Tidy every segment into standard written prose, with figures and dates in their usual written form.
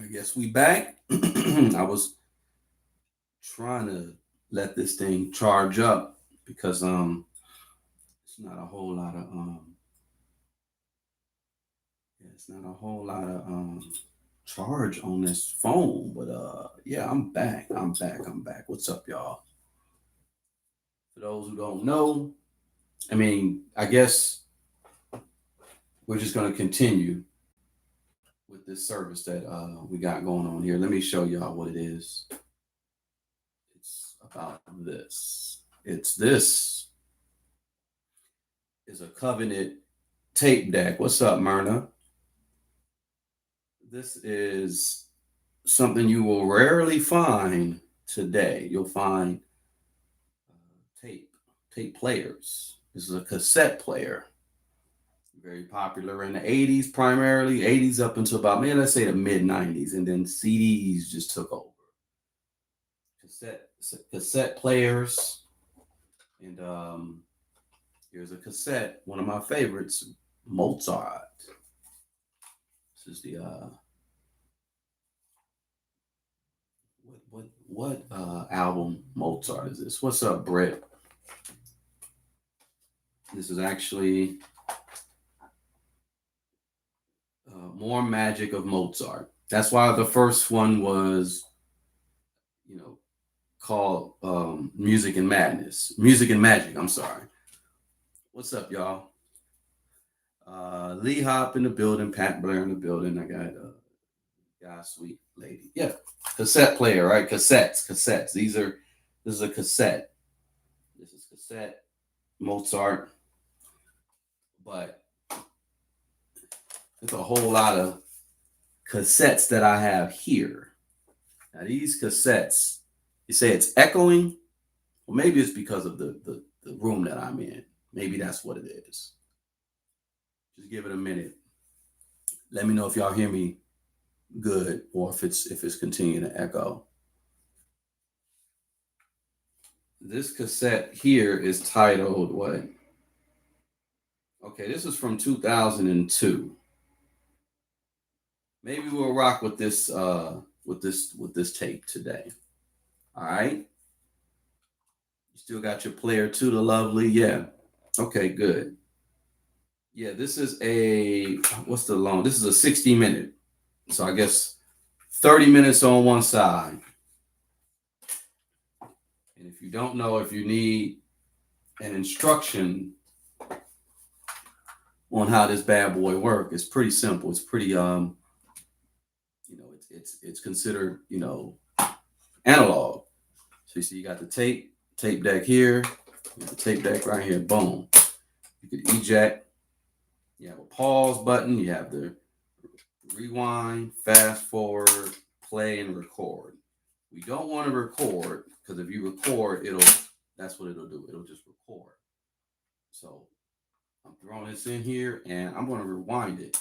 I guess we back. I was trying to let this thing charge up because it's not a whole lot of it's not a whole lot of charge on this phone. But yeah, I'm back. I'm back. What's up, y'all? For those who don't know, I mean, I guess we're just gonna continue with this service that we got going on here. Let me show y'all what it is. It's about this. It's this is a Covenant tape deck. What's up, Myrna? This is something you will rarely find today. You'll find tape, tape players. This is a cassette player. Very popular in the 80s, primarily 80s up until about, maybe let's say the mid 90s, and then CDs just took over. Cassette players, and here's a cassette, one of my favorites, Mozart. This is the what album Mozart is this? What's up, Brett? This is actually More Magic of Mozart. That's why the first one was, called Music and Madness. Music and Magic, I'm sorry. What's up, y'all? Lee Hop in the building, Pat Blair in the building. I got guy, sweet lady. Yeah, cassette player, right? Cassettes. This is a cassette. This is cassette, Mozart. But there's a whole lot of cassettes that I have here. Now these cassettes, you say it's echoing? Well, maybe it's because of the room that I'm in. Maybe that's what it is. Just give it a minute. Let me know if y'all hear me good or if it's continuing to echo. This cassette here is titled what? Okay, this is from 2002. Maybe we'll rock with this tape today. All right. You still got your player too, the lovely. Yeah. Okay, good. Yeah, this is what's the long? This is a 60-minute. So I guess 30 minutes on one side. And if you don't know, if you need an instruction on how this bad boy works, it's pretty simple. It's pretty it's considered, analog. So you see you got the tape deck here, the tape deck right here, boom. You could eject. You have a pause button, you have the rewind, fast forward, play, and record. We don't want to record because if you record, that's what it'll do. It'll just record. So I'm throwing this in here and I'm going to rewind it.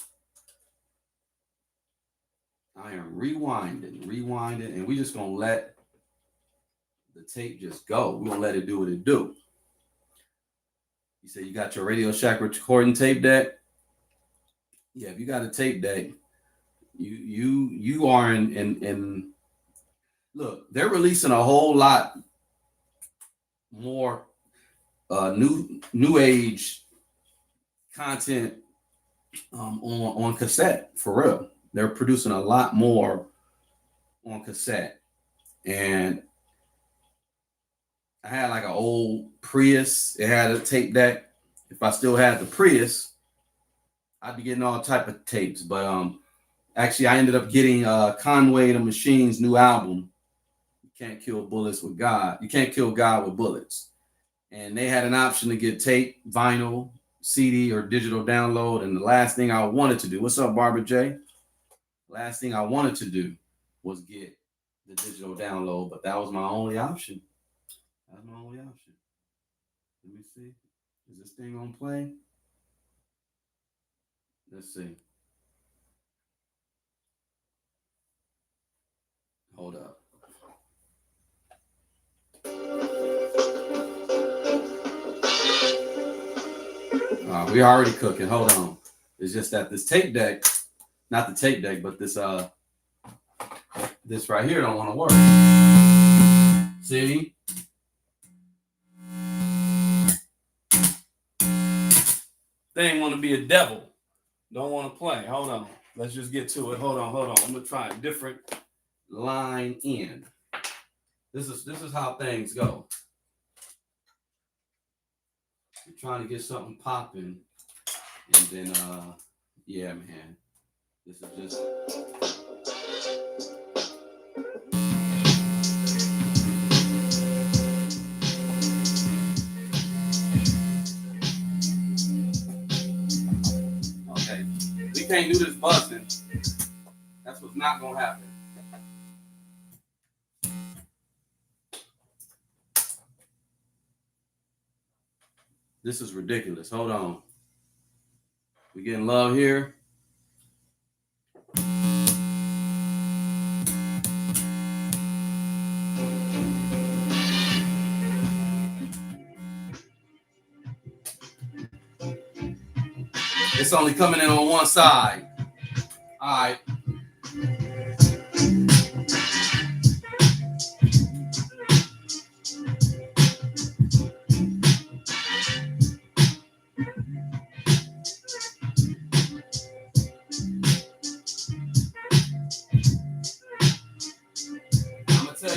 I am rewinding, and we're just going to let the tape just go. We're going to let it do what it do. You say you got your Radio Shack recording tape deck? Yeah, if you got a tape deck, you are in look, they're releasing a whole lot more new age content on cassette, for real. They're producing a lot more on cassette. And I had like an old Prius. It had a tape deck. If I still had the Prius, I'd be getting all type of tapes. But actually, I ended up getting Conway the Machine's new album, You Can't Kill Bullets with God. You Can't Kill God with Bullets. And they had an option to get tape, vinyl, CD, or digital download. And the last thing I wanted to do, what's up, Barbara J? Last thing I wanted to do was get the digital download, but that was my only option. That's my only option. Let me see. Is this thing on play? Let's see. Hold up. We already cooking. Hold on. It's just that this tape deck, not the tape deck, but this This right here don't want to work. See? Thing want to be a devil. Don't want to play. Hold on. Let's just get to it. Hold on. I'm gonna try a different line in. This is how things go. You're trying to get something popping, and then yeah, man. This is just okay. We can't do this buzzing. That's what's not gonna happen. This is ridiculous. Hold on. We getting love here. It's only coming in on one side. All right.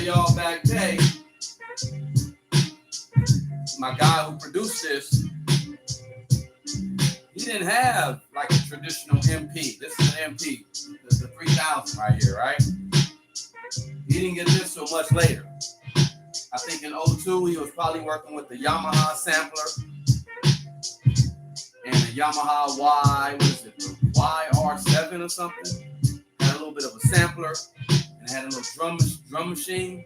Y'all back day, my guy who produced this, he didn't have like a traditional MP. This is an MP, the 3000 right here, right? He didn't get this so much later. I think in 02 he was probably working with the Yamaha sampler and the Yamaha the YR7 or something. Had a little bit of a sampler. And had a little drum machine.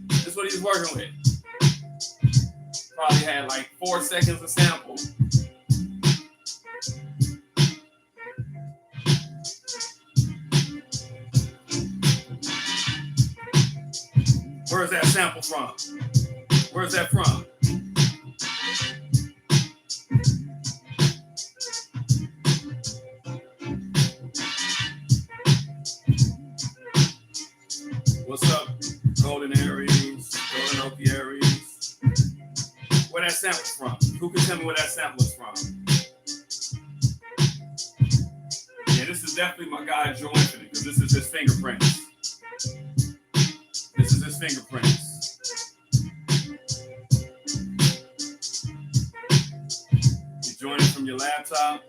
This is what he was working with. Probably had like 4 seconds of sample. Where's that sample from? Where's that from? What's up, Golden Aries, Golden Okie Aries? Where that sample from? Who can tell me where that sample is from? Yeah, this is definitely my guy Joe Anthony, because this is his fingerprints. This is his fingerprints. You join it from your laptop.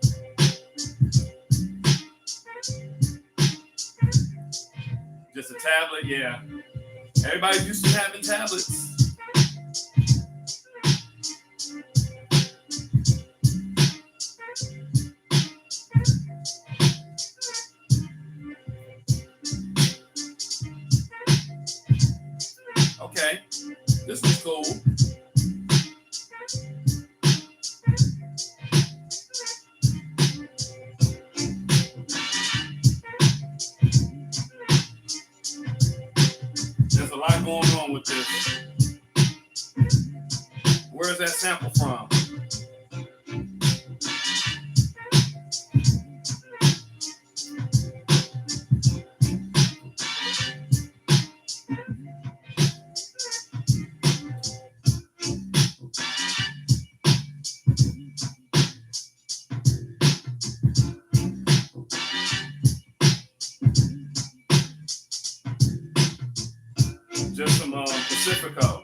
Just a tablet, yeah. Everybody's used to having tablets. Okay, this is cool. There's a lot going on with this. Where's that sample from? Just some Pacifico.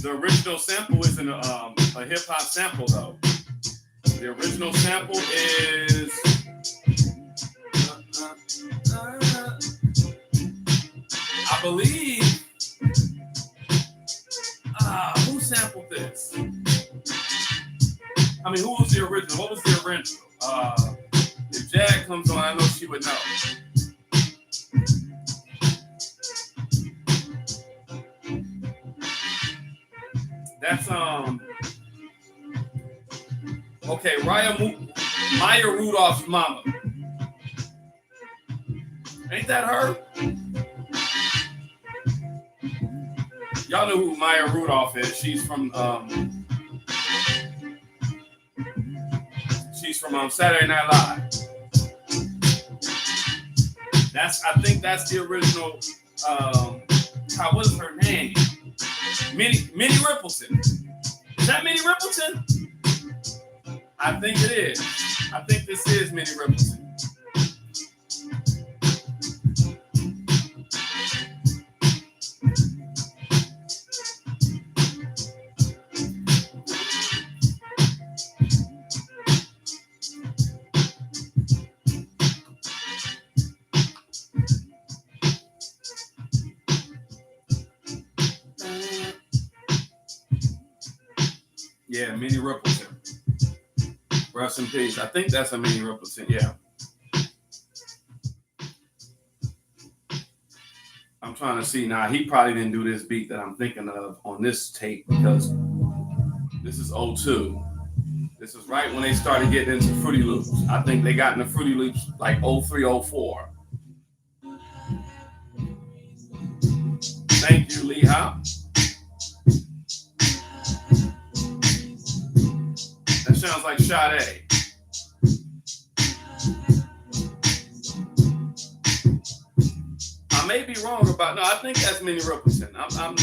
The original sample isn't a hip hop sample though. The original sample is I believe who sampled this? I mean, who was the original? What was the original? If Jag comes on, I know she would know. That's okay, Maya Rudolph's mama. Ain't that her? Y'all know who Maya Rudolph is. She's from Saturday Night Live. I think that's the original what is her name? Minnie Rippleton. Is that Minnie Rippleton? I think it is. I think this is Minnie Rippleton. Yeah, Minnie Rippleton. Rest in peace. I think that's a Minnie Rippleton. Yeah. I'm trying to see now. He probably didn't do this beat that I'm thinking of on this tape because this is 02. This is right when they started getting into Fruity Loops. I think they got into Fruity Loops like 03, 04. Thank you, Lee Hop. That sounds like Sade. I may be wrong about. No, I think that's Minnie Rippleton. I'm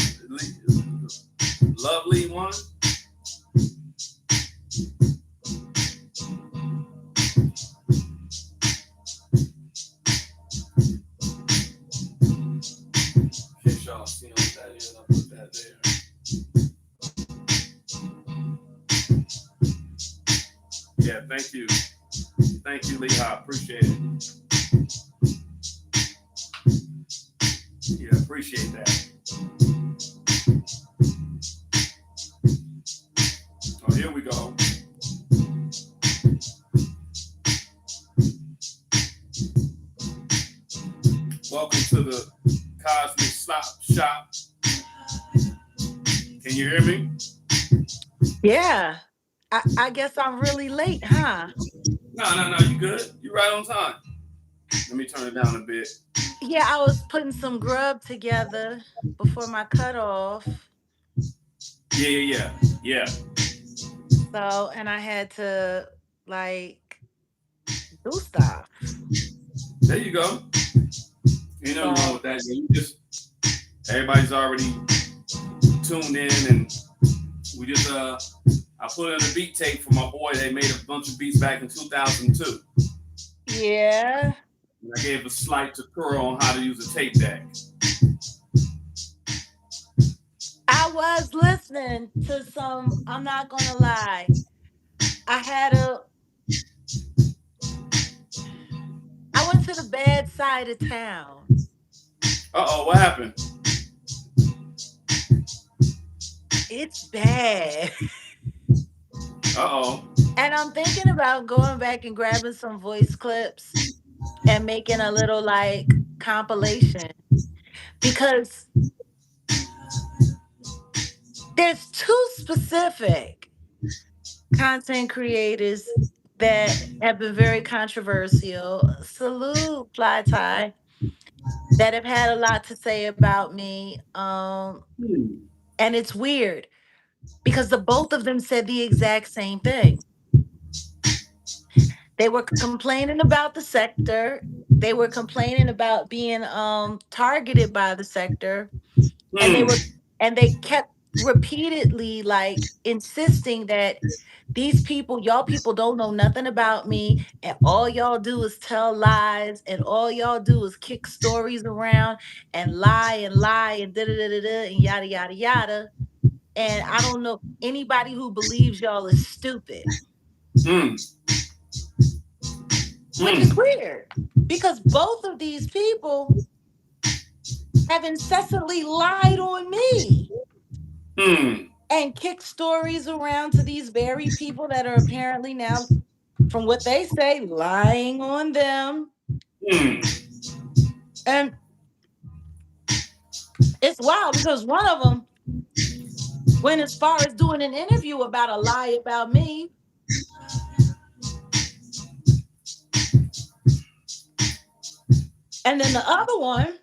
Lovely One. In case y'all see what that is, I'll put that there. Yeah, thank you. Thank you, Leha. Appreciate it. Yeah, appreciate that. Oh, here we go. Welcome to the Cosmic Slop Shop. Can you hear me? Yeah. I guess I'm really late, huh? No, you good. You right on time. Let me turn it down a bit. Yeah, I was putting some grub together before my cutoff. Yeah. So, and I had to like do stuff. There you go. Ain't nothing wrong So, with that. You just everybody's already tuned in, and we just I put in a beat tape for my boy. They made a bunch of beats back in 2002. yeah. And I gave a slight tutorial on how to use a tape deck. I was listening to some, I'm not gonna lie. I had a I went to the bad side of town. Uh-oh, what happened? It's bad. Uh-oh. And I'm thinking about going back and grabbing some voice clips and making a little like compilation because there's two specific content creators that have been very controversial. Salute Fly Tie, that have had a lot to say about me. And it's weird because the both of them said the exact same thing. They were complaining about the sector. They were complaining about being targeted by the sector, and they Hmm. were and they kept repeatedly like insisting that these people, y'all people don't know nothing about me, and all y'all do is tell lies, and all y'all do is kick stories around and lie and da da da da da and yada yada yada. And I don't know anybody who believes y'all is stupid, Hmm. which is weird because both of these people have incessantly lied on me Hmm. and kicked stories around to these very people that are apparently now, from what they say, lying on them. Hmm. And it's wild because one of them When as far as doing an interview about a lie about me, and then the other one,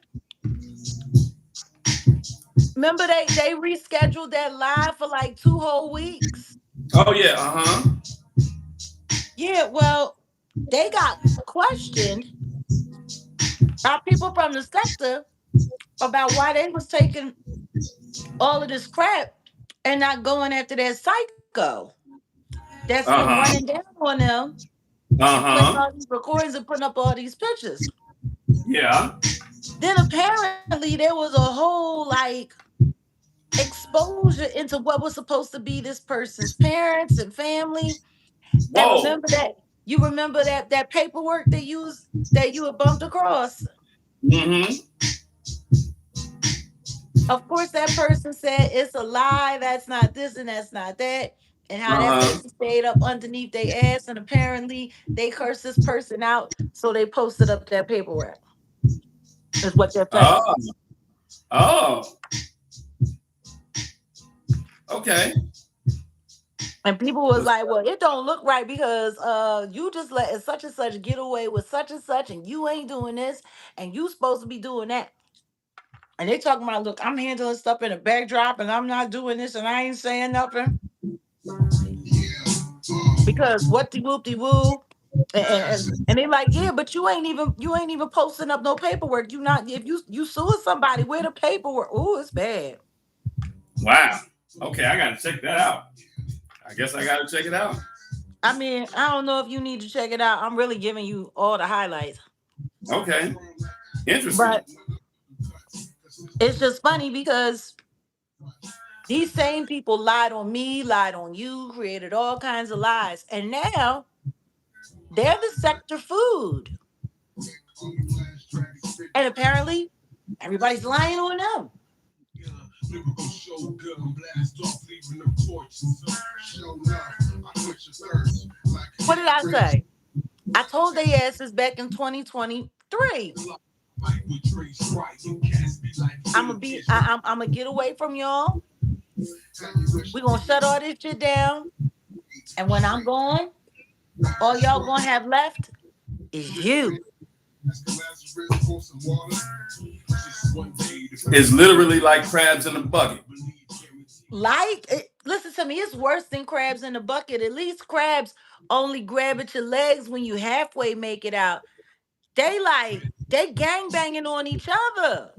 remember they rescheduled that live for like 2 whole weeks. Oh yeah, uh-huh. Yeah, well, they got questioned by people from the sector about why they was taking all of this crap and not going after that psycho that's been Uh-huh. running down on them and playing Uh-huh. all these recordings and putting up all these pictures. Yeah. Then apparently there was a whole like exposure into what was supposed to be this person's parents and family. And Whoa. remember that paperwork that you had bumped across. Mm-hmm. Of course, that person said it's a lie. That's not this and that's not that. And how that Uh-huh. paper stayed up underneath their ass. And apparently they cursed this person out. So they posted up that paperwork, is what they're saying. Oh. Oh. Okay. And people was like, well, it don't look right because you just let such and such get away with such and such, and you ain't doing this, and you supposed to be doing that. And they talking about, look, I'm handling stuff in a backdrop and I'm not doing this and I ain't saying nothing. Because what the whoop de woo. And they like, yeah, but you ain't even posting up no paperwork. You not if you suing somebody, where the paperwork? Oh, it's bad. Wow. Okay, I gotta check that out. I guess I gotta check it out. I mean, I don't know if you need to check it out. I'm really giving you all the highlights. Okay. Interesting. But it's just funny because these same people lied on me, lied on you, created all kinds of lies. And now they're the sector food. And apparently everybody's lying on them. What did I say? I told they asses back in 2023. I'm gonna get away from y'all. We're gonna shut all this shit down. And when I'm gone, all y'all gonna have left is you. It's literally like crabs in a bucket. Listen to me, it's worse than crabs in a bucket. At least crabs only grab at your legs when you halfway make it out. They gang banging on each other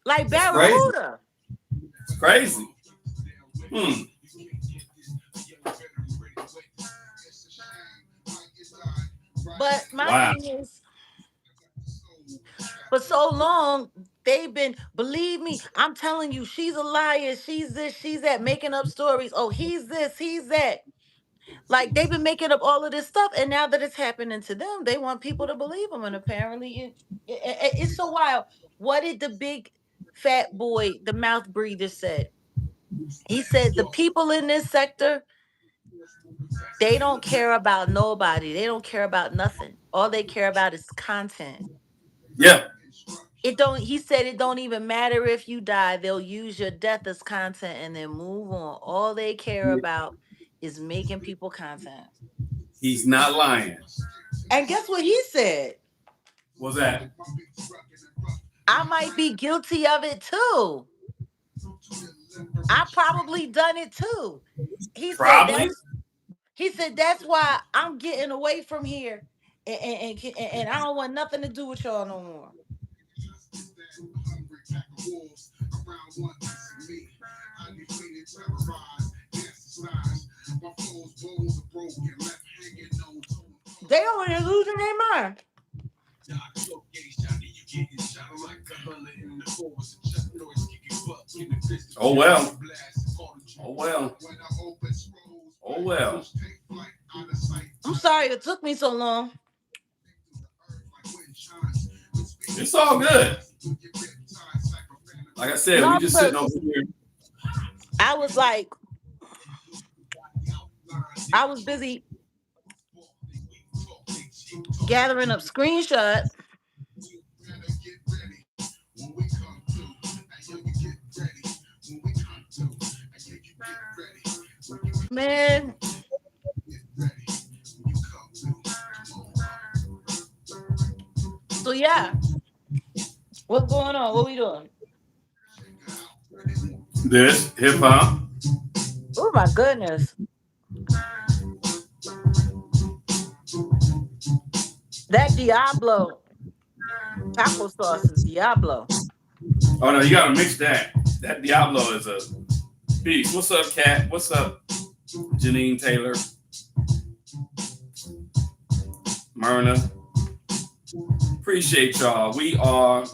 like It's crazy. Barracuda. It's crazy. Hmm. But my Wow. thing is, for so long, they've been, believe me, I'm telling you, she's a liar. She's this, she's that, making up stories. Oh, he's this, he's that. Like they've been making up all of this stuff, and now that it's happening to them, they want people to believe them. And apparently, it's so wild. What did the big fat boy, the mouth breather, said? He said the people in this sector, they don't care about nobody. They don't care about nothing. All they care about is content. Yeah. It don't. He said it don't even matter if you die. They'll use your death as content and then move on. All they care about is making people content. He's not lying. And guess what he said? What's that? I might be guilty of it too. I probably done it too. He said Probably. that's why I'm getting away from here, and I don't want nothing to do with y'all no more. They over there losing their mind. Oh well. Oh well. Oh well. I'm sorry it took me so long. It's all good. Like I said, we No, just sitting over because here. I was like, I was busy gathering up screenshots. Man. So yeah, what's going on? What we doing? This hip hop. Oh my goodness. That Diablo taco sauce is Diablo. Oh no, you gotta mix that. That Diablo is a beast. What's up, Kat? What's up, Janine Taylor? Myrna. Appreciate y'all. We are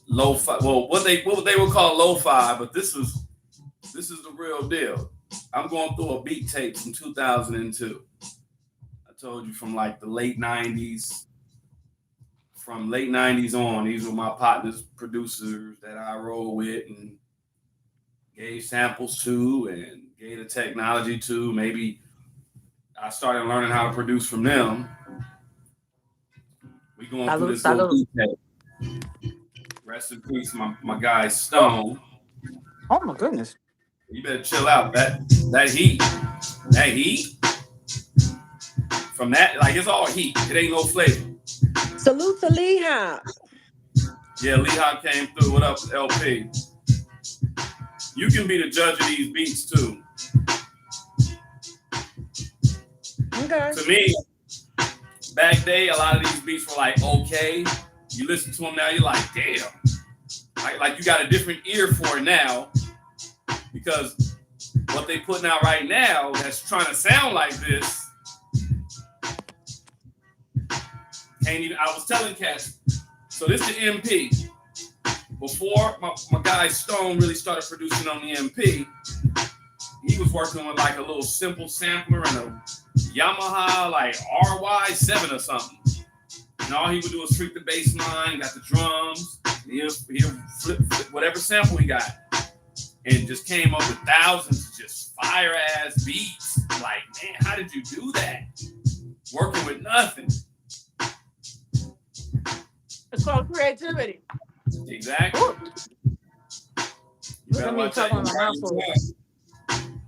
LoFi. Well, what they would call LoFi, but this is the real deal. I'm going through a beat tape from 2002. I told you from like the late 90s. From late 90s on, these were my partners, producers that I roll with and gave samples to and gave the technology to. Maybe I started learning how to produce from them. We going through Salud, this little salud. beat tape. Rest in peace, my guy Stone. Oh my goodness. You better chill out. That heat from that, like it's all heat. It ain't no flavor. Salute to Lehigh. Yeah, Lehigh came through. What up, LP? You can be the judge of these beats too. Okay. To me, back day, a lot of these beats were like okay. You listen to them now, you're like, damn. Like you got a different ear for it now, because what they putting out right now that's trying to sound like this. Can't even. I was telling Cass. So this is the MP. Before my guy Stone really started producing on the MP, he was working with like a little simple sampler and a Yamaha like RY7 or something. And all he would do is tweak the bass line, got the drums, he'll flip whatever sample he got, and just came up with thousands of just fire ass beats. Like, man, how did you do that? Working with nothing. It's called creativity. Exactly. Ooh. You Look better at me watch out. talking my mouth full.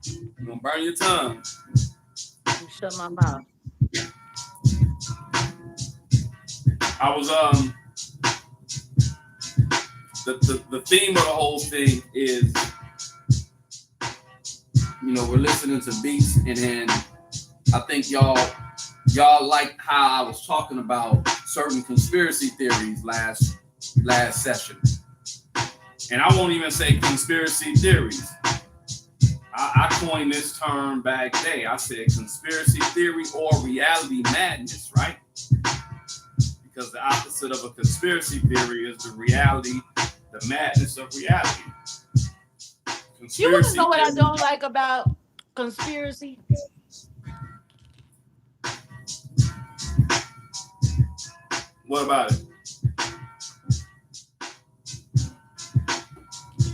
You're gonna burn your tongue. You shut my mouth. I was the theme of the whole thing is, you know, we're listening to beats, and then I think y'all like how I was talking about certain conspiracy theories last session. And I won't even say conspiracy theories. I coined this term back then. I said conspiracy theory or reality madness, right? Because the opposite of a conspiracy theory is the reality, the madness of reality. You want to Conspiracy know what I theory. don't like about conspiracy? What about it?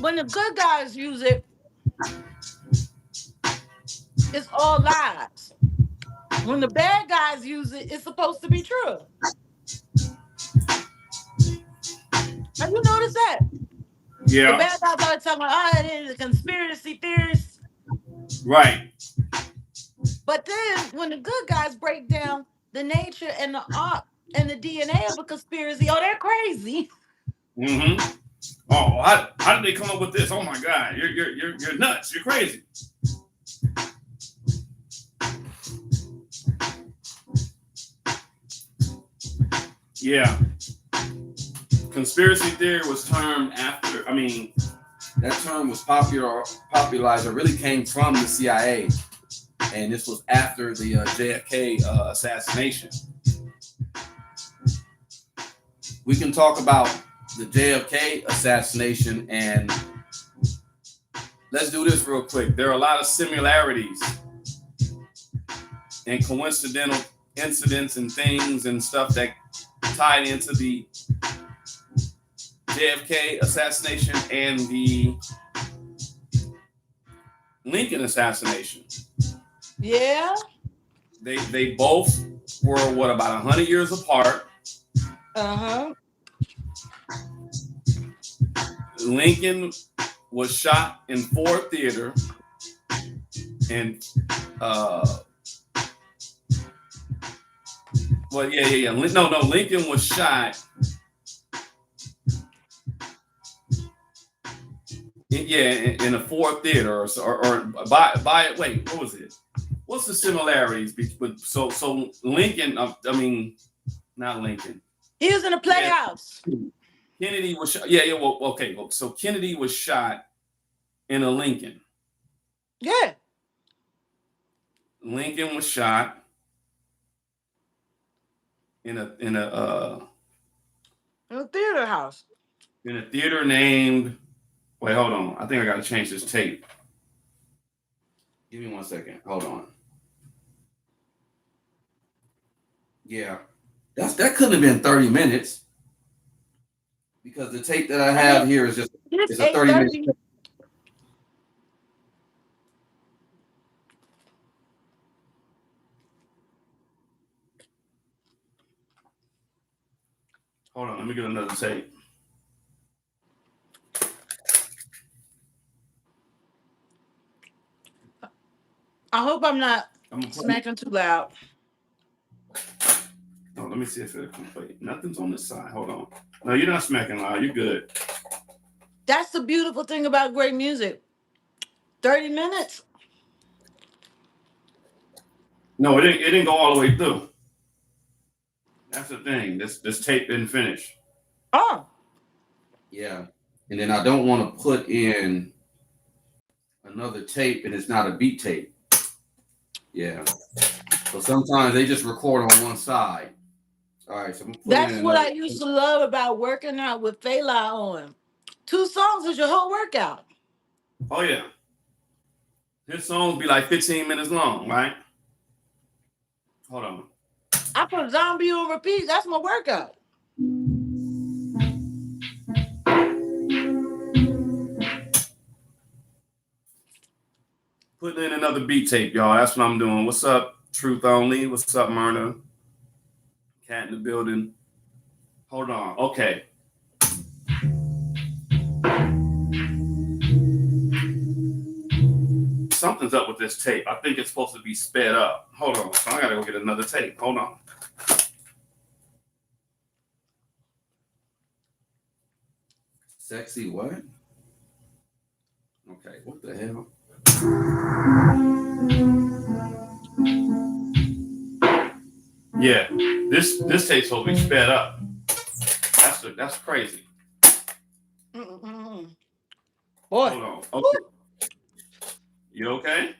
When the good guys use it, it's all lies. When the bad guys use it, it's supposed to be true. Have you noticed that? The Yeah, bad guys are talking about, it is a conspiracy theorist. right. But then when the good guys break down the nature and the art and the DNA of a conspiracy, oh, they're crazy. Mm-hmm. Oh, how did they come up with this? Oh my God, you're nuts. You're crazy. Yeah. Conspiracy theory was termed after. I mean, that term was popularized. It really came from the CIA, and this was after the JFK assassination. We can talk about the JFK assassination, and let's do this real quick. There are a lot of similarities and coincidental incidents and things and stuff that tied into the JFK assassination and the Lincoln assassination. Yeah. They both were about 100 years apart. Uh-huh. Lincoln was shot in Ford Theater. And well, yeah. No, Lincoln was shot. In a Ford theater, or by wait, what was it? What's the similarities? So Lincoln, I mean, not Lincoln. He was in a playhouse. Kennedy was shot. Yeah. Well, okay. Well, so Kennedy was shot in a Lincoln. Yeah. Lincoln was shot in a theater house. In a theater named. Wait, hold on. I think I got to change this tape. Give me 1 second. Hold on. Yeah, that couldn't have been 30 minutes because the tape that I have here is just it's a 30-minute tape. Hold on, let me get another tape. I hope I'm not smacking too loud. Oh, let me see if it can play. Nothing's on this side. Hold on. No, you're not smacking loud. You're good. That's the beautiful thing about great music. 30 minutes. No, it didn't go all the way through. That's the thing. This tape didn't finish. Oh. Yeah. And then I don't want to put in another tape and it's not a beat tape. Yeah. So sometimes they just record on one side. All right. So that's what I used to love about working out with Fela on. 2 songs is your whole workout. Oh yeah. His songs be like 15 minutes long, right? Hold on. I put Zombie on repeat. That's my workout. Putting in another beat tape, y'all. That's what I'm doing. What's up, Truth Only? What's up, Myrna? Cat in the building. Hold on. Okay. Something's up with this tape. I think it's supposed to be sped up. Hold on. So I gotta go get another tape. Hold on. Sexy what? Okay, what the hell? Yeah, this tape's supposed to be sped up. That's crazy. Boy. Hold on. Okay. You okay?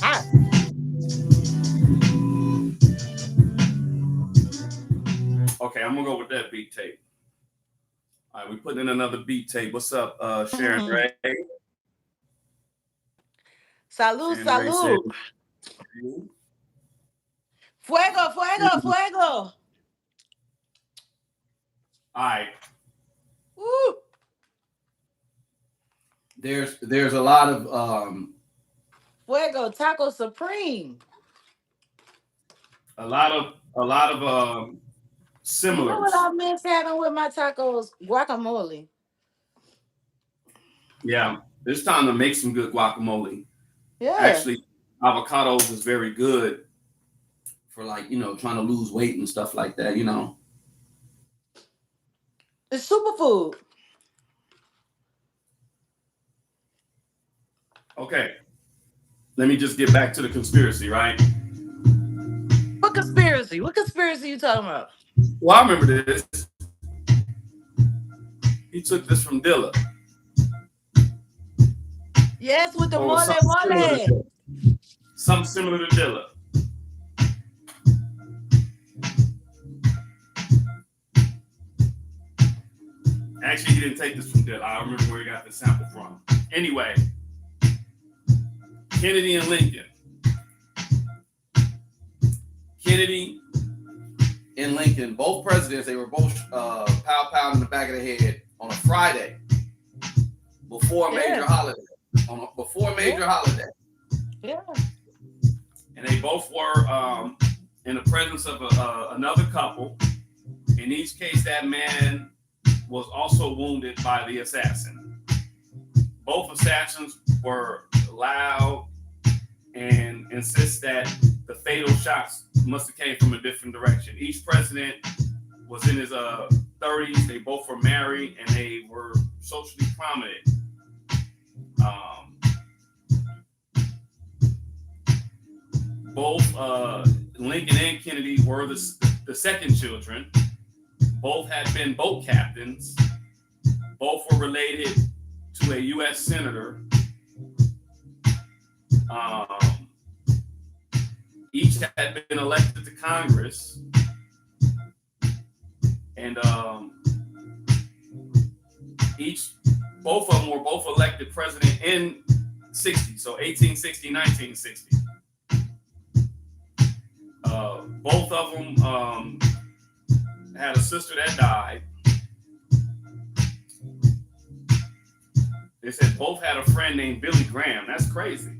Hi. Okay, I'm gonna go with that beat tape. All right, we put in another beat tape. What's up, Sharon Ray? Salud, Sharon salud. Fuego, fuego, fuego. All right. Woo. There's a lot of Fuego Taco Supreme. A lot of similar. You know what I miss having with my tacos? Guacamole. Yeah, it's time to make some good guacamole. Yeah. Actually, avocados is very good for trying to lose weight and stuff like that, It's superfood. Okay. Let me just get back to the conspiracy, right? What conspiracy? What conspiracy you talking about? Well, I remember this. He took this from Dilla. Yes, with the mole. Something similar to Dilla. Actually, he didn't take this from Dilla. I remember where he got the sample from. Anyway, Kennedy and Lincoln. Kennedy and Lincoln, both presidents, they were both pow in the back of the head on a Friday before a major holiday. Before a major holiday. Yeah. And they both were in the presence of another couple. In each case, that man was also wounded by the assassin. Both assassins were loud, and insists that the fatal shots must have came from a different direction. Each president was in his 30s. They both were married and they were socially prominent. Both Lincoln and Kennedy were the second children. Both had been boat captains. Both were related to a U.S. senator. Each had been elected to Congress. And both of them were both elected president in 60, so 1860, 1960. Both of them had a sister that died. They said both had a friend named Billy Graham. That's crazy.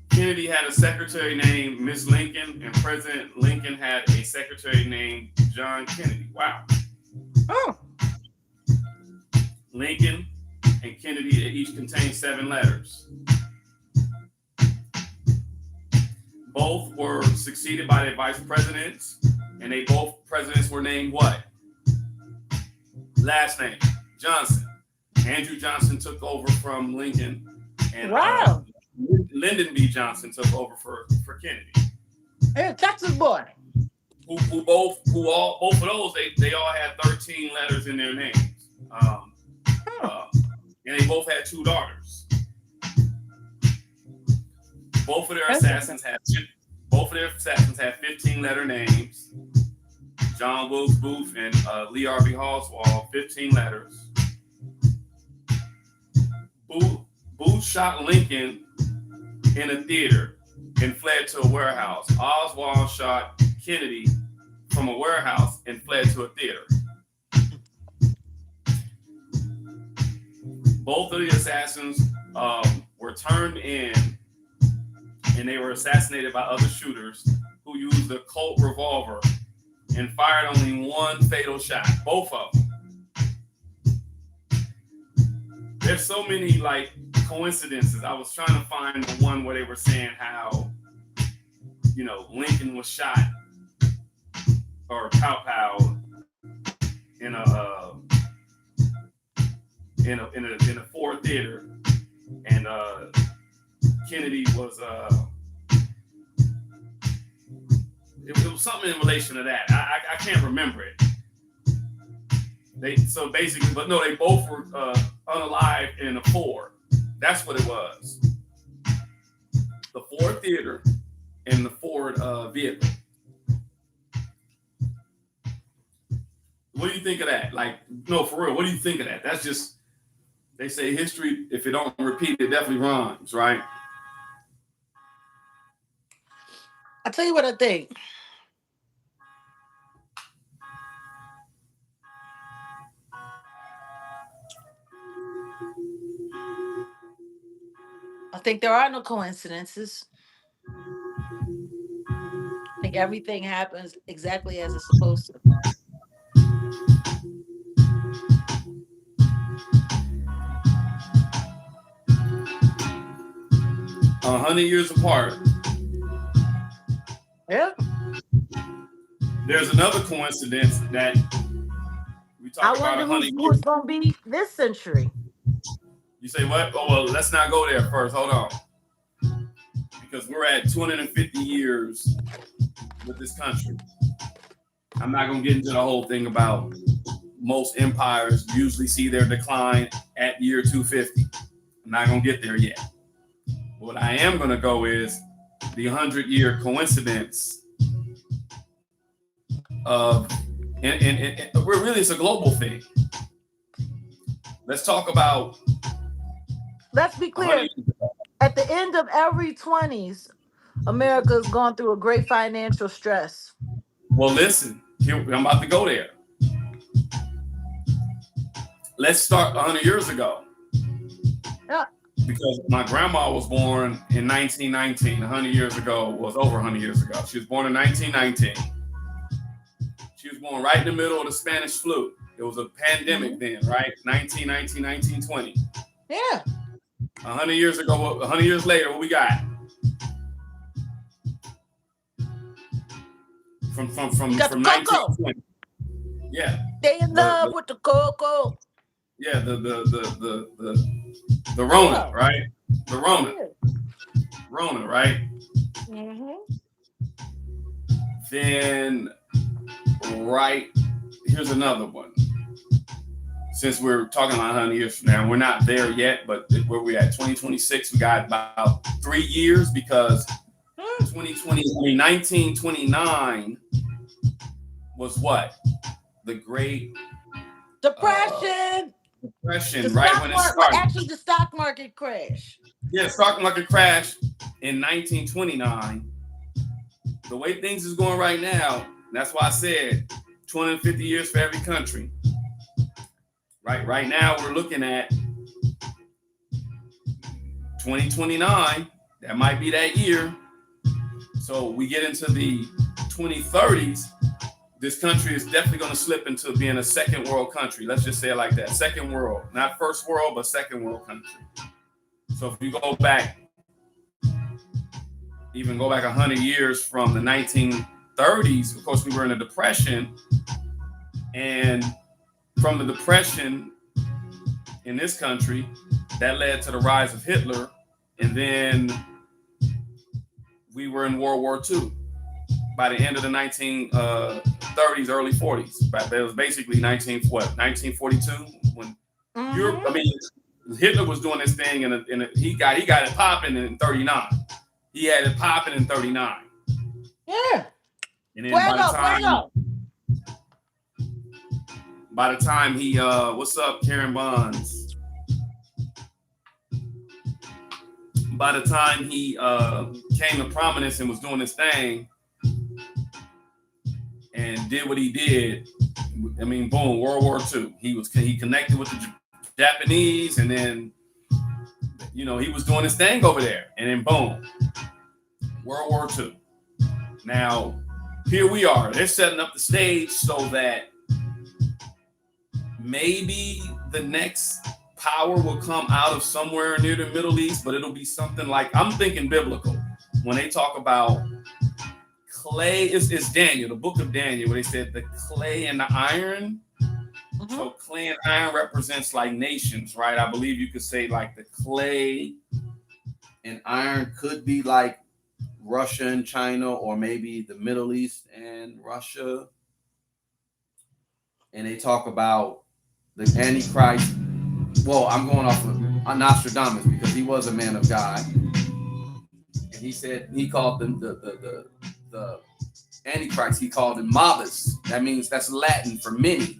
Kennedy had a secretary named Miss Lincoln, and President Lincoln had a secretary named John Kennedy. Wow. Oh. Lincoln and Kennedy each contained 7 letters. Both were succeeded by their vice presidents, and they both presidents were named what? Last name, Johnson. Andrew Johnson took over from Lincoln, and Wow. Lyndon B. Johnson took over for Kennedy. Hey, Texas boy. Both of those, they all had 13 letters in their names. And they both had 2 daughters. Both of their assassins had 15-letter names. John Wilkes Booth and Lee Harvey Oswald, 15 letters. Booth shot Lincoln in a theater and fled to a warehouse. Oswald shot Kennedy from a warehouse and fled to a theater. Both of the assassins were turned in, and they were assassinated by other shooters who used a Colt revolver and fired only one fatal shot. Both of them. There's so many like coincidences. I was trying to find the one where they were saying how, Lincoln was shot or pow in a Ford theater, and Kennedy was it was something in relation to that. I can't remember it. They both were unalived in a Ford. That's what it was. The Ford theater and the Ford vehicle. What do you think of that? Like, no, for real, what do you think of that? That's just, they say history, if it don't repeat, it definitely rhymes, right? I'll tell you what I think. I think there are no coincidences. I think everything happens exactly as it's supposed to. A 100 years apart. Yeah. There's another coincidence that we talk about. I wonder who's going to be this century. You say what? Oh, well, let's not go there first. Hold on. Because we're at 250 years with this country. I'm not going to get into the whole thing about most empires usually see their decline at year 250. I'm not going to get there yet. What I am going to go is the 100-year coincidence of, and really it's a global thing. Let's talk about. Let's be clear. At the end of every 20s, America's gone through a great financial stress. Well, listen, I'm about to go there. Let's start 100 years ago. Yeah. Because my grandma was born in 1919. 100 years ago was over 100 years ago. She was born in 1919. She was born right in the middle of the Spanish flu. It was a pandemic then, right? 1919, 1920. Yeah. 100 years ago, 100 years later, what we got? You got the From cocoa. 1920. Yeah. They in love with the cocoa. Yeah, the Rona, right? The Rona. Rona, right? Mm-hmm. Then right, here's another one. Since we're talking about 100 years from now, we're not there yet, but where we at 2026, we got about 3 years because 1929 was what? The Great Depression. Depression, The right stock when it market, started. actually, the stock market crash. Yeah, stock market crash in 1929. The way things is going right now, that's why I said 250 years for every country. Right now, we're looking at 2029. That might be that year. So we get into the 2030s. This country is definitely going to slip into being a second world country. Let's just say it like that. Second world. Not first world, but second world country. So if you go back, even go back 100 years from the 1930s, of course, we were in a depression. And from the depression in this country, that led to the rise of Hitler. And then we were in World War II by the end of the 1930s, early 40s. That was basically 1942 when Europe. I mean, Hitler was doing this thing, and he got it popping in 39. He had it popping in 39. Yeah. And then by the time he what's up, Karen Bonds? By the time he came to prominence and was doing this thing and did what he did, I mean, boom, World War II. He connected with the Japanese, and then he was doing his thing over there, and then boom, World War II. Now, here we are. They're setting up the stage so that maybe the next power will come out of somewhere near the Middle East, but it'll be something like, I'm thinking biblical. When they talk about clay, it's Daniel, the book of Daniel, where they said the clay and the iron. Mm-hmm. So clay and iron represents like nations, right? I believe you could say like the clay and iron could be like Russia and China, or maybe the Middle East and Russia. And they talk about the Antichrist. Well, I'm going off of Nostradamus because he was a man of God. And he said, he called them the Antichrist, he called them mobbers. That means that's Latin for many.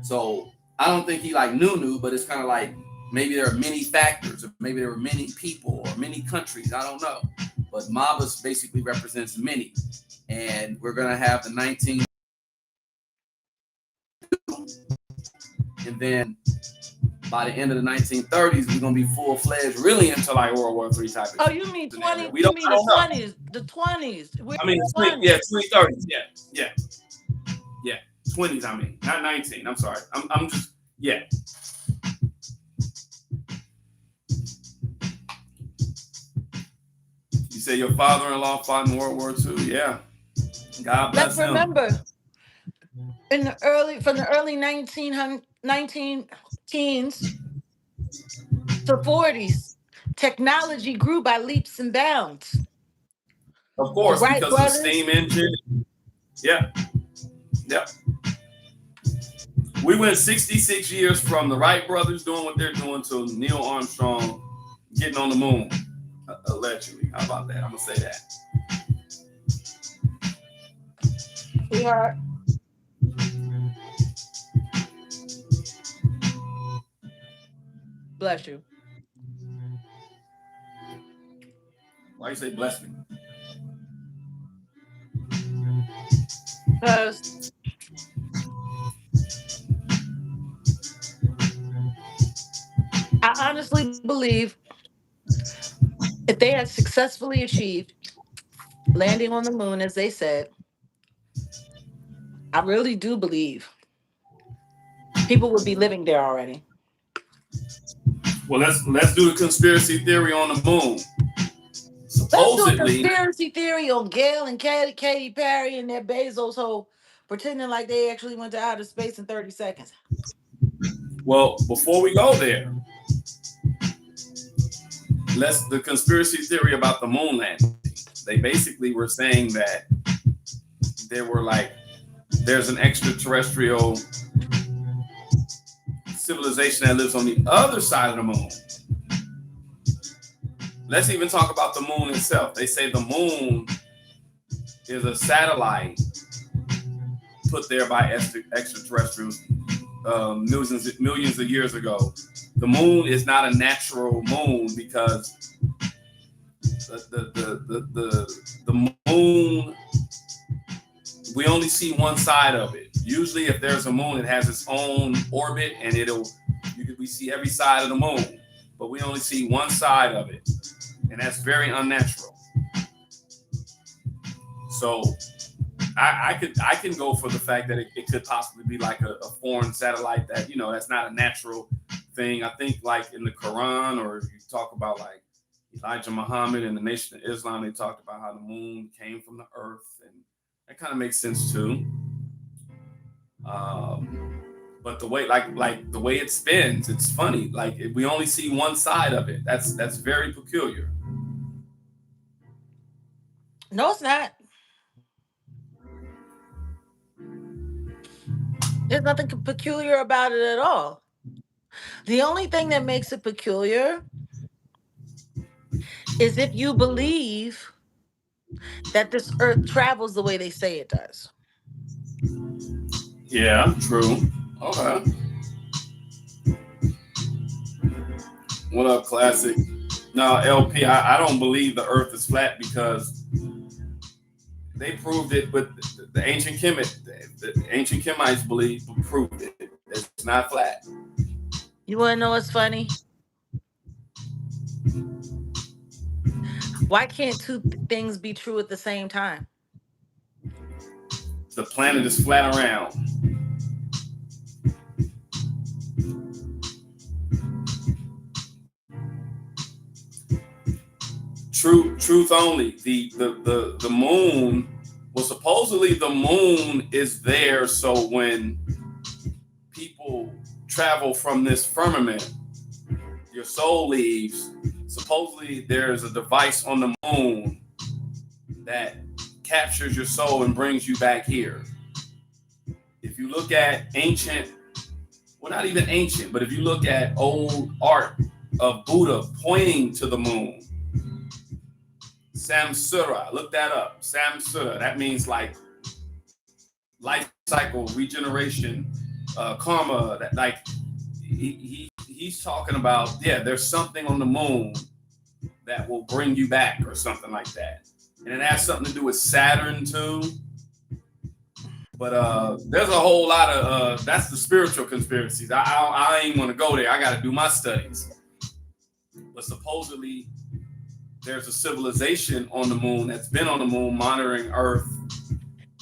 So I don't think he like knew, but it's kind of like maybe there are many factors, or maybe there are many people or many countries. I don't know. But mobbers basically represents many. And we're going to have the 19. And then by the end of the 1930s, we're going to be full-fledged really into like World War III type of. Oh, you mean 20? You mean the 20s? The 20s. I mean, 2030s. Yeah. 20s. I mean, not 19. I'm sorry. I'm just yeah. You say your father-in-law fought in World War II? Yeah. God bless him. Remember, from the early 19 teens to 40s, technology grew by leaps and bounds. Of course, Wright because brothers, of the steam engine. Yeah. We went 66 years from the Wright brothers doing what they're doing to Neil Armstrong getting on the moon. Allegedly. How about that? I'm going to say that. Sweetheart. Bless you. Why you say bless me? Because I honestly believe if they had successfully achieved landing on the moon, as they said, I really do believe people would be living there already. Well, let's do the conspiracy theory on the moon. Let's do a Supposedly, conspiracy theory on Gail and Katy Perry and their Bezos hole, pretending like they actually went to outer space in 30 seconds. well, before we go there, the conspiracy theory about the moon landing. They basically were saying that there's an extraterrestrial civilization that lives on the other side of the moon. Let's even talk about the moon itself. They say the moon is a satellite put there by extraterrestrials millions of years ago. The moon is not a natural moon because the moon, we only see one side of it. Usually, if there's a moon, it has its own orbit, and we see every side of the moon, but we only see one side of it, and that's very unnatural. So, I can go for the fact that it could possibly be like a foreign satellite that that's not a natural thing. I think like in the Quran, or you talk about like Elijah Muhammad and the Nation of Islam, they talked about how the moon came from the earth, and that kind of makes sense too. But the way like the way it spins, it's funny. Like we only see one side of it. That's very peculiar. No, it's not. There's nothing peculiar about it at all. The only thing that makes it peculiar is if you believe that this earth travels the way they say it does. Yeah, true. Okay. What up, Classic? No, LP, I don't believe the earth is flat because they proved it with the ancient Kemet. The ancient Kemites proved it. It's not flat. You want to know what's funny? Why can't two things be true at the same time? The planet is flat around. Truth only. The moon, well, supposedly the moon is there so when people travel from this firmament, your soul leaves. Supposedly there's a device on the moon that captures your soul and brings you back here. If you look at ancient, well, not even ancient, but if you look at old art of Buddha pointing to the moon, Samsara, look that up. Samsara, that means like life cycle, regeneration, karma. That like he's talking about. Yeah, there's something on the moon that will bring you back or something like that, and it has something to do with Saturn too. But there's a whole lot of that's the spiritual conspiracies. I ain't want to go there. I got to do my studies. But supposedly there's a civilization on the moon that's been on the moon monitoring Earth.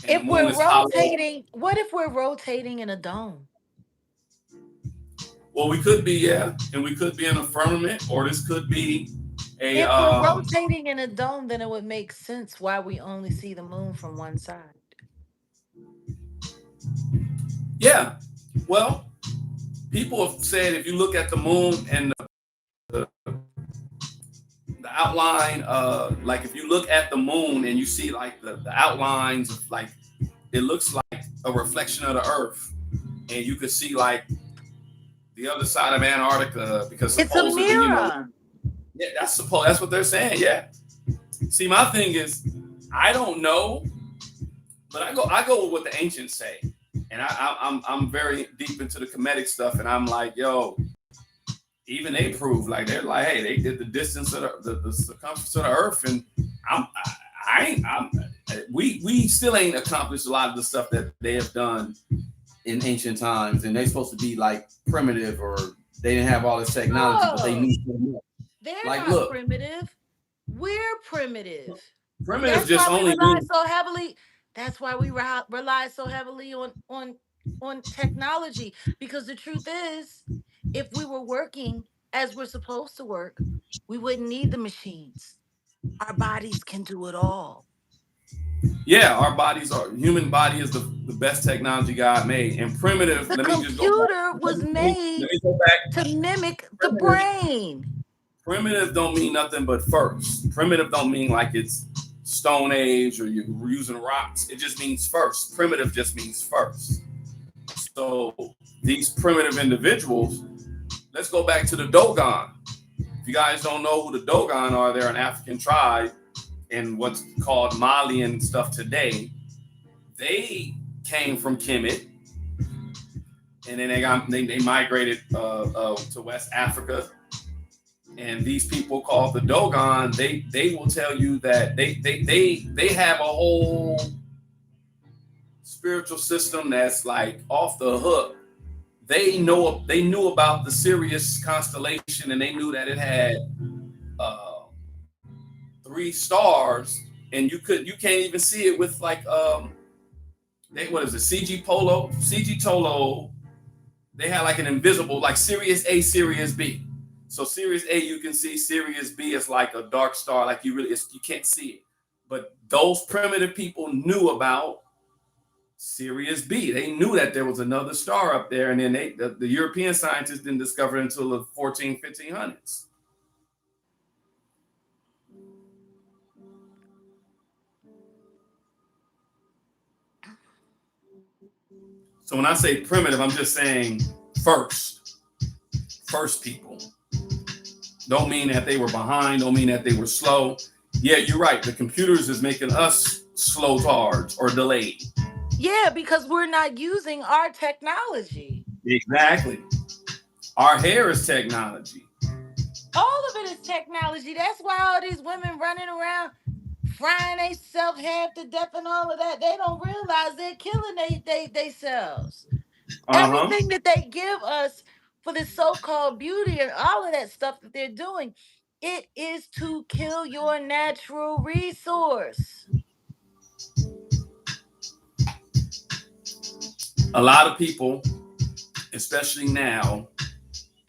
If we're rotating, what if we're rotating in a dome? Well, we could be, yeah, and we could be in a firmament, or this could be a. If we're rotating in a dome, then it would make sense why we only see the moon from one side. Yeah, well, people have said if you look at the moon and the outline, like if you look at the moon and you see like the outlines of like, it looks like a reflection of the Earth, and you could see like the other side of Antarctica because it's a mirror. Yeah, that's what they're saying. Yeah. See, my thing is, I don't know, but I go with what the ancients say, and I'm very deep into the Kemetic stuff, and I'm like, yo, even they prove like they're like, hey, they did the distance of the circumference of the Earth, and we still ain't accomplished a lot of the stuff that they have done in ancient times, and they're supposed to be like primitive, or they didn't have all this technology, but they knew so much. They're like, not primitive. We're primitive. Primitive that's just why only we rely so heavily. That's why we rely so heavily on technology. Because the truth is, if we were working as we're supposed to work, we wouldn't need the machines. Our bodies can do it all. Yeah, human body is the best technology God made. And primitive, The let me just go back. computer was Let made me go back. to mimic the Primitive, brain. primitive don't mean nothing but first. Primitive don't mean like it's Stone Age or you're using rocks. It just means first. Primitive just means first. So these primitive individuals, let's go back to the Dogon. If you guys don't know who the Dogon are, they're an African tribe in what's called Mali and stuff today. They came from Kemet, and then they migrated to West Africa. And these people called the Dogon, they will tell you that they have a whole spiritual system that's like off the hook. They knew about the Sirius constellation, and they knew that it had 3 stars, and you can't even see it with like what is it, CG Tolo. They had like an invisible, like Sirius A, Sirius B. So Sirius A you can see, Sirius B is like a dark star, like you can't see it. But those primitive people knew about Sirius B. They knew that there was another star up there, and then the European scientists didn't discover it until the 1500s. So when I say primitive, I'm just saying first people. Don't mean that they were behind, don't mean that they were slow. Yeah, you're right. The computers is making us slow tards or delayed. Yeah, because we're not using our technology. Exactly. Our hair is technology. All of it is technology. That's why all these women running around frying themselves half to death and all of that. They don't realize they're killing themselves. Everything that they give us for this so-called beauty and all of that stuff that they're doing, it is to kill your natural resource. A lot of people, especially now,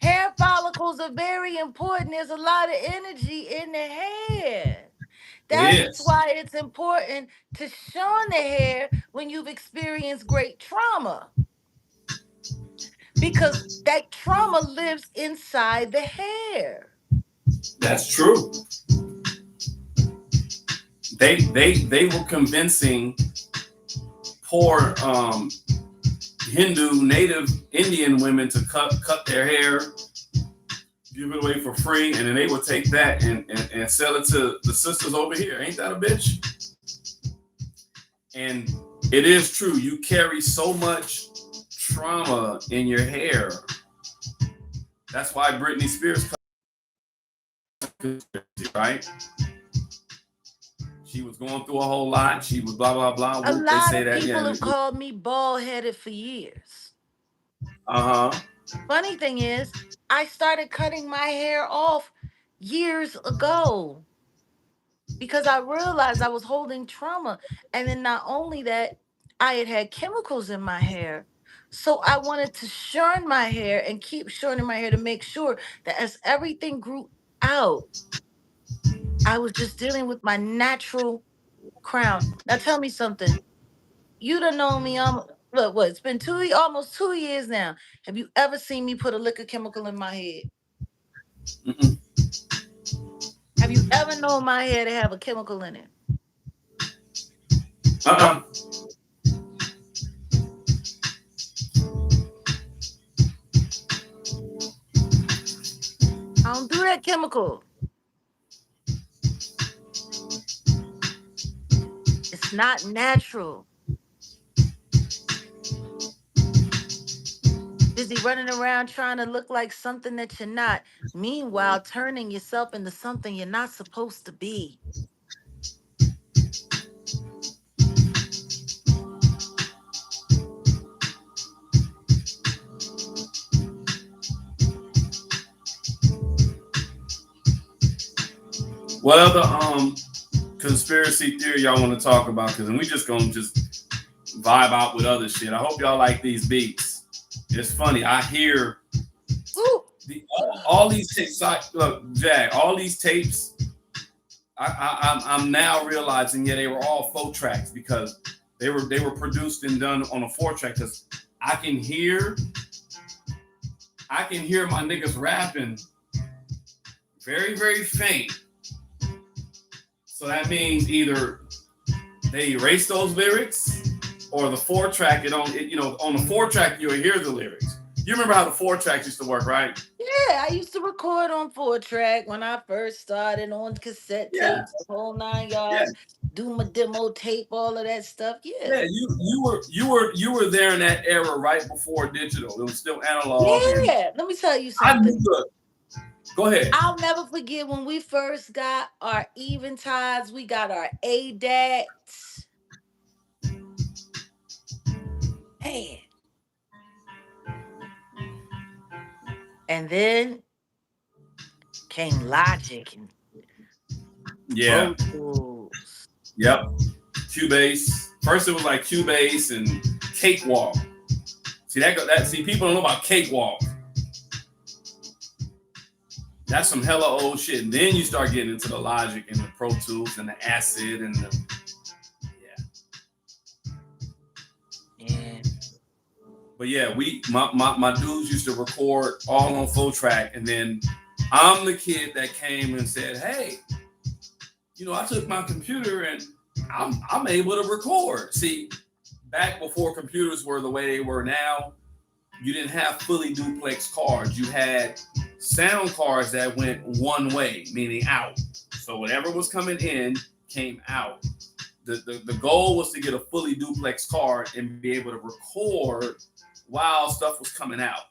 hair follicles are very important. There's a lot of energy in the hair. That's why it's important to shun the hair when you've experienced great trauma. Because that trauma lives inside the hair. That's true. They were convincing poor Hindu, native Indian women to cut their hair, give it away for free, and then they would take that and sell it to the sisters over here. Ain't that a bitch? And it is true. You carry so much trauma in your hair. That's why Britney Spears, right? She was going through a whole lot. She was blah, blah, blah. A lot of people have called me bald-headed for years. Funny thing is, I started cutting my hair off years ago because I realized I was holding trauma. And then not only that, I had chemicals in my hair. So I wanted to shorten my hair and keep shortening my hair to make sure that as everything grew out, I was just dealing with my natural crown. Now tell me something. You done known me what? It's been almost 2 years now. Have you ever seen me put a liquor chemical in my head? Mm-mm. Have you ever known my hair to have a chemical in it? Uh-uh. I don't do that chemical. It's not natural. Busy running around trying to look like something that you're not. Meanwhile, turning yourself into something you're not supposed to be. What other conspiracy theory y'all want to talk about? Because we just gonna vibe out with other shit. I hope y'all like these beats. It's funny. I hear All these tapes. Look, Jag, all these tapes. I'm now realizing, yeah, they were all 4 tracks because they were produced and done on a 4 track. Because I can hear my niggas rapping very very faint. So that means either they erase those lyrics or the 4 track. On the 4 track you'll hear the lyrics. You remember how the 4 tracks used to work, right? Yeah, I used to record on 4 track when I first started on cassette Yeah, tapes, the whole nine yeah. yards, do my demo tape, all of that stuff. Yeah, Yeah. you were there in that era right before digital. It was still analog, and Yeah. Let me tell you I knew something. the. Go ahead. I'll never forget when we first got our eventides, we got our ADATs. Man. And then came Logic and Yeah. Pro Tools. Yep. Cubase. First, it was like Cubase and Cakewalk. See that? See, people don't know about Cakewalk. That's some hella old shit. And then you start getting into the Logic and the Pro Tools and the Acid and the Yeah. But yeah, my dudes used to record all on 4 track, and then I'm the kid that came and said, "Hey, I took my computer and I'm able to record." See, back before computers were the way they were now, you didn't have fully duplex cards. You had sound cards that went one way, meaning out. So whatever was coming in came out. The goal was to get a fully duplex card and be able to record while stuff was coming out.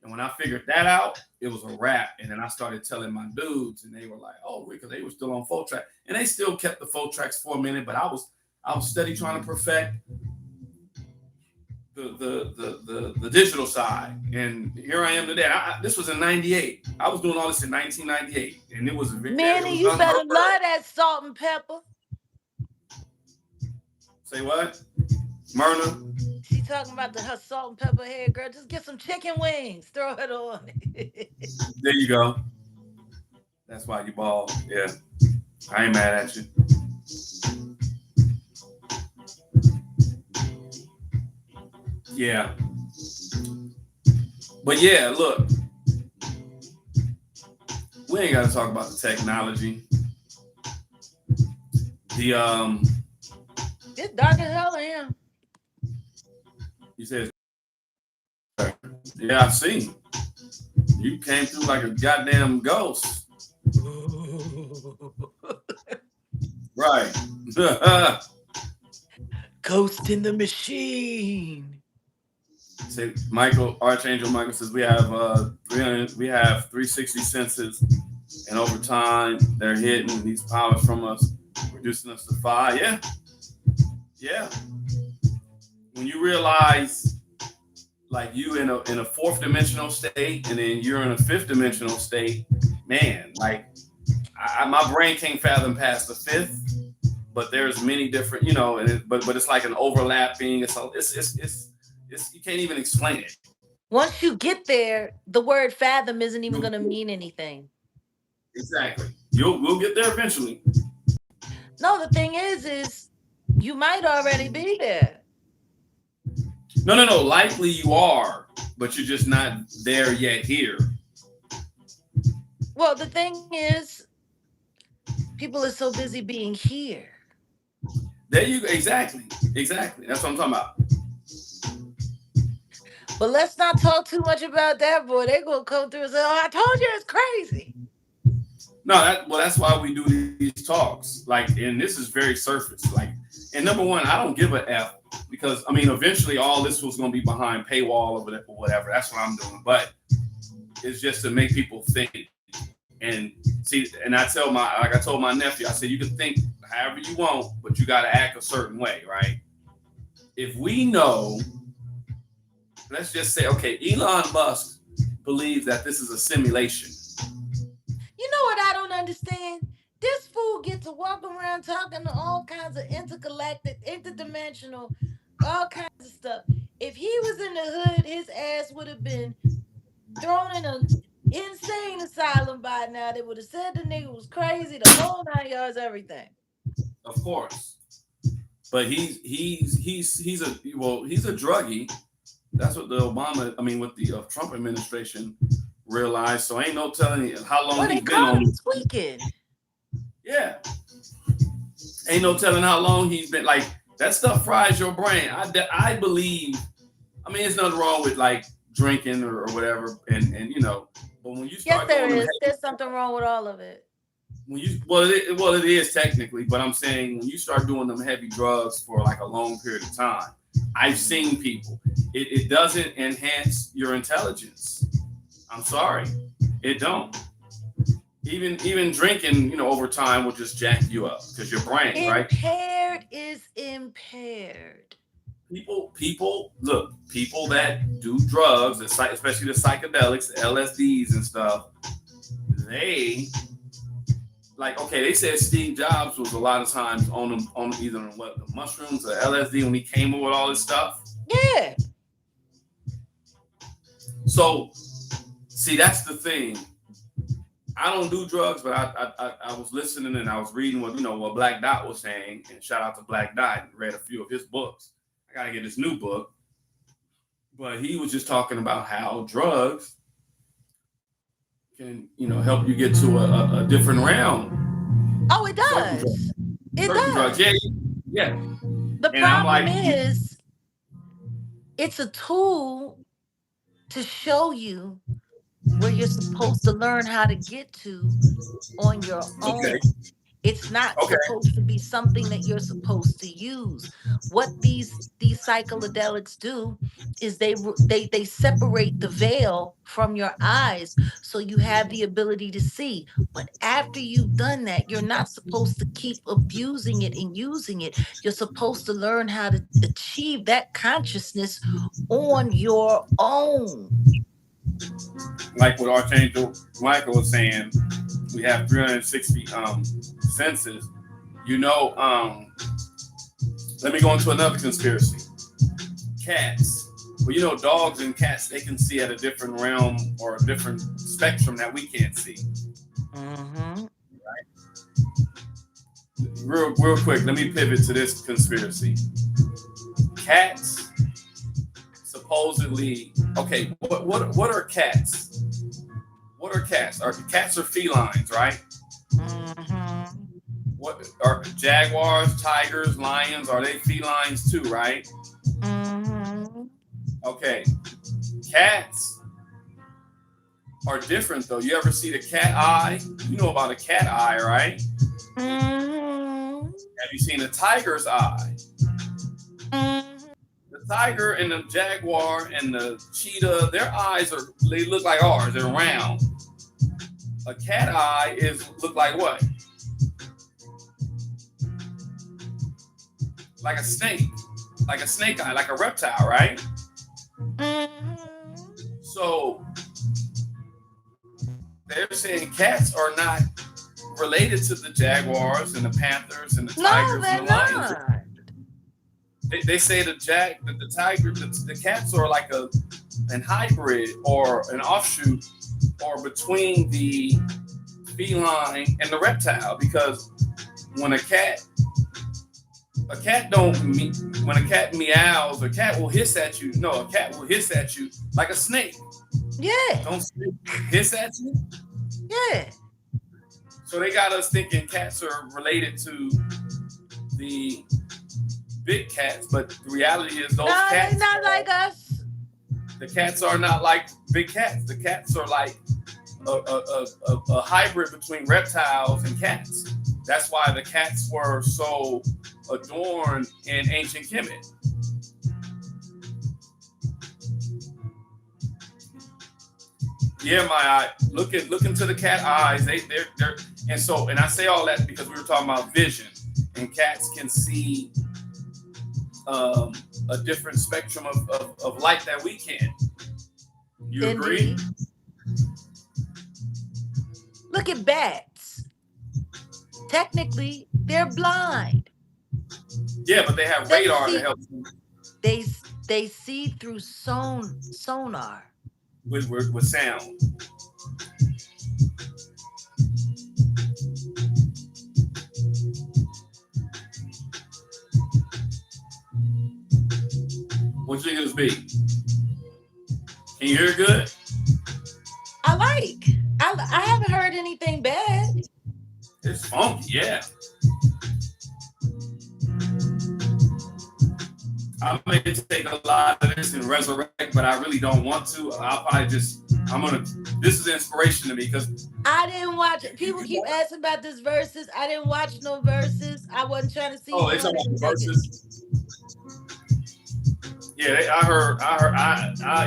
And when I figured that out, it was a wrap. And then I started telling my dudes, and they were like, "Oh, because they were still on 4 track," and they still kept the 4 tracks for a minute. But I was steady trying to perfect the digital side. And here I am today. This was in '98. I was doing all this in 1998, and it was Manny, you better love that salt and pepper. Say what, Myrna? She talking about her salt and pepper head, girl. Just get some chicken wings, throw it on. There you go. That's why you bald. Yeah, I ain't mad at you. Yeah, but yeah, look, we ain't got to talk about the technology. It's dark as hell in here. You said, yeah, I see. You came through like a goddamn ghost. Right. Ghost in the machine. Say, Archangel Michael says we have 360 senses, and over time they're hitting these powers from us, reducing us to 5. Yeah. When you realize, like, you in a 4th dimensional state, and then you're in a 5th dimensional state, man, like my brain can't fathom past the 5th, but there's many different, but it's like an overlapping. It's you can't even explain it. Once you get there, the word fathom isn't even going to mean anything. Exactly. We'll get there eventually. No, the thing is you might already be there. No. Likely you are, but you're just not there yet here. Well, the thing is, people are so busy being here. There you go. Exactly. That's what I'm talking about. But let's not talk too much about that, boy. They're going to come through and say, "Oh, I told you it's crazy." No, that's why we do these talks. Like, and this is very surface. Like, and number one, I don't give a F, because eventually all this was going to be behind paywall or whatever. That's what I'm doing. But it's just to make people think and see. And I told my nephew, I said, you can think however you want, but you got to act a certain way, right? If we know, let's just say, okay, Elon Musk believes that this is a simulation. You know what I don't understand? This fool gets to walk around talking to all kinds of intergalactic, interdimensional, all kinds of stuff. If he was in the hood, his ass would have been thrown in a insane asylum by now. They would have said the nigga was crazy, the whole 9 yards, everything. Of course. But he's a druggie. That's what what the Trump administration realized. So ain't no telling you how long he's been on. Tweaking. Yeah. Ain't no telling how long he's been. Like, that stuff fries your brain. I believe. I mean, there's nothing wrong with like drinking or whatever, and but when you start, there's something wrong with all of it. When you it is technically, but I'm saying when you start doing them heavy drugs for like a long period of time, I've seen people. It doesn't enhance your intelligence. I'm sorry, it don't. Even drinking, over time will just jack you up because your brain, right? Impaired is impaired. People that do drugs, especially the psychedelics, the LSDs and stuff, they they said Steve Jobs was a lot of times on either the mushrooms or LSD when he came up with all this stuff. Yeah. So, see, that's the thing. I don't do drugs, but I was listening and I was reading what Black Dot was saying, and shout out to Black Dot, and read a few of his books. I gotta get this new book, but he was just talking about how drugs can help you get to a different realm. Oh, it does. It does. Drugs. Yeah. The problem is, it's a tool to show you where you're supposed to learn how to get to on your own. Okay. It's not supposed to be something that you're supposed to use. What these psychedelics do is they separate the veil from your eyes so you have the ability to see. But after you've done that, you're not supposed to keep abusing it and using it. You're supposed to learn how to achieve that consciousness on your own. Like what Archangel Michael was saying, we have 360 senses. Let me go into another conspiracy. Cats. Well, dogs and cats, they can see at a different realm or a different spectrum that we can't see. Mm-hmm. Right? Real quick, let me pivot to this conspiracy. Cats supposedly, okay, what are cats? What are cats? Cats are felines, right? Mm-hmm. What are jaguars, tigers, lions? Are they felines too, right? Mm-hmm. Okay. Cats are different though. You ever see the cat eye? You know about a cat eye, right? Mm-hmm. Have you seen a tiger's eye? Mm-hmm. The tiger and the jaguar and the cheetah, their eyes they look like ours. They're round. A cat eye look like what? Like a snake eye, like a reptile, right? Mm-hmm. So they're saying cats are not related to the jaguars and the panthers and the tigers and the lions. Not. They say the tiger, the cats are like an hybrid or an offshoot or between the feline and the reptile, because when a cat meows, a cat will hiss at you. No, a cat will hiss at you like a snake. Yeah. Don't hiss at you. Yeah. So they got us thinking cats are related to the big cats, but the reality is those cats. They're not like us. The cats are not like big cats. The cats are like a hybrid between reptiles and cats. That's why the cats were so adorned in ancient Kemet. Yeah, my eye. Look into the cat eyes. They're and I say all that because we were talking about vision, and cats can see a different spectrum of light that we can. You agree? Indeed. Look at bats. Technically, they're blind. Yeah, but they have radar to help them. They see through sonar. with sound. What you think of this beat? Can you hear it good? I haven't heard anything bad. It's funky, yeah. I may take a lot of this and resurrect, but I really don't want to. I'll probably this is inspiration to me because I didn't watch it. People keep asking about this verses. I didn't watch no verses. I wasn't trying to see they none talking of about them the niggas. verses. Yeah, I heard,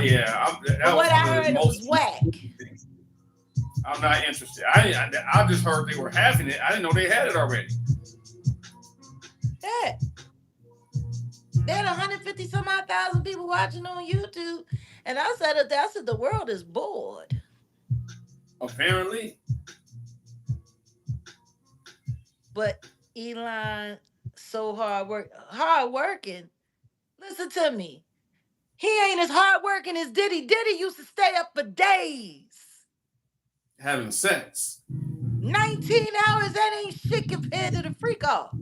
yeah. But what I heard, it was whack. I'm not interested. I just heard they were having it. I didn't know they had it already. Yeah. They had 150 some odd thousand people watching on YouTube. And I said the world is bored. Apparently. But Elon, so hard working. Listen to me. He ain't as hard working as Diddy. Diddy used to stay up for days. Having sex. 19 hours, that ain't shit compared to the freak off.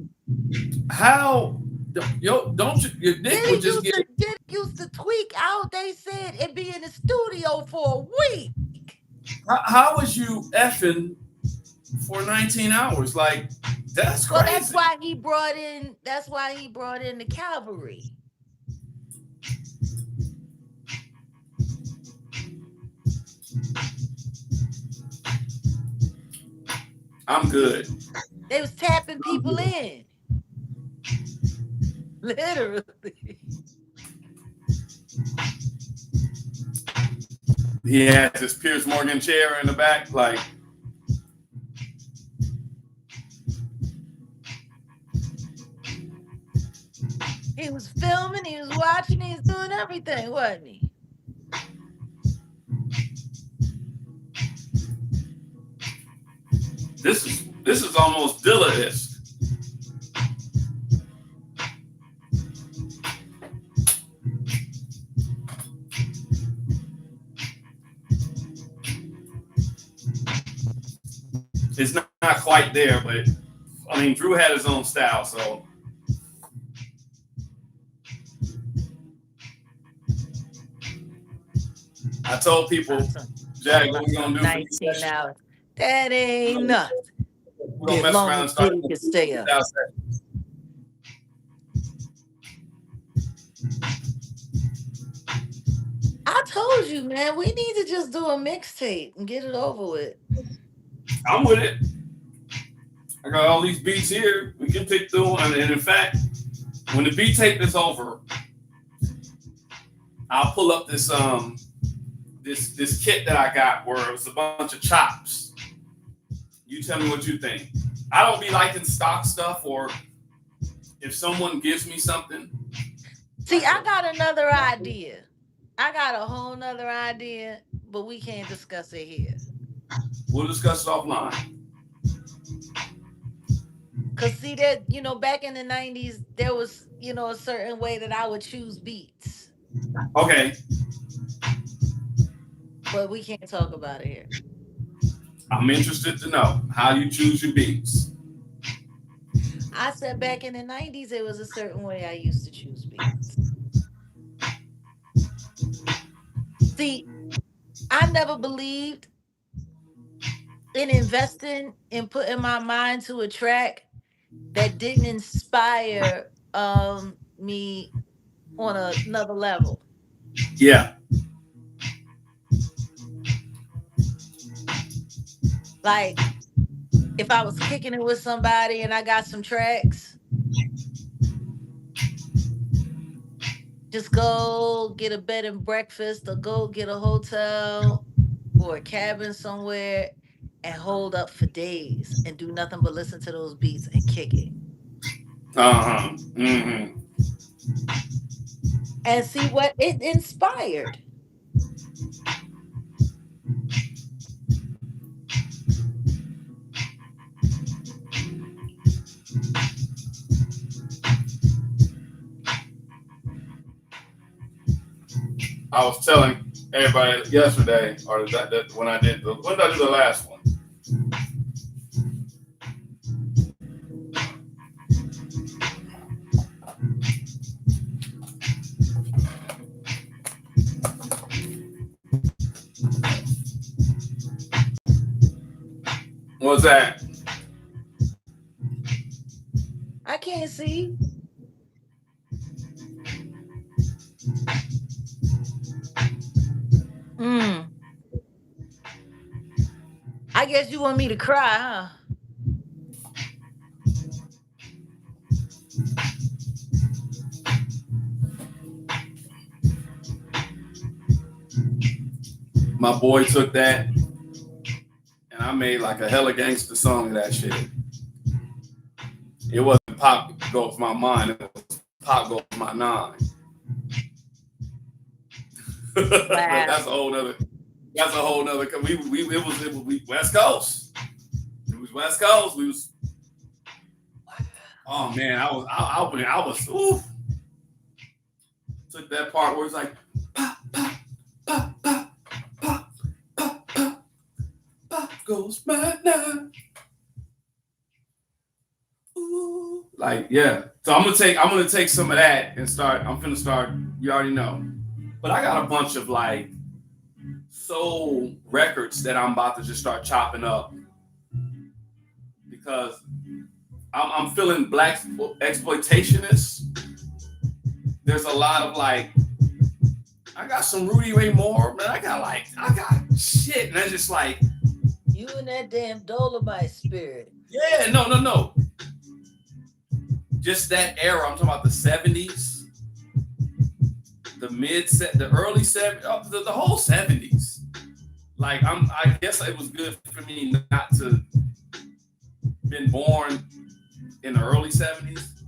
How? Don't you? Your dick would just get. Diddy used to tweak out. They said it'd be in the studio for a week. How was you effing for 19 hours? Like, that's crazy. Well, that's why he brought in the cavalry. I'm good. They was tapping people in. Literally. He has his Piers Morgan chair in the back, like. He was filming, he was watching, he was doing everything, wasn't he? This is almost Dilla-esque. It's not quite there, but I mean, Drew had his own style, so. I told people, Jack, what we gonna do? 19 hours. That ain't nothing. We're gonna mess around and start. Can stay up. I told you, man, we need to just do a mixtape and get it over with. I'm with it. I got all these beats here. We can pick through them. And in fact, when the beat tape is over, I'll pull up this this kit that I got where it was a bunch of chops. You tell me what you think. I don't be liking stock stuff, or if someone gives me something. See, I got another idea. I got a whole nother idea, but we can't discuss it here. We'll discuss it offline. Cause see that, back in the 90s, there was, a certain way that I would choose beats. Okay. But we can't talk about it here. I'm interested to know how you choose your beats. I said back in the 90s, it was a certain way I used to choose beats. See, I never believed in investing and putting my mind to a track that didn't inspire me on another level. Yeah. Like, if I was kicking it with somebody and I got some tracks, just go get a bed and breakfast or go get a hotel or a cabin somewhere and hold up for days and do nothing but listen to those beats and kick it. Uh-huh. Mm-hmm. And see what it inspired. I was telling everybody yesterday, or that when I did when did I do the last one? What's that? I can't see. I guess you want me to cry, huh? My boy took that, and I made like a hella gangster song of that shit. It wasn't pop goes my mind, it was pop goes my nine. But that's a whole nother. That's a whole nother. It was West Coast. It was West Coast. We was. Oh man, I was. Ooh. Took that part where it's like, pop, pop, pop, pop, pop, pop, pop, pop goes my nine. Ooh. Like yeah. So I'm gonna take some of that and start. I'm gonna start. You already know. But I got a bunch of like soul records that I'm about to just start chopping up because I'm feeling Blaxploitationist. There's a lot of like, I got some Rudy Ray Moore, man. I got shit, and that's just like you and that damn Dolomite spirit. Yeah, no. Just that era. I'm talking about the 70s. The early 70s, the whole 70s. Like I guess it was good for me not to been born in the early 70s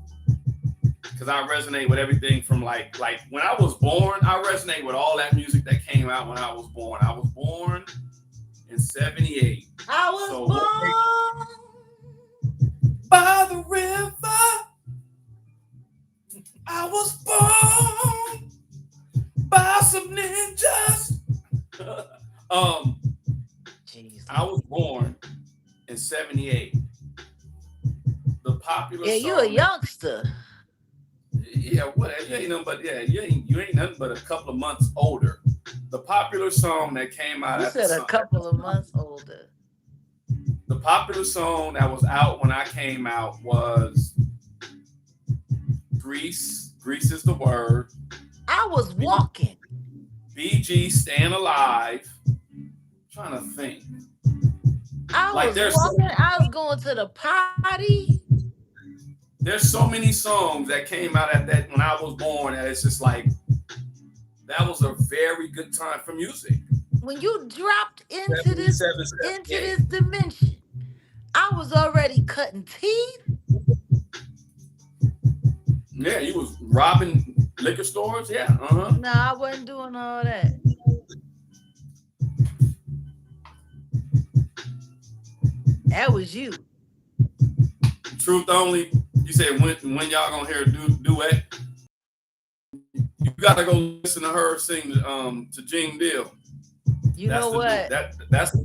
because I resonate with everything from like when I was born, I resonate with all that music that came out when I was born. I was born in 78. I was born by the river. I was born by some ninjas. Jeez. I was born in 78. The popular song. You a youngster. Yeah, whatever. You ain't nothing but you ain't nothing but a couple of months older. The popular song that came out. You said a couple of months older. The popular song that was out when I came out was Grease. Grease is the word. I was walking. BG, Staying Alive. I'm trying to think. I was walking. I was going to the party. There's so many songs that came out at that when I was born that it's just like that was a very good time for music. When you dropped into this dimension, I was already cutting teeth. Yeah, you was robbing liquor stores. Yeah, Nah, I wasn't doing all that. That was you. Truth only. You said when y'all gonna hear a duet? You gotta go listen to her sing to Gene Deal. You that's know what? That's.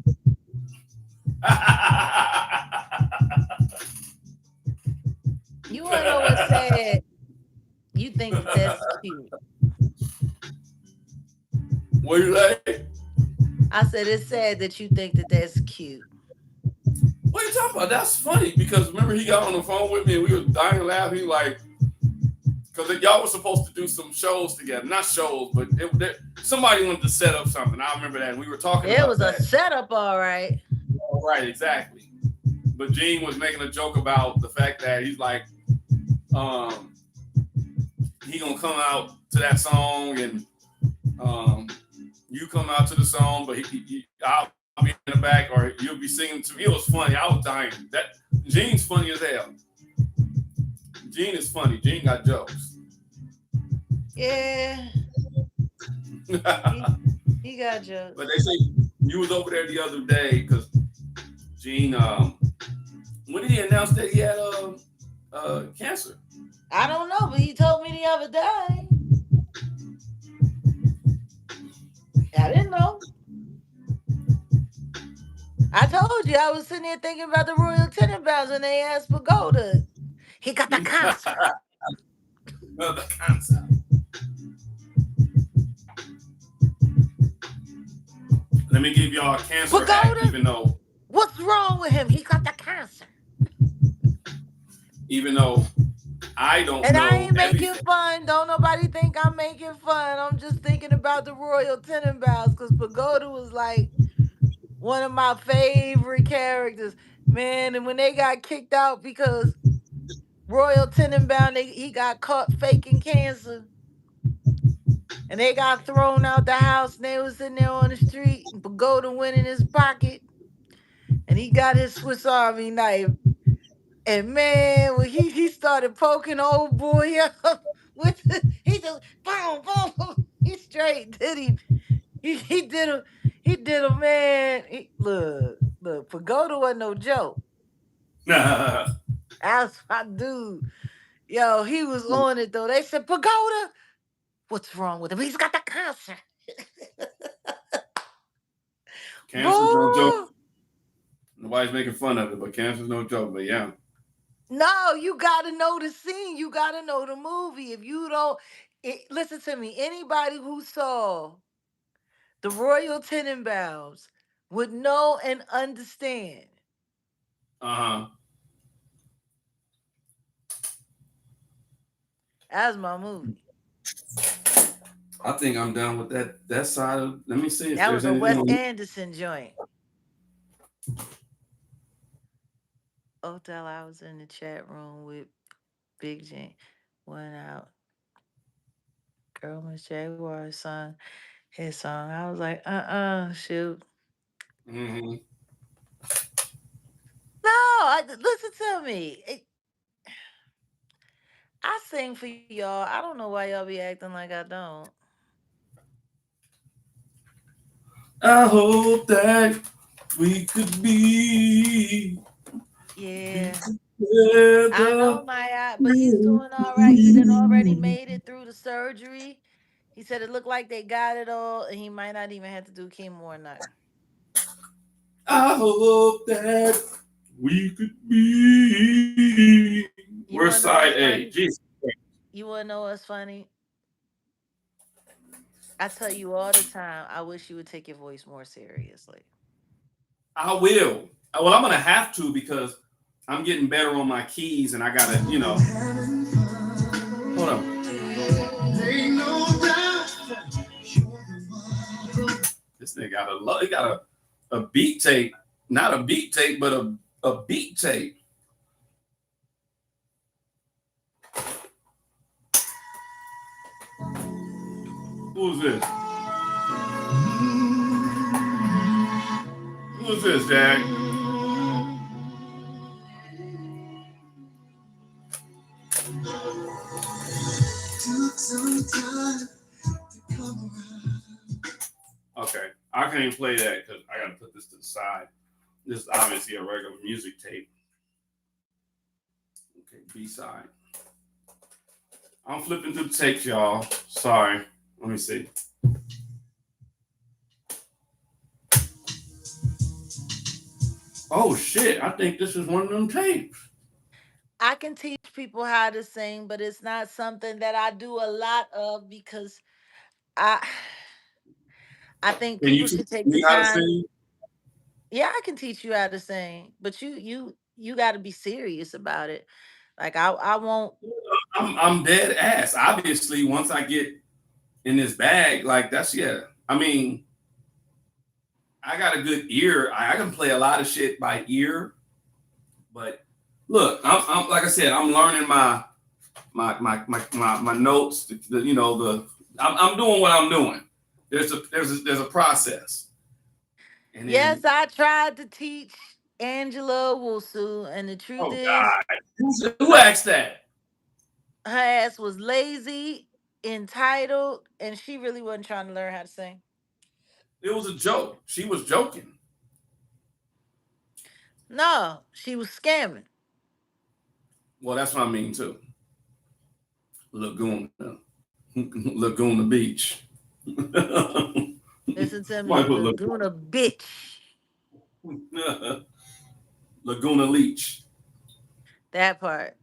You wanna know what's sad? You think that's cute. What you say? I said it's sad that you think that that's cute. What are you talking about? That's funny because remember he got on the phone with me and we were dying laughing like because y'all were supposed to do some shows together. Not shows, but somebody wanted to set up something. I remember that. And we were talking about it was that. A setup, all right. All right, exactly. But Gene was making a joke about the fact that he's like, he gonna come out to that song and you come out to the song, but I'll be in the back or you'll be singing to me. It was funny. I was dying. That Gene's funny as hell. Gene is funny. Gene got jokes. Yeah. he got jokes. But they say you was over there the other day because Gene, when did he announce that he had cancer? I don't know, but he told me the other day. I didn't know. I told you I was sitting there thinking about the Royal Tenenbaums when they asked Pagoda. He got the cancer. The concept. Let me give y'all a cancer hack, Pagoda, what's wrong with him? He got the cancer. even though I don't And I know ain't making everything. fun. Don't nobody think I'm making fun. I'm just thinking about the Royal Tenenbaums because Pagoda was like one of my favorite characters. Man, and when they got kicked out because Royal Tenenbaum, he got caught faking cancer. And they got thrown out the house and they was sitting there on the street and Pagoda went in his pocket and he got his Swiss Army knife. And man, when he started poking old boy up with he just boom, boom, boom. He straight did him. He did him. He did him, man. Look, Pagoda wasn't no joke. That's my dude. Yo, he was on it though. They said, Pagoda, what's wrong with him? He's got the cancer. Cancer's no joke. Boy. Nobody's making fun of it, but cancer's no joke. But yeah. No, you gotta know the scene. You gotta know the movie. If you don't, listen to me. Anybody who saw the Royal Tenenbaums would know and understand. Uh-huh. That's my movie. I think I'm done with that side of. Let me see if That there's was a anything Wes on. Anderson joint. Odell, I was in the chat room with Big J. Went out. Girl, Miss Jaguar sung his song. I was like, shoot. Mm-hmm. No, listen to me. I sing for y'all. I don't know why y'all be acting like I don't. I hope that we could be Yeah. I together. know my eye, but he's doing all right. He done already made it through the surgery. He said it looked like they got it all, and he might not even have to do chemo or nothing. I hope that we could be. You We're wanna know side what's A. funny? Jesus. You wanna know what's funny? I tell you all the time, I wish you would take your voice more seriously. I will. Well, I'm gonna have to because I'm getting better on my keys, and I gotta, hold on. This nigga he got a beat tape, not a beat tape, but a beat tape. Who's this? Who's this, Jack? Okay, I can't play that because I gotta put this to the side. This is obviously a regular music tape. Okay, B side. I'm flipping through the tapes, y'all. Sorry. Let me see. Oh shit! I think this is one of them tapes. I can teach people how to sing, but it's not something that I do a lot of because I I think Can you people teach should take the me how to time. sing? Yeah, I can teach you how to sing, but you got to be serious about it. Like I won't. I'm dead ass. Obviously, once I get in this bag, like that's yeah. I mean, I got a good ear. I can play a lot of shit by ear, but look, I'm like I said, I'm learning my notes. I'm doing what I'm doing. There's a process, and Yes, then I tried to teach Angela Wusu, and the truth oh is, god, who asked that? her ass was lazy, entitled, and she really wasn't trying to learn how to sing. It was a joke. She was joking. No, she was scamming. Well, that's what I mean too. Laguna, Laguna Beach. Listen to Why me, put Laguna bitch. Laguna Leach? That part.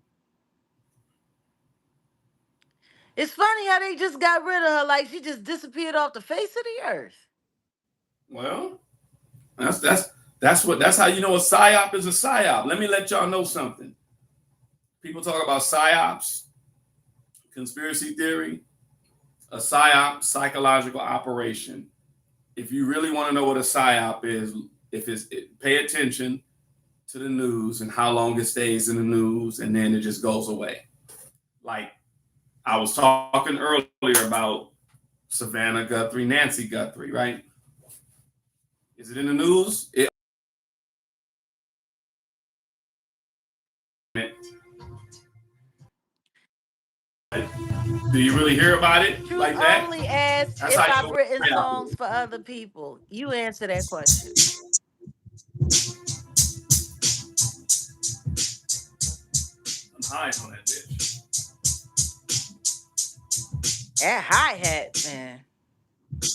It's funny how they just got rid of her, like she just disappeared off the face of the earth. Well, that's how you know a psyop is a psyop. Let me let y'all know something. People talk about psyops, conspiracy theory, a psyop, psychological operation. If you really want to know what a psyop is, pay attention to the news and how long it stays in the news, and then it just goes away. Like I was talking earlier about Savannah Guthrie, Nancy Guthrie, right? Is it in the news? Do you really hear about it Truth like that? only asks That's if how you I've know what written a psyop songs is. for other people. You answer that question. I'm high on that bitch. That hi hat, man.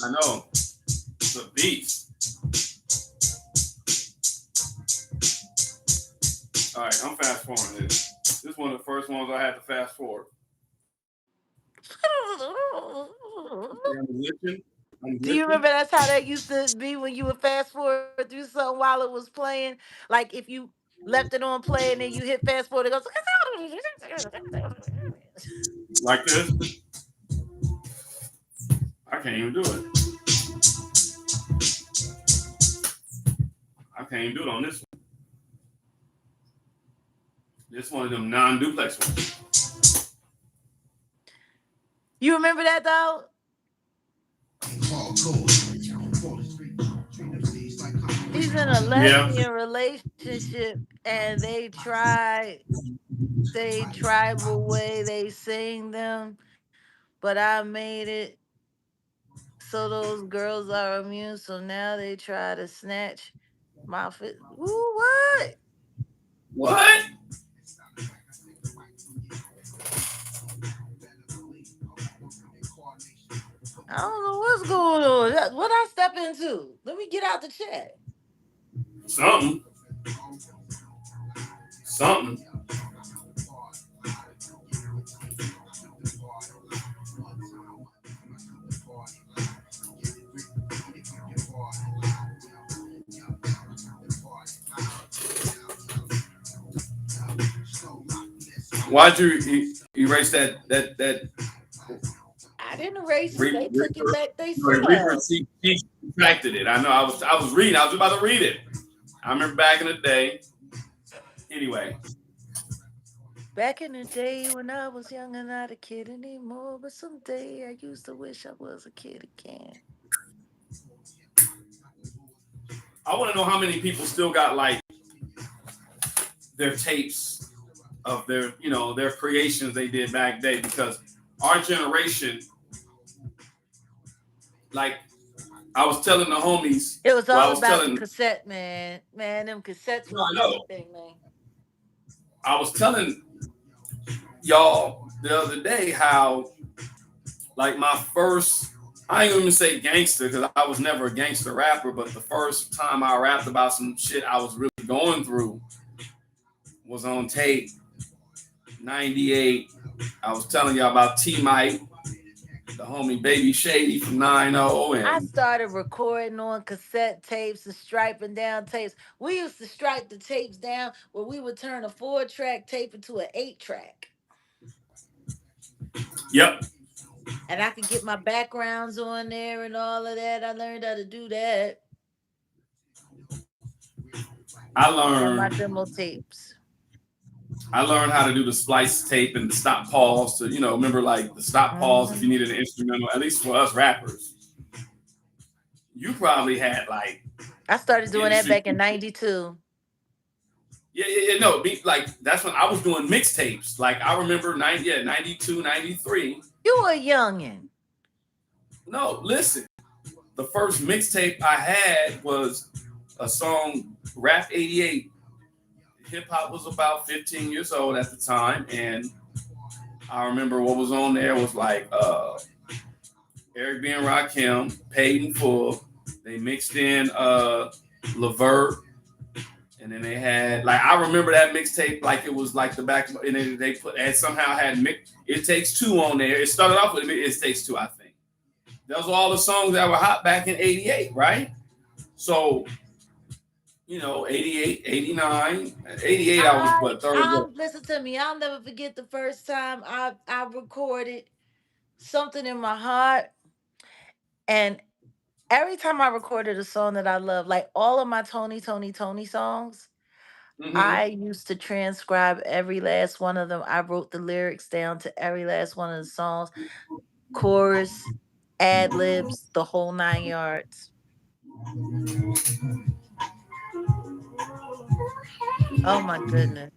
I know. It's a beast. All right, I'm fast forwarding this. This is one of the first ones I had to fast forward. Okay, I'm listening. Do you remember that's how that used to be when you would fast forward through something while it was playing? Like if you left it on play and then you hit fast forward, it goes. Like this. I can't even do it. I can't even do it on this one. This one of them non-duplex ones. You remember that though? He's in a Yeah. lesbian relationship and they try they tribal way they sing them, but I made it so those girls are immune. So now they try to snatch my fit. Ooh, what? What? I don't know what's going on. What I step into? Let me get out the chat. Something. Something. Why'd you erase that? I didn't erase it. They took it back Reaper, themselves. she retracted it. I know. I was reading. I was about to read it. I remember back in the day. Anyway. Back in the day when I was young and not a kid anymore, but someday I used to wish I was a kid again. I want to know how many people still got like their tapes of their, their creations they did back then, because our generation, like I was telling the homies, It was I all was about the telling, cassette, man. Man, them cassettes no, was I know, everything, man. I was telling y'all the other day how, like my first, I ain't even say gangster because I was never a gangster rapper, but the first time I rapped about some shit I was really going through was on tape, 98. I was telling y'all about T-Mike, the homie Baby Shady from 9-0. I And started recording on cassette tapes and striping down tapes. We used to stripe the tapes down where we would turn a 4-track tape into an 8-track. Yep. And I could get my backgrounds on there and all of that. I learned how to do that I on my learned demo tapes. how to do the splice tape and the stop pause to, remember like the stop pause if you needed an instrumental, at least for us rappers. You probably had like I started doing that industry back in people. 92. Yeah. No, like that's when I was doing mixtapes. Like I remember 92, 93. You were a youngin'. No, listen. The first mixtape I had was a song, Rap 88. Hip hop was about 15 years old at the time, and I remember what was on there was like Eric B. and Rakim, Paid in Full. They mixed in Levert, and then they had like I remember that mixtape like it was like the back, and then they put and somehow had It Takes Two on there. It started off with It Takes Two, I think. Those were all the songs that were hot back in '88, right? So, 88, 89, 88, I was what, third grade. Listen to me. I'll never forget the first time I recorded something in my heart, and every time I recorded a song that I love, like all of my Toni songs, I used to transcribe every last one of them. I wrote the lyrics down to every last one of the songs, chorus, ad libs, the whole 9 yards. Oh my goodness.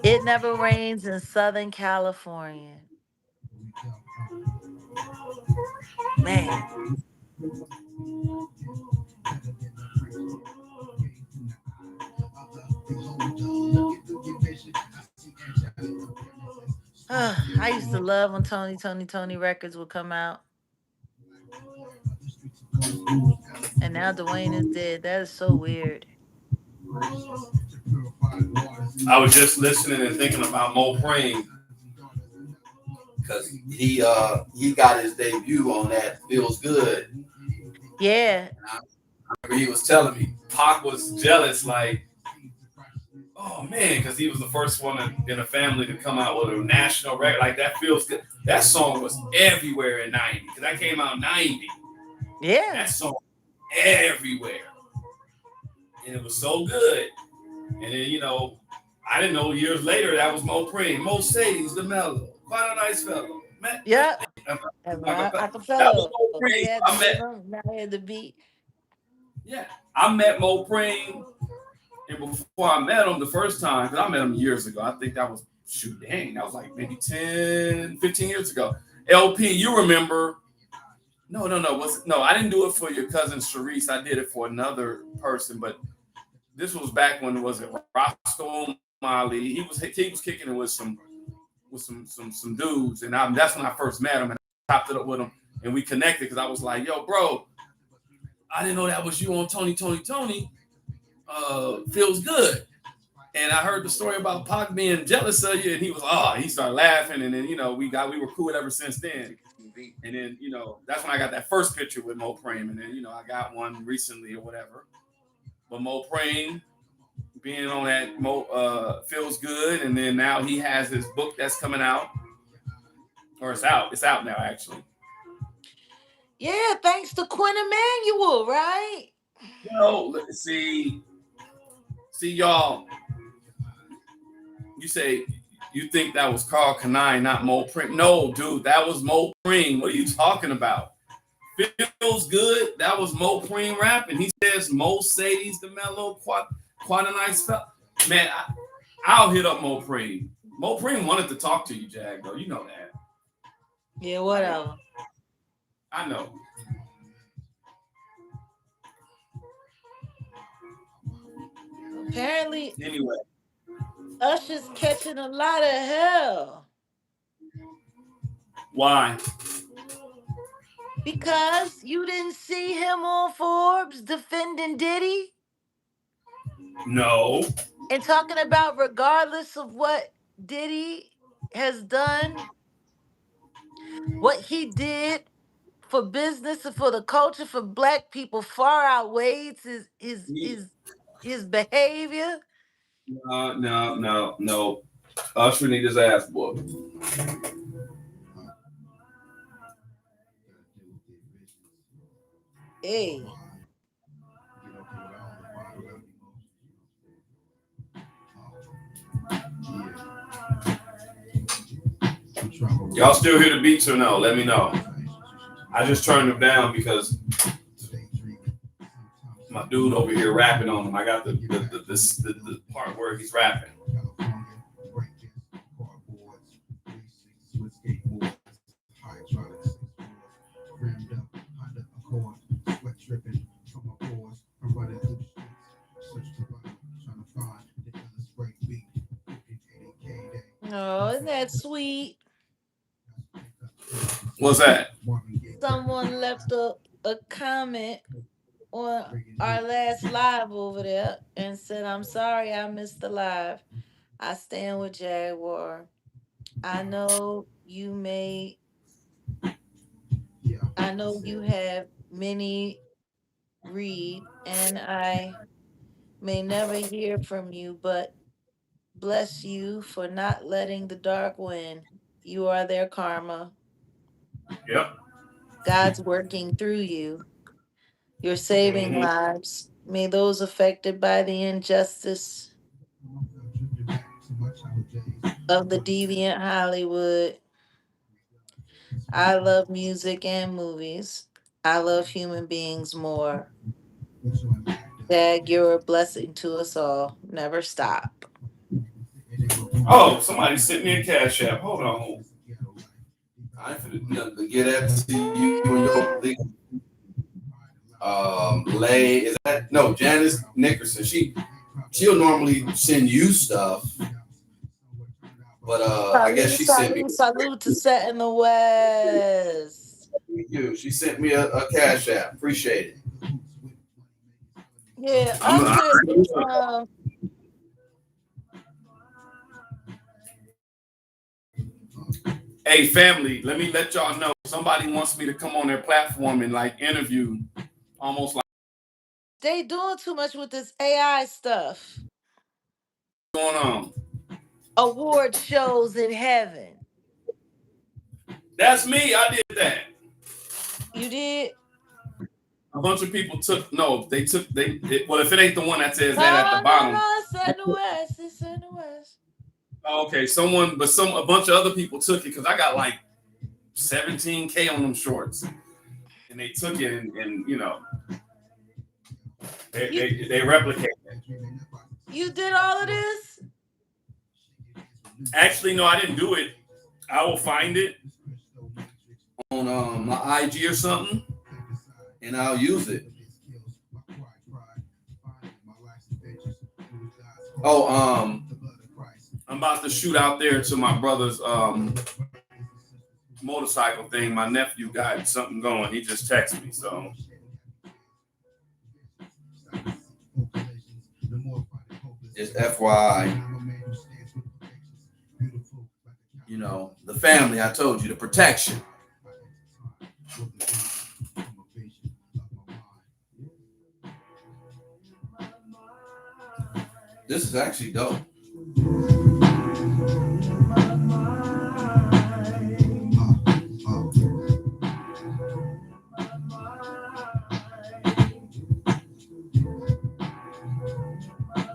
It Never Rains in Southern California. Man. I used to love when Toni records would come out. And now Dwayne is dead. That is so weird. I was just listening and thinking about Mo Preen because he got his debut on that Feels Good. Yeah. I remember he was telling me Pac was jealous, like, oh man, because he was the first one in a family to come out with a national record like that. Feels Good. That song was everywhere in '90 because that came out in '90. Yeah. That song everywhere, and it was so good. And then I didn't know years later that was Mo Preen. Mo Sadie's the mellow, quite a nice fellow. Yeah. Acapella. Now he had the beat. Yeah, I met Mo Preen, and before I met him the first time, because I met him years ago, I think that was, that was like maybe 10, 15 years ago. LP, you remember? No, I didn't do it for your cousin Sharice. I did it for another person, but this was back when Roscoe O'Malley. He was kicking it with some dudes, and that's when I first met him, and I chopped it up with him, and we connected because I was like, yo, bro, I didn't know that was you on Toni. Feels Good. And I heard the story about Pac being jealous of you, and he started laughing, and then we were cool ever since then. And then that's when I got that first picture with Mo Preen, and then I got one recently or whatever. But Mo Preen being on that Feels Good, and then now he has his book that's coming out, or it's out now actually. Yeah, thanks to Quinn Emanuel, right? See y'all. You say you think that was Carl Kanai, not Mo Preen. No, dude, that was Mo Preen. What are you talking about? Feels Good. That was Mo Preen rapping. He says Mo Sadie's the mellow, quite a nice fellow. Man, I'll hit up Mo Preen. Mo Preen wanted to talk to you, Jag, though. You know that. Yeah, whatever. I know. Apparently, anyway, Usher's catching a lot of hell. Why? Because you didn't see him on Forbes defending Diddy? No. And talking about regardless of what Diddy has done, what he did for business and for the culture for Black people far outweighs his behavior. No. Usher need his ass whooped. Hey. Y'all still hear the beats or no? Let me know. I just turned them down because my dude over here rapping on them. I got the part where he's rapping. Oh, isn't that sweet? What's that? Someone left a comment on our last live over there and said, I'm sorry I missed the live. I stand with Jaguar. I know you may, I know you have many read, and I may never hear from you, but bless you for not letting the dark win. You are their karma. Yep. God's working through you. You're saving Mm-hmm. lives. May those affected by the injustice of the deviant Hollywood. I love music and movies. I love human beings more. Dad, you're a blessing to us all. Never stop. Oh, somebody sent me a cash app. Hold on. I finna nothing to get at to you and your Lay. Is that no Janice Nickerson? She'll normally send you stuff, but I guess Salute, she sent me. salute, salute to Set in the West. She sent me a cash app. Appreciate it. Yeah, I'm, I, Usher is Hey, family, let me let y'all know. Somebody wants me to come on their platform and like interview almost like they doing too much with this AI stuff. what's going on. Award shows in heaven. That's me. I did that. You did? A bunch of people well, if it ain't the one that says No, that at the no, bottom. no. It's Set in the West. It's Set in the West. Okay, a bunch of other people took it because I got like 17K on them shorts. And they took it and you know, they replicate it. You did all of this? Actually, no, I didn't do it. I will find it On my IG or something, and I'll use it. Oh, I'm about to shoot out there to my brother's motorcycle thing. My nephew got something going. He just texted me, so just FYI. You know, the family, I told you, the protection. This is actually dope.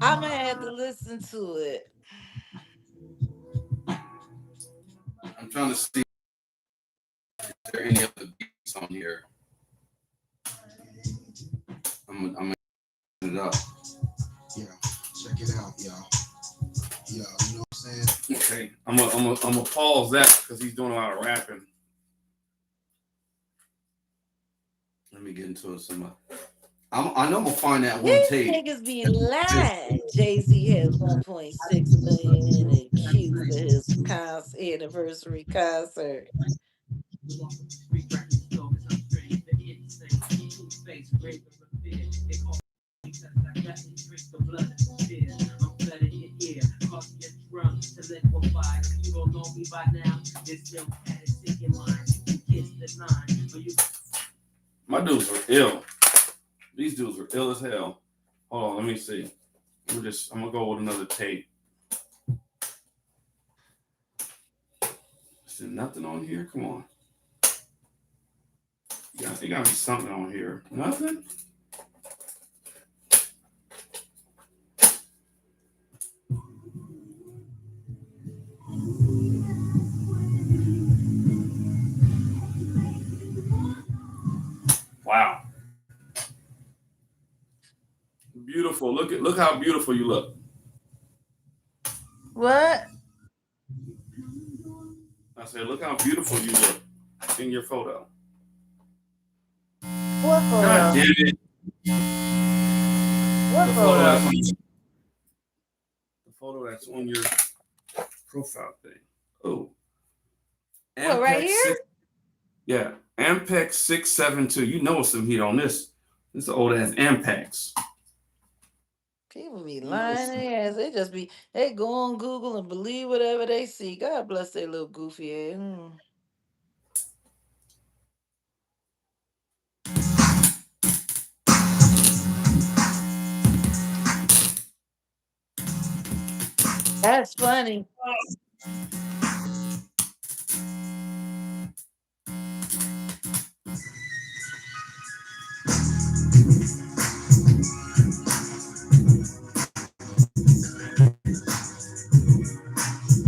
I'm gonna have to listen to it. I'm trying to see if there are any other beats on here. I'm gonna put it up. Yeah, check it out, y'all. Yeah, you know what I'm saying? okay. I'm gonna pause that because he's doing a lot of rapping. Let me get into it some. I know I'm gonna find that one These tape. niggas be lying. Jay-Z has 1.6 million in queue for his anniversary concert. My dudes were ill. These dudes were ill as hell. Hold on, let me see. I'm gonna go with another tape. Is there nothing on here? Come on. Yeah, there gotta be something on here. Nothing? Wow. Beautiful. Look how beautiful you look. What? I said, look how beautiful you look in your photo. What God photo? damn it. What The photo? photo that's on your profile thing. Oh. What, right Ampex here? Yeah, Ampex 672. You know some heat on this. This is old ass Ampex. People be lying their ass. They just be they go on Google and believe whatever they see. God bless their little goofy ass. That's funny.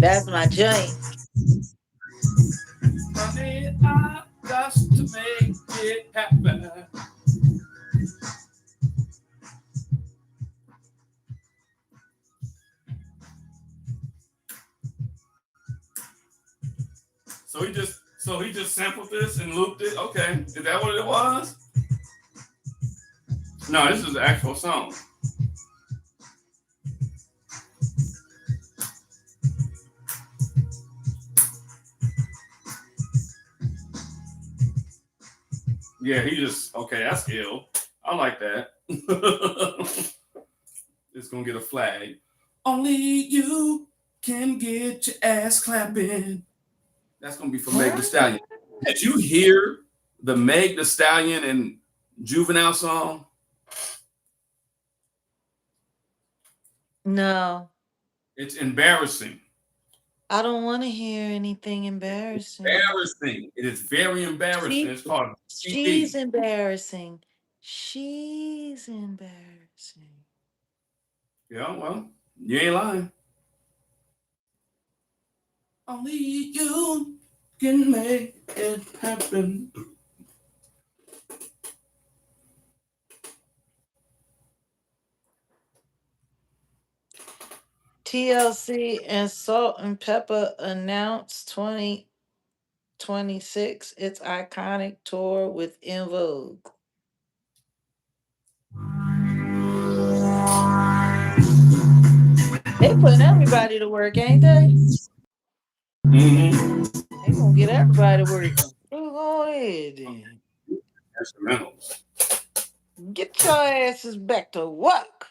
That's my joint. Honey, I got to make it happen. So he just sampled this and looped it. Okay, is that what it was? No, this is the actual song. Yeah, he just okay. That's ill. I like that. It's gonna get a flag. Only you can get your ass clapping. That's gonna be for Meg Thee Stallion. Did you hear the Meg Thee Stallion and Juvenile song? No, It's embarrassing. I don't want to hear anything embarrassing. Embarrassing. It is very embarrassing. It's called She's embarrassing. She's embarrassing. Yeah, well, you ain't lying. Only you can make it happen. TLC and Salt and Pepper announced 2026 its iconic tour with En Vogue. They putting everybody to work, ain't they? Mm-hmm. They gonna get everybody working. Go ahead then. Instrumentals. Get your asses back to work.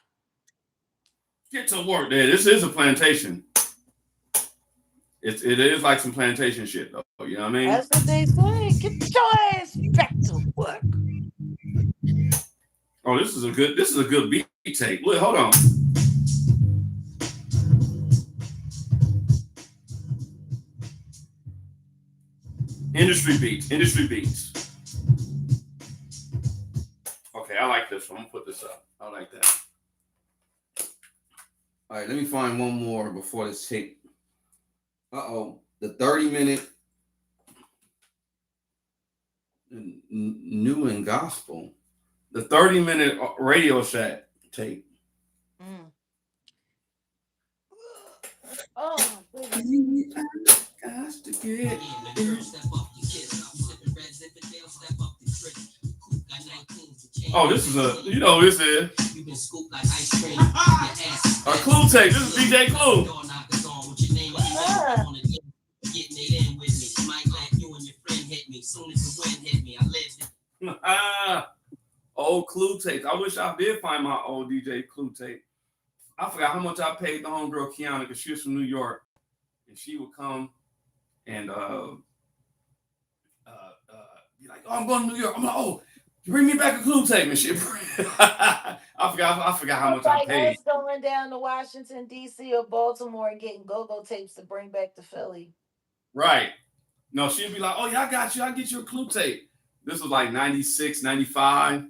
Get to work, there. This is a plantation. It is like some plantation shit, though. You know what I mean? That's what they say. Get your ass back to work. Oh, this is a good beat tape. Look, hold on. Industry beats. Okay, I like this one. I'm gonna put this up. I like that. All right, let me find one more before this tape. The 30-minute new and gospel. The 30-minute Radio Shack tape. Mm. Oh my goodness. Got to get Oh, this is you know this is. A Clue tape. This is DJ Clue. Old Clue tapes. I wish I did find my old DJ Clue tape. I forgot how much I paid the homegirl Kiana because she was from New York, and she would come and be like, "Oh, I'm going to New York." I'm like, "Oh, bring me back a Clue tape and shit." I forgot how much I paid. Us going down to Washington D.C. or Baltimore and getting go-go tapes to bring back to Philly. Right. No, she'd be like, "Oh yeah, I got you. I'll get you a Clue tape." This was like 96, 95.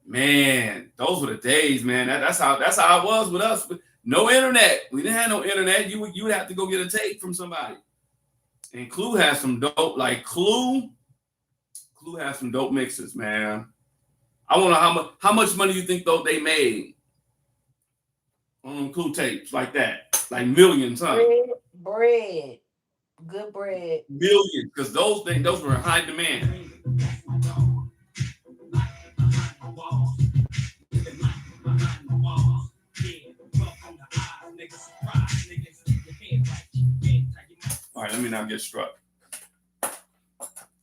Man, those were the days, man. That's how it was with us. No internet. We didn't have no internet. You would have to go get a tape from somebody. And Clue has some dope, like Clue has some dope mixes, man. I wonder how much money you think though they made on Clue tapes like that, like millions, huh? Bread, good bread. Millions, because those were in high demand. All right, let me not get struck.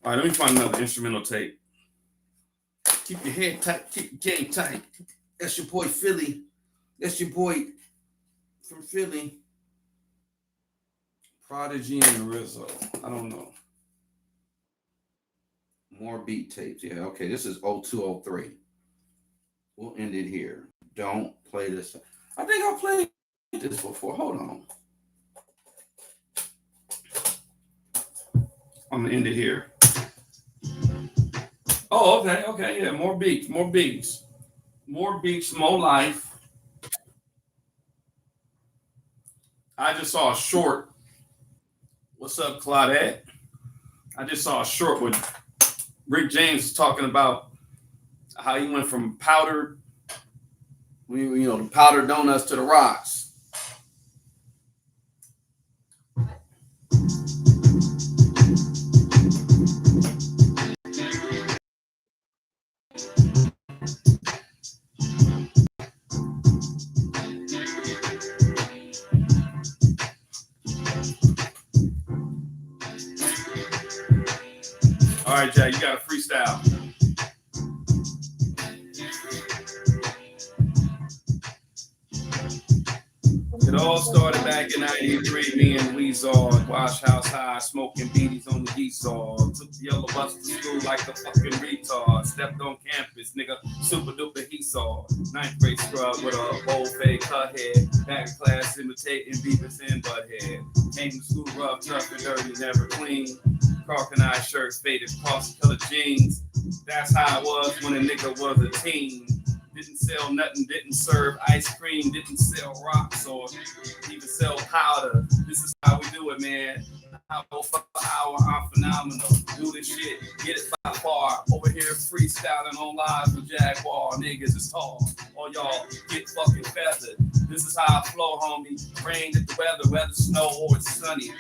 All right, let me find another instrumental tape. Keep your head tight, keep your game tight. That's your boy Philly. That's your boy from Philly. Prodigy and Rizzo. I don't know. More beat tapes. Yeah, okay. This is 0203. We'll end it here. Don't play this. I think I played this before. Hold on. I'm gonna end it here. Oh, okay, yeah. More beats, more life. I just saw a short. What's up, Claudette? I just saw a short with Rick James talking about how he went from powdered, the powdered donuts to the rocks. All right, Jack, you got a freestyle. It all started back in 93, me and Weezard, Wash House High, smoking beaties on the G-Saw. Took the yellow bus to school like a fucking retard. Stepped on campus, nigga, super duper he saw. 9th grade scrub with a bold fade cut head. Back in class imitating Beavis and Butthead. Came to school rough, tough and dirty, never clean. Crocodile shirt, faded cross color jeans. That's how it was when a nigga was a teen. Didn't sell nothing, didn't serve ice cream, didn't sell rocks or even sell powder. This is how we do it, man. Hour for hour, I'm phenomenal. Do this shit, get it by far. Over here freestyling on live with Jaguar. Niggas is tall. All y'all get fucking feathered. This is how I flow, homie. Rain at the weather, whether snow or it's sunny.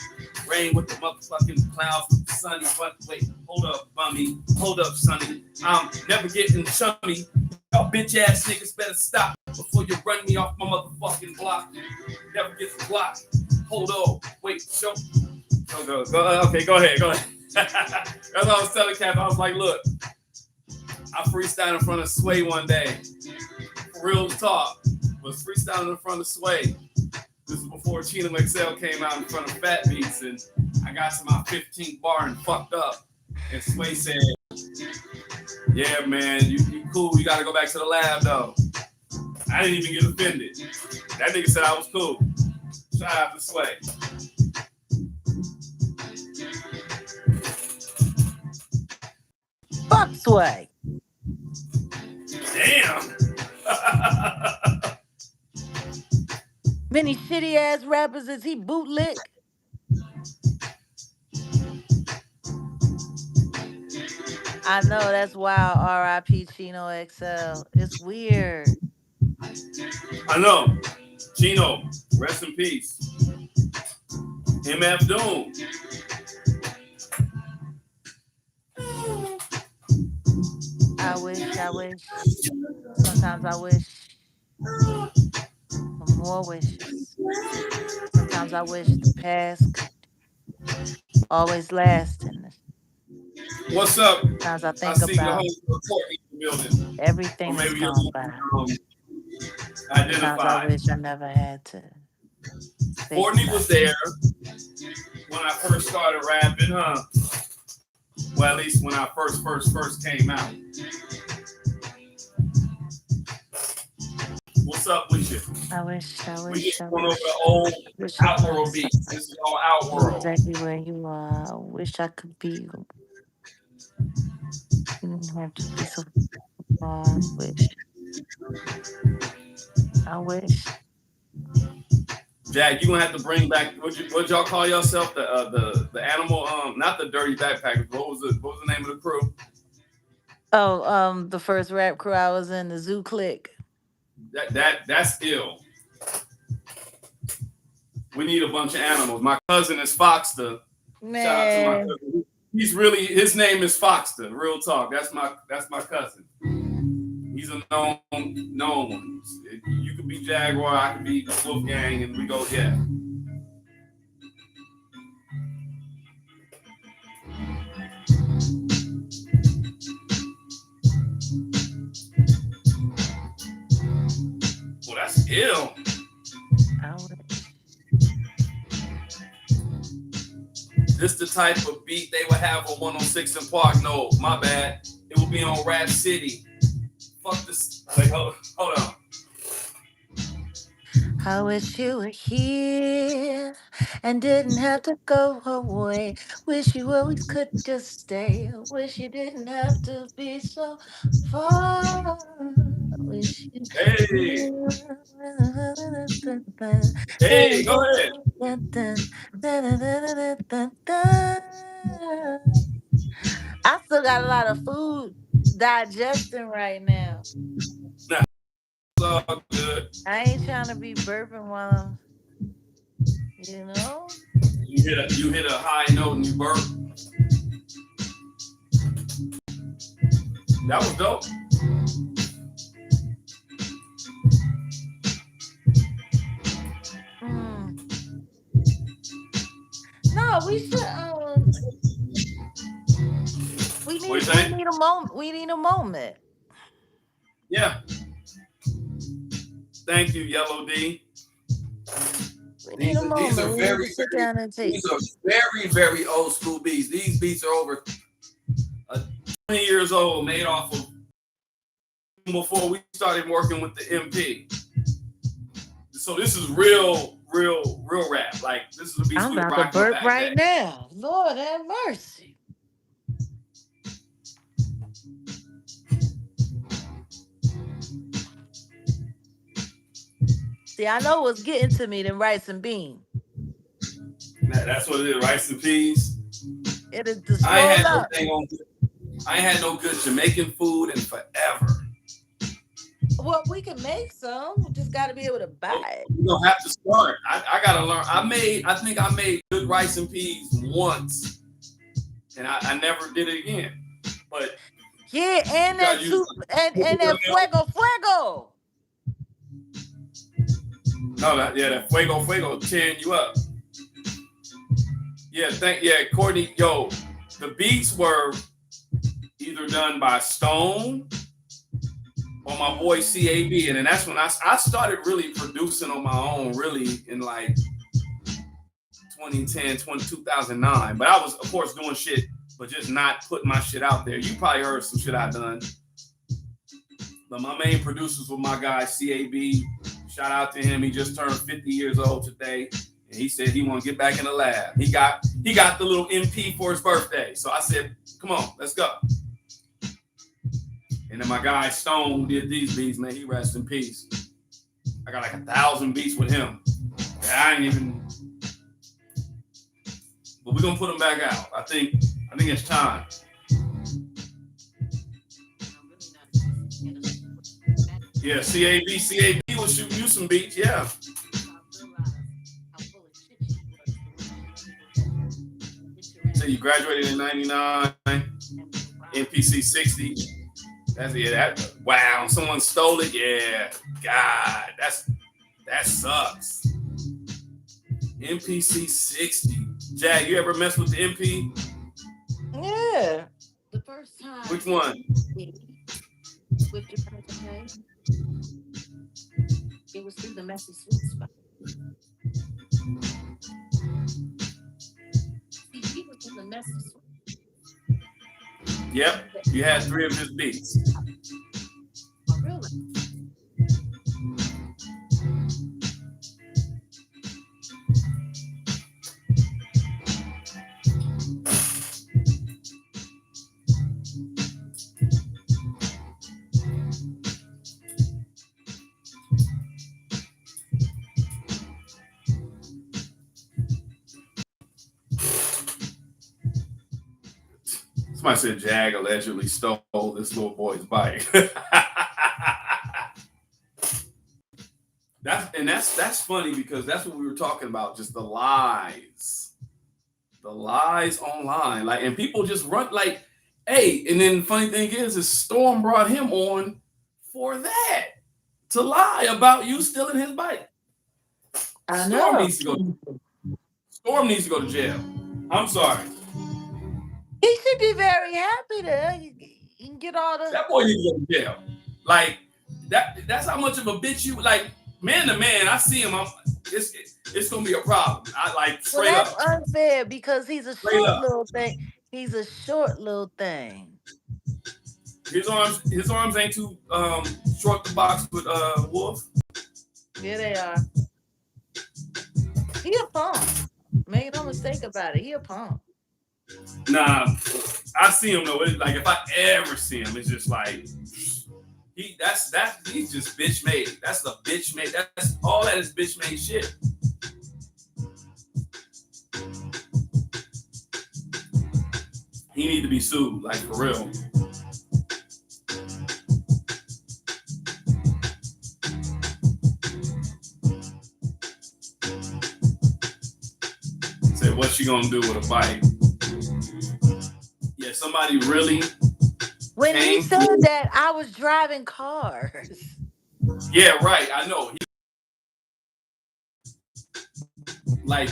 Rain with the motherfucking clouds with the sunny. But wait, hold up, bummy. Hold up, sonny. I'm never getting chummy. Y'all bitch ass niggas better stop before you run me off my motherfucking block. Never get blocked. Hold on. Wait, show. Go. Okay, go ahead. That's what I was telling Cap. I was like, look, I freestyled in front of Sway one day. Real talk. Was freestyling in front of Sway. This is before Chino XL came out in front of Fat Beats, and I got to my 15th bar and fucked up. And Sway said, yeah, man, you cool. You got to go back to the lab, though. I didn't even get offended. That nigga said I was cool. Shout out to Sway. Fuck Sway. Damn. Many shitty ass rappers as he bootlick. I know that's wild. R.I.P. Chino XL. It's weird. I know. Chino, rest in peace. MF Doom. I wish. Sometimes I wish for more wishes. Sometimes I wish the past could always last. And What's up? sometimes I I think see the about whole Courtney in the building. Or everything that's maybe you're gone by. Sometimes I identified. wish I never had to. Courtney was there when I first started rapping, huh? Well, at least when I first came out. What's up with you? I wish. We just went over the old Outworld beats. This is all Outworld. Exactly where you are. I wish I could be. You didn't have to be so far. I wish. Jack, you gonna have to bring back what y'all call yourself? The animal, not the dirty backpackers. What was the name of the crew? Oh, the first rap crew I was in, the Zoo Click. That's ill. We need a bunch of animals. My cousin is Foxter. Man. Shout out to my cousin. His name is Foxter. Real talk. That's my cousin. He's a known one. You could be Jaguar, I could be Wolfgang, and we go, yeah. Ew. I would. This the type of beat they would have on 106 in Park. No, my bad. It would be on Rap City. Fuck this. Like, hold on. I wish you were here and didn't have to go away. Wish you always could just stay. Wish you didn't have to be so far. Wish you. Hey, hey, go ahead. I still got a lot of food digesting right now. Nah, it's all good. I ain't trying to be burping while you know. You hit a high note and you burp. That was dope. No, we should. We need a moment. We need a moment. Yeah. Thank you, Yellow D. We need a moment. These are very, very old school beats. These beats are over 20 years old, made off of before we started working with the MP. So this is real rap. Like, this is the beats I'm we about to rocked burp back right then. now. Lord have mercy. See, I know what's getting to me than rice and beans. That's what it is, rice and peas. It is the I ain't up. I ain't had no good Jamaican food in forever. Well, we can make some. We just got to be able to buy it. You don't have to start. I gotta learn. I think I made good rice and peas once, and I never did it again. But yeah, and that and that fuego. No, that fuego tearing you up. Yeah, Courtney. Yo, the beats were either done by Stone or my boy CAB, and then that's when I started really producing on my own, really in like 2010, 2009. But I was, of course, doing shit, but just not putting my shit out there. You probably heard some shit I done. But my main producers were my guy CAB. Shout out to him. He just turned 50 years old today. And he said he want to get back in the lab. He got the little MP for his birthday. So I said, come on, let's go. And then my guy Stone, who did these beats, man, he rests in peace. I got like 1,000 beats with him. I ain't even. But we're gonna put them back out. I think it's time. Yeah, CAB was shooting you some beats, yeah. So you graduated in 99, MPC 60. That's it. Wow, someone stole it. Yeah, God, that sucks. MPC 60. Jag, you ever mess with the MP? Yeah. The first time. Which one? With your okay? It was through the messy sweet spot. See, he was in the messy sweet. Yep, you had 3 of his beats. Oh, really? Somebody said Jag allegedly stole this little boy's bike. That's funny because that's what we were talking about, just the lies online, like, and people just run like, hey, and then the funny thing is Storm brought him on for that, to lie about you stealing his bike. I Storm know. Storm needs to go to jail. I'm sorry. He should be very happy to get all the. That boy needs to go to jail. Like, that's how much of a bitch you like. man to man, I see him. It's gonna be a problem. I like Well, straight that's up, unfair because he's a straight short up. little thing. He's a short little thing. His arms ain't too short to box with Wolf. Here they are. He a punk. Make no mistake about it. He a punk. Nah, I see him though. Like if I ever see him, it's just like he's just bitch made. That's the bitch made. That's all that is bitch made shit. He need to be sued, like for real. Say what you gonna do with a bike? Yeah, somebody really When he came said through. that, I was driving cars. Yeah, right. I know. Like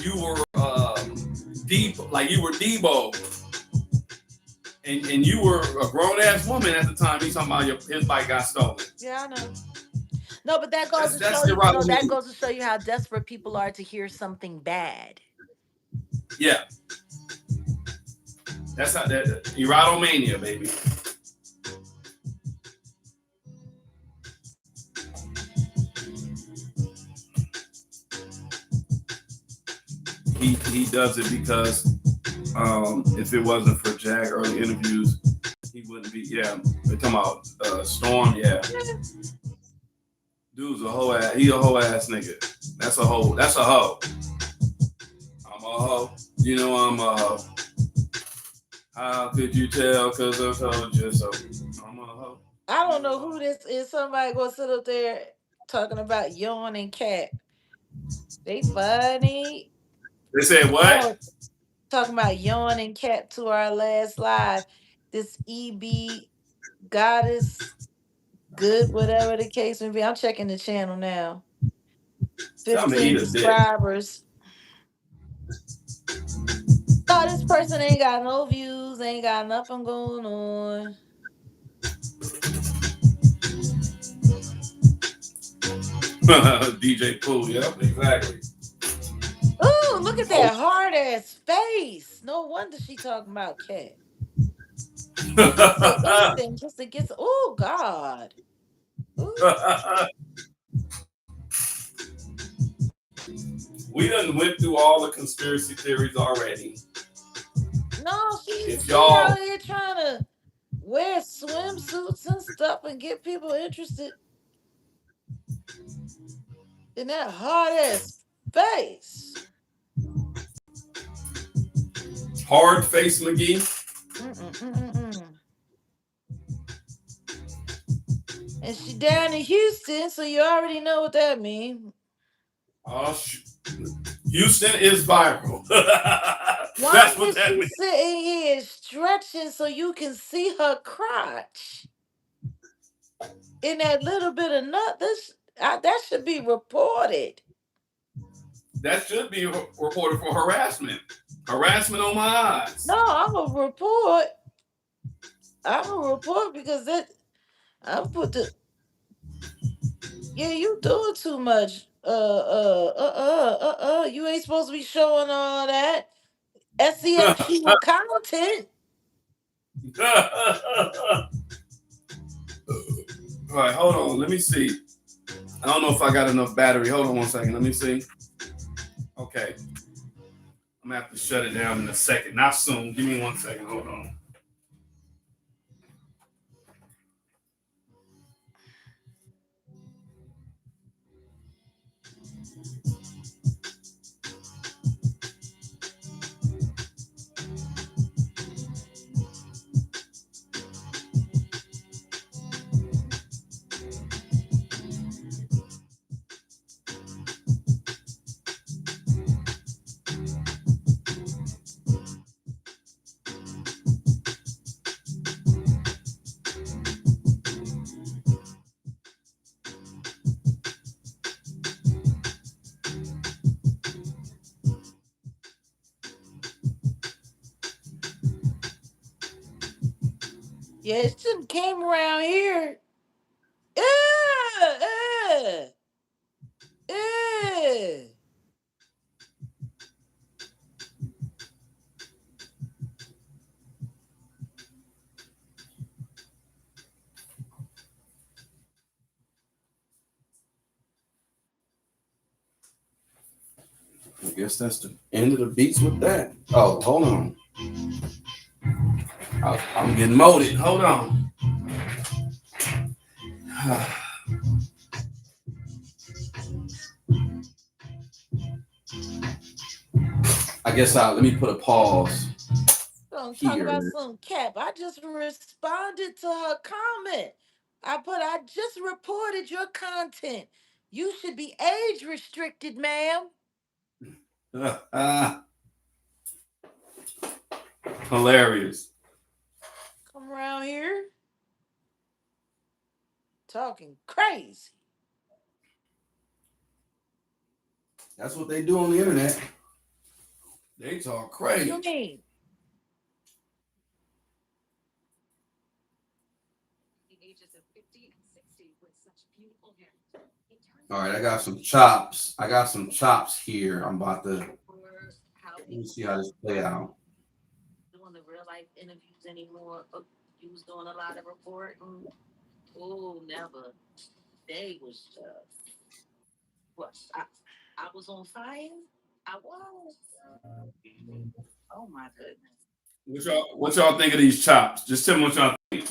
you were deep, like you were Debo, and you were a grown ass woman at the time. He's talking about his bike got stolen. Yeah, I know. No, but that goes to That's show you, no, that irrelevant. goes to show you how desperate people are to hear something bad. Yeah, that's how that erotomania, baby. He does it because if it wasn't for Jag early interviews, he wouldn't be. Yeah, they're talking about Storm. Yeah, dude's a whole ass. He a whole ass nigga. That's a hoe. That's a hoe. I'm a hoe. You know I'm a hoe. How could you tell? Cause I told you so. I'm a hoe. I don't know who this is. Somebody gonna sit up there talking about Yawn and Cat. They funny. They said what? Oh, talking about Yawn and Cat to our last live. This EB goddess, good, whatever the case may be. I'm checking the channel now. Tell me eat 15 a dick. subscribers. No, this person ain't got no views, ain't got nothing going on. DJ Pooh. Yep, exactly. Ooh, look at Oh. that hard ass face. No wonder she talking about Cat. Say anything just to get. Oh God. Ooh. We done went through all the conspiracy theories already. No, If she y'all out here trying to wear swimsuits and stuff and get people interested in that hard ass face. hard face McGee. Mm-mm-mm-mm. And she down in Houston, so you already know what that means. Oh, Houston is viral. Why That's what is that she means. sitting here stretching so you can see her crotch in that little bit of nut? That should be reported. That should be reported for harassment. Harassment on my eyes. No, I'm a report. I'm a report because that I put the yeah, you doing too much. You ain't supposed to be showing all that. SCSQ content. All right, hold on. Let me see. I don't know if I got enough battery. Hold on one second. Let me see. Okay. I'm gonna have to shut it down in a second. Not soon. Give me 1 second. Hold on. Yeah, it shouldn't came around here. Yeah, yeah. Eh. I guess that's the end of the beats with that. Oh, hold on. I'm getting molded. Hold on. I guess let me put a pause Don't talk about here. some cap. I just responded to her comment. I just reported your content. You should be age restricted, ma'am. Hilarious. Come around here talking crazy. That's what they do on the internet. They talk What crazy. you mean? All right, I got some chops. Here. I'm about to. Let me see how this play out. Doing the real life interviews anymore. You was doing a lot of reporting. Oh, never. They was what? I was on fire. I was. Oh my goodness. What y'all think of these chops? Just tell me what y'all think.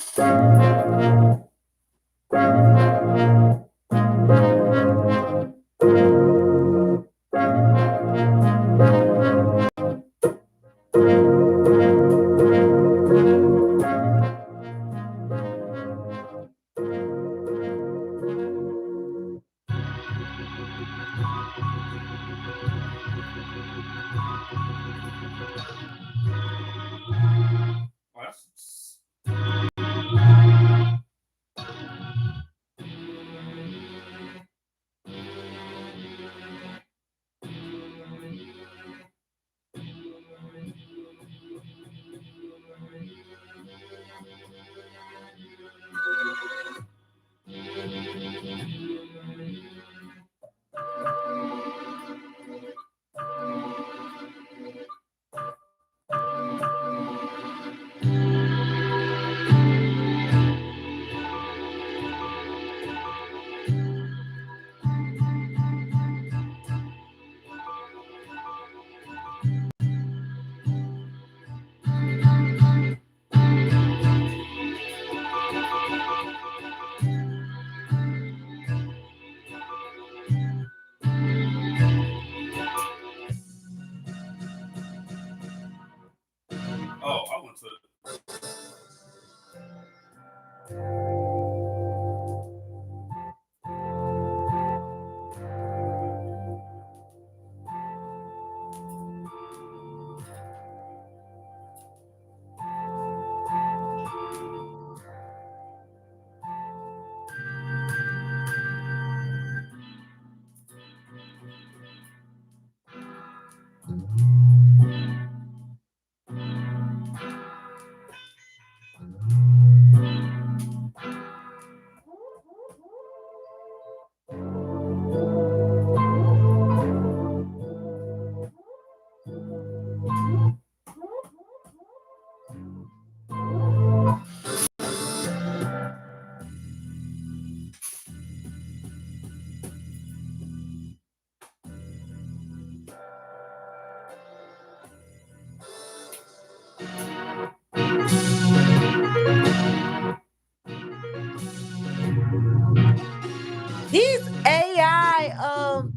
Oh, I went to.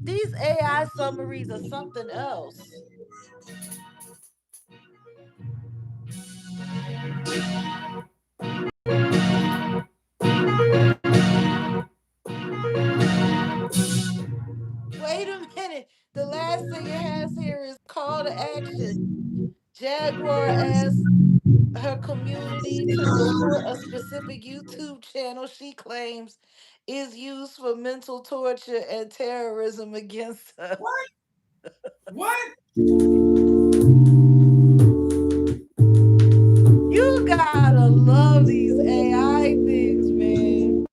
These AI summaries are something else. Wait a minute. The last thing it has here is call to action. Jaguar asks her community to report a specific YouTube channel she claims is used for mental torture and terrorism against her. What? You gotta love these AI things, man.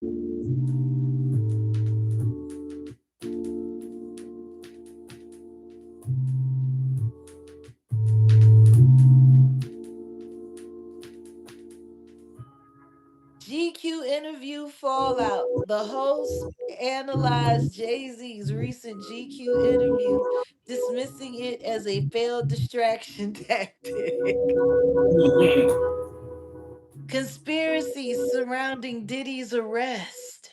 GQ interview fallout. The host analyzed Jay Z's recent GQ interview, dismissing it as a failed distraction tactic. Conspiracies surrounding Diddy's arrest.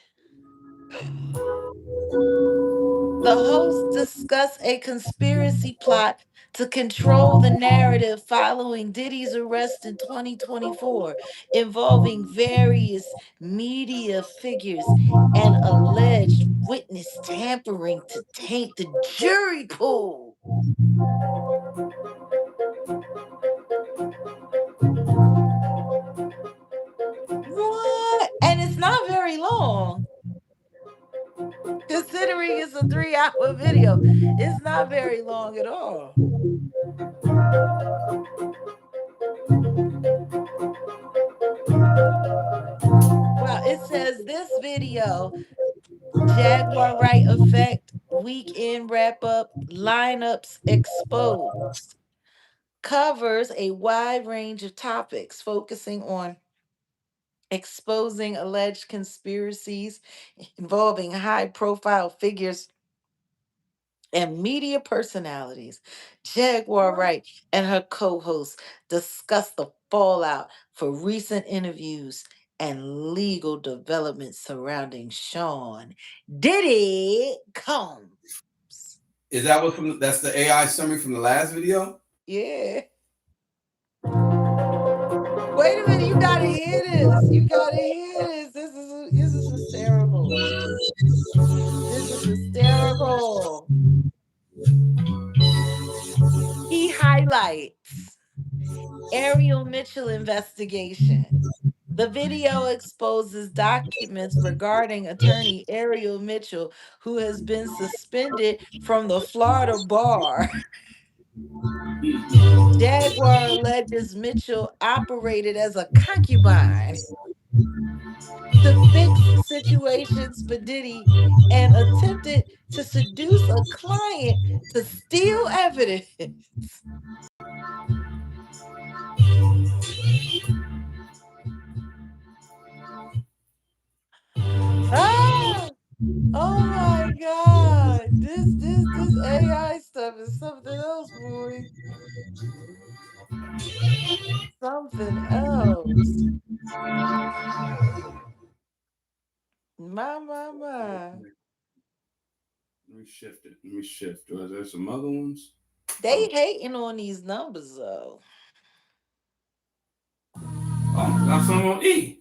The hosts discuss a conspiracy plot to control the narrative following Diddy's arrest in 2024, involving various media figures and alleged witness tampering to taint the jury pool. What? And it's not very long, considering it's a 3 hour video. It's not very long at all. Well, it says this video, Jaguar Wright effect, weekend wrap up, lineups exposed, covers a wide range of topics focusing on exposing alleged conspiracies involving high profile figures and media personalities. Jaguar Wright and her co host discuss the fallout for recent interviews and legal developments surrounding Sean Diddy Combs. Is that what from? That's the AI summary from the last video. Yeah. Wait a minute, you gotta hear this. You gotta hear this. This is hysterical. This is hysterical. He highlights Ariel Mitchell investigation. The video exposes documents regarding attorney Ariel Mitchell, who has been suspended from the Florida bar. Jaguar alleges Mitchell operated as a concubine to fix situations for Diddy and attempted to seduce a client to steal evidence. Ah! Oh my God! This AI stuff is something else, boy. Something else. My. Let me shift it. Let me shift. Was there some other ones? They hating on these numbers though. Oh, got some on E.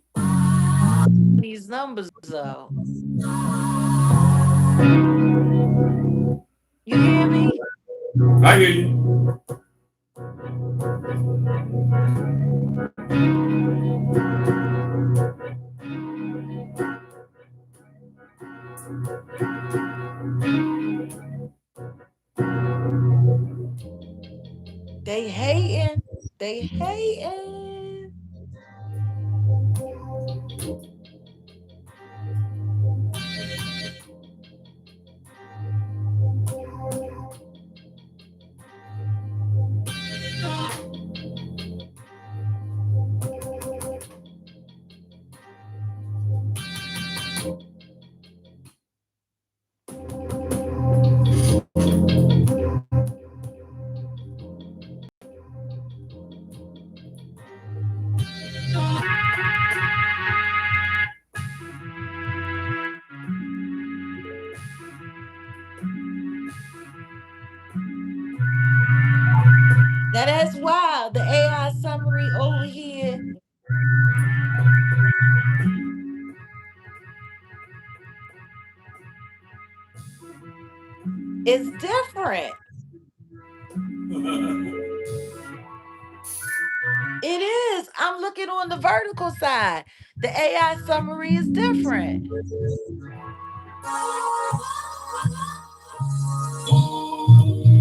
These numbers though. You hear me? I hear you. They hating. They hating. Now that's wild. The AI summary over here is different. It is. I'm looking on the vertical side. The AI summary is different.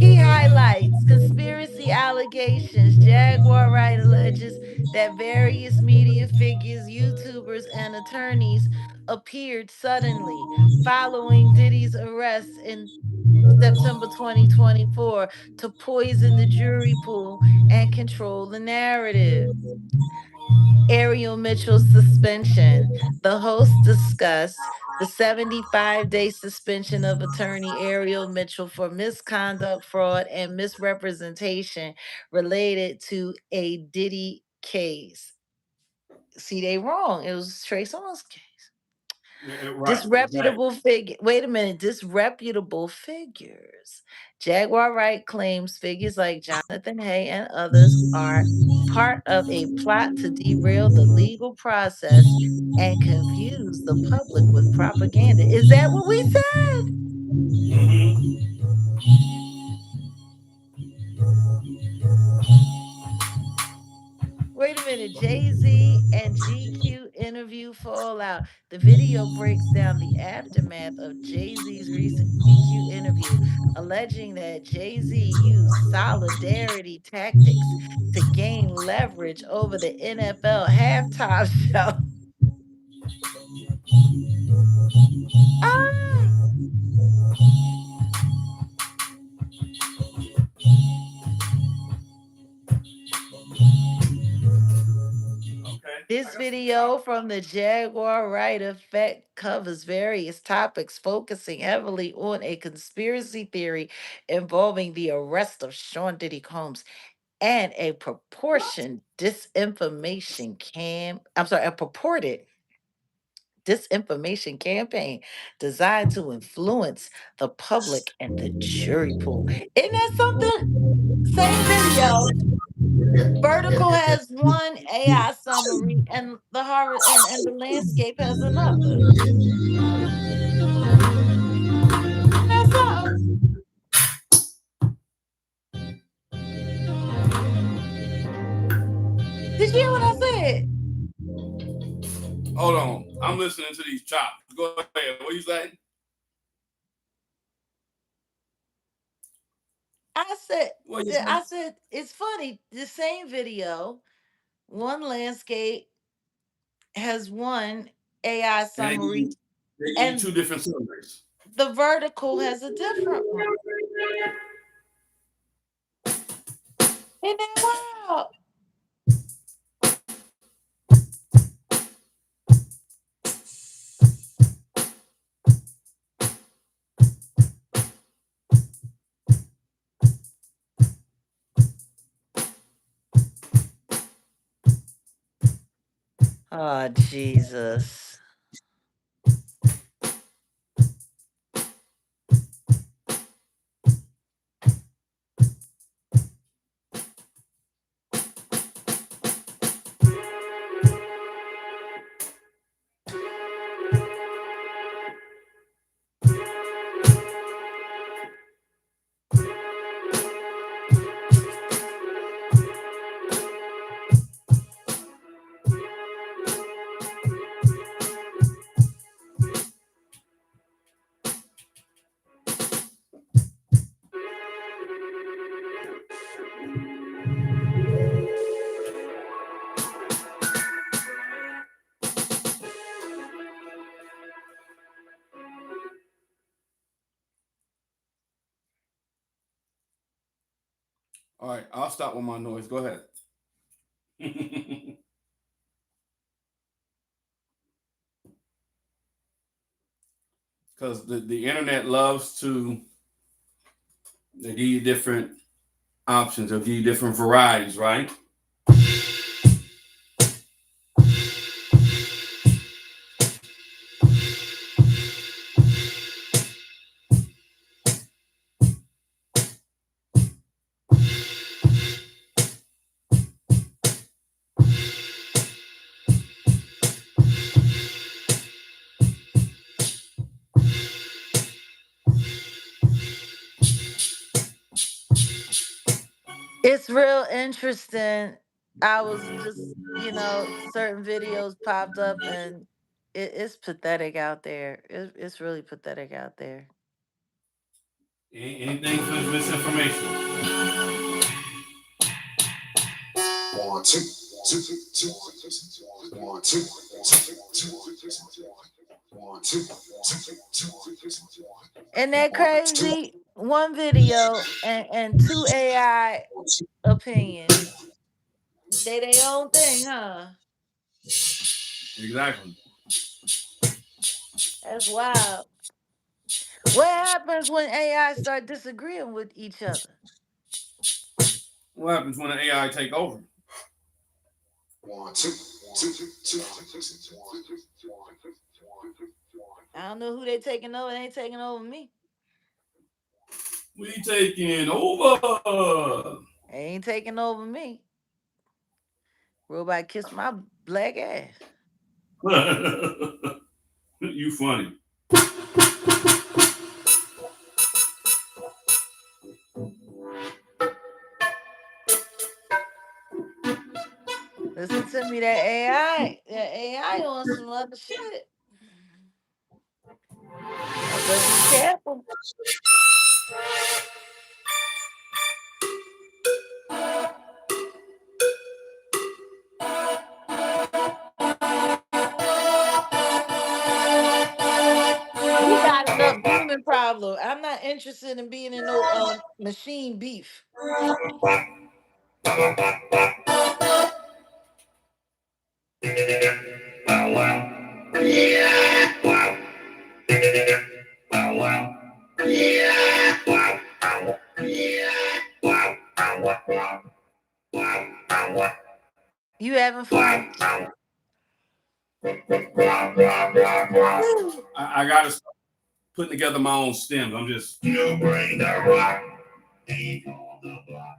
He highlights conspiracy allegations. Jaguar Wright alleges that various media figures, YouTubers, and attorneys appeared suddenly following Diddy's arrest in September 2024 to poison the jury pool and control the narrative. Ariel Mitchell's suspension. The host discussed the 75-day suspension of attorney Ariel Mitchell for misconduct, fraud, and misrepresentation related to a Diddy case. See, they wrong. It was Trey Songz case. Right, exactly. Disreputable figure. Wait a minute. Disreputable figures. Jaguar Wright claims figures like Jonathan Hay and others are part of a plot to derail the legal process and confuse the public with propaganda. Is that what we said? Hmm. Wait a minute. Jay-Z and GQ interview fallout. The video breaks down the aftermath of Jay-Z's recent GQ interview, alleging that Jay-Z used solidarity tactics to gain leverage over the NFL halftime show. Ah! Okay, I This got some video top. from the Jaguar Right Effect covers various topics, focusing heavily on a conspiracy theory involving the arrest of Sean Diddy Combs and a proportion disinformation cam I'm sorry, a purported disinformation campaign designed to influence the public and the jury pool. Isn't that something? Same video. Yeah, Vertical yeah, yeah. has one AI summary and the Harvard and the landscape has another. Isn't that something? Did you hear what I said? Hold on, I'm listening to these chops. Go ahead. What you say? I said What you say? it's funny. The same video, one landscape has one AI And summary they give you and two different summaries. the vertical has a different one. Isn't that wild? Oh, Jesus. All right, I'll stop with my noise. Go ahead. Because the internet loves to they give you different options. They'll give you different varieties, right? It's real interesting. I was just, certain videos popped up and it's pathetic out there. It's really pathetic out there. Anything for misinformation. One, two, two, two, one, two, two, two, one, two, two, two, Isn't that one, two, crazy? One video and two AI opinions. They own thing, huh? Exactly. That's wild. What happens when AI start disagreeing with each other? What happens when an AI take over? One, two, two, two. I don't know who they taking over. They ain't taking over me. We taking over. They ain't taking over me. Robot kiss my black ass. You funny. Listen to me, that AI. That AI on some other shit. Y'all better be careful. We got enough human problem. I'm not interested in being in no machine beef. You having fun? I gotta start putting together my own stems. I'm just. You bring the rock. Ain't on the block.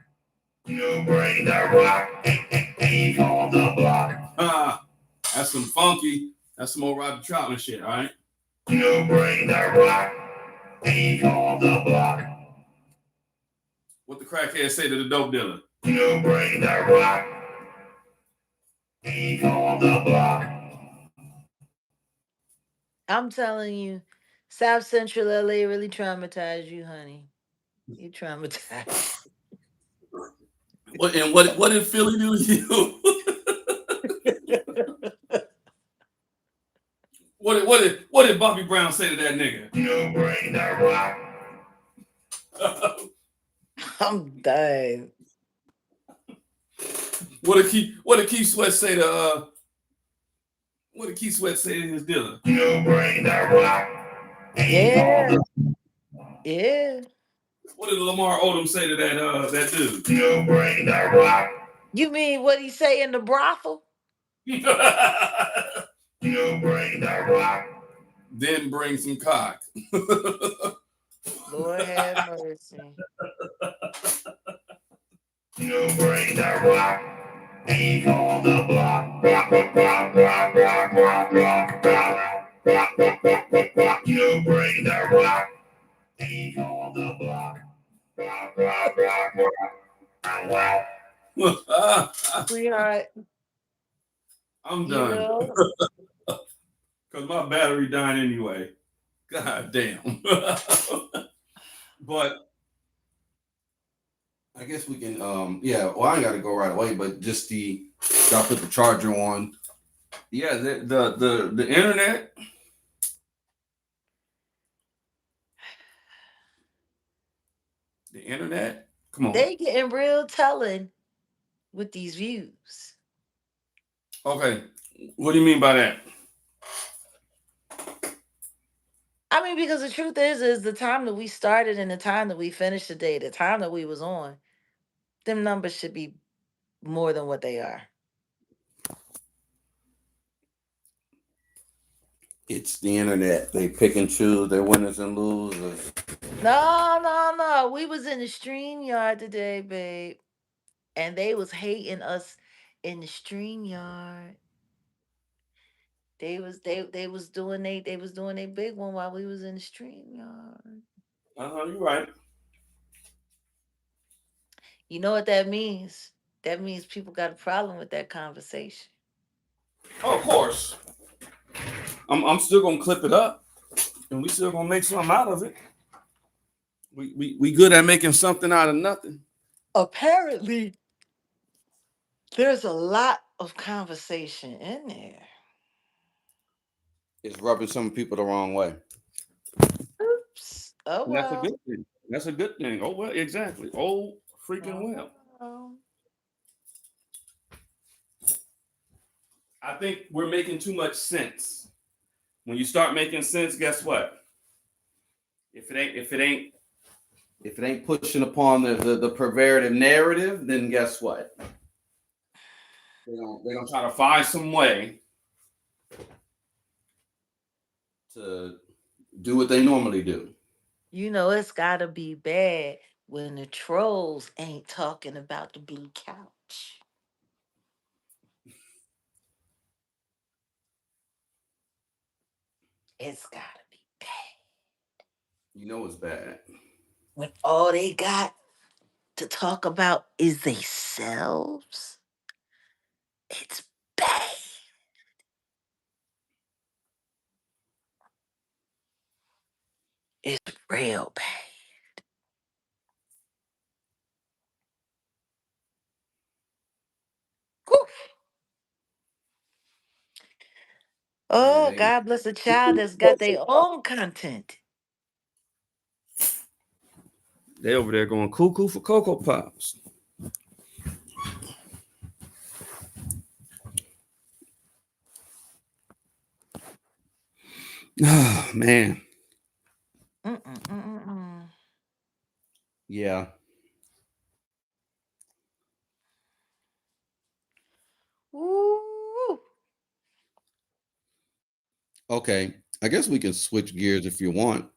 You bring the rock. Ain't on the block. That's some funky. That's some old Roger Troutman shit. All right. You bring the rock. Ain't on the block. What the crackhead say to the dope dealer? You bring the rock. Ain't on the block. I'm telling you, South Central LA really traumatized you, honey. You traumatized. What did Philly do to you? What did Bobby Brown say to that nigga? You bring the rock. I'm dying. What did Keith Sweat say to what did Keith Sweat say to his dealer? You bring the rock. Yeah. Yeah. What did Lamar Odom say to that dude? You bring the rock. You mean what he say in the brothel? You bring the rock. Then bring some cock. Lord have mercy. You bring the rock. Ain't on the block. You bring the rock. Ain't on the block. Sweetheart, I'm you done. know, Because my battery dying anyway. God damn. But I guess we can yeah, well I ain't gotta go right away, but just I'll put the charger on. Yeah, the internet. The internet? Come on. they getting real telling with these views. Okay. What do you mean by that? I mean, because the truth is the time that we started and the time that we finished the day, the time that we was on, them numbers should be more than what they are. It's the internet. They pick and choose their winners and losers. No. We was in the stream yard today, babe. And they was hating us in the stream yard. They was doing they big one while we was in the stream yard. You're right. You know what that means? That means people got a problem with that conversation. Oh, of course. I'm still gonna clip it up, and we still gonna make something out of it. We good at making something out of nothing. Apparently, there's a lot of conversation in there. It's rubbing some people the wrong way. Oops. Oh And that's a well. good thing. That's a good thing. Oh well, exactly. Oh freaking well. Oh. I think we're making too much sense. When you start making sense, guess what? If it ain't pushing upon the pervasive narrative, then guess what? They're gonna try to find some way to do what they normally do. You know, it's gotta be bad when the trolls ain't talking about the blue couch. It's gotta be bad. You know it's bad. When all they got to talk about is they selves, it's bad. It's real bad. Whew. Oh, Hey, God bless a child that's got their own content. they over there going cuckoo for Cocoa Pops. Oh man. Mm-mm-mm-mm. Yeah. Ooh. Okay. I guess we can switch gears if you want.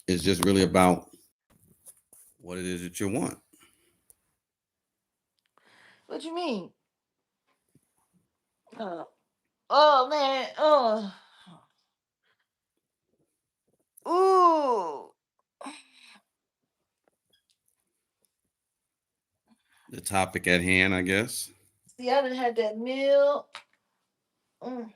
It's just really about what it is that you want. What you mean? Oh man. Oh. Ooh. The topic at hand, I guess. See, I done had that meal. Mm.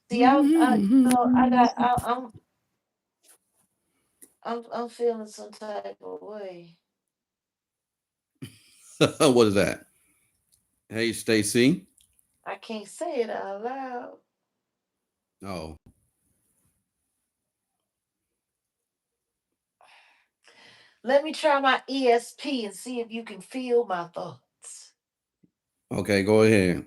See, I'm feeling some type of way. What is that? Hey, Stacy. I can't say it out loud. Oh, Let me try my ESP and see if you can feel my thoughts. okay. Go ahead.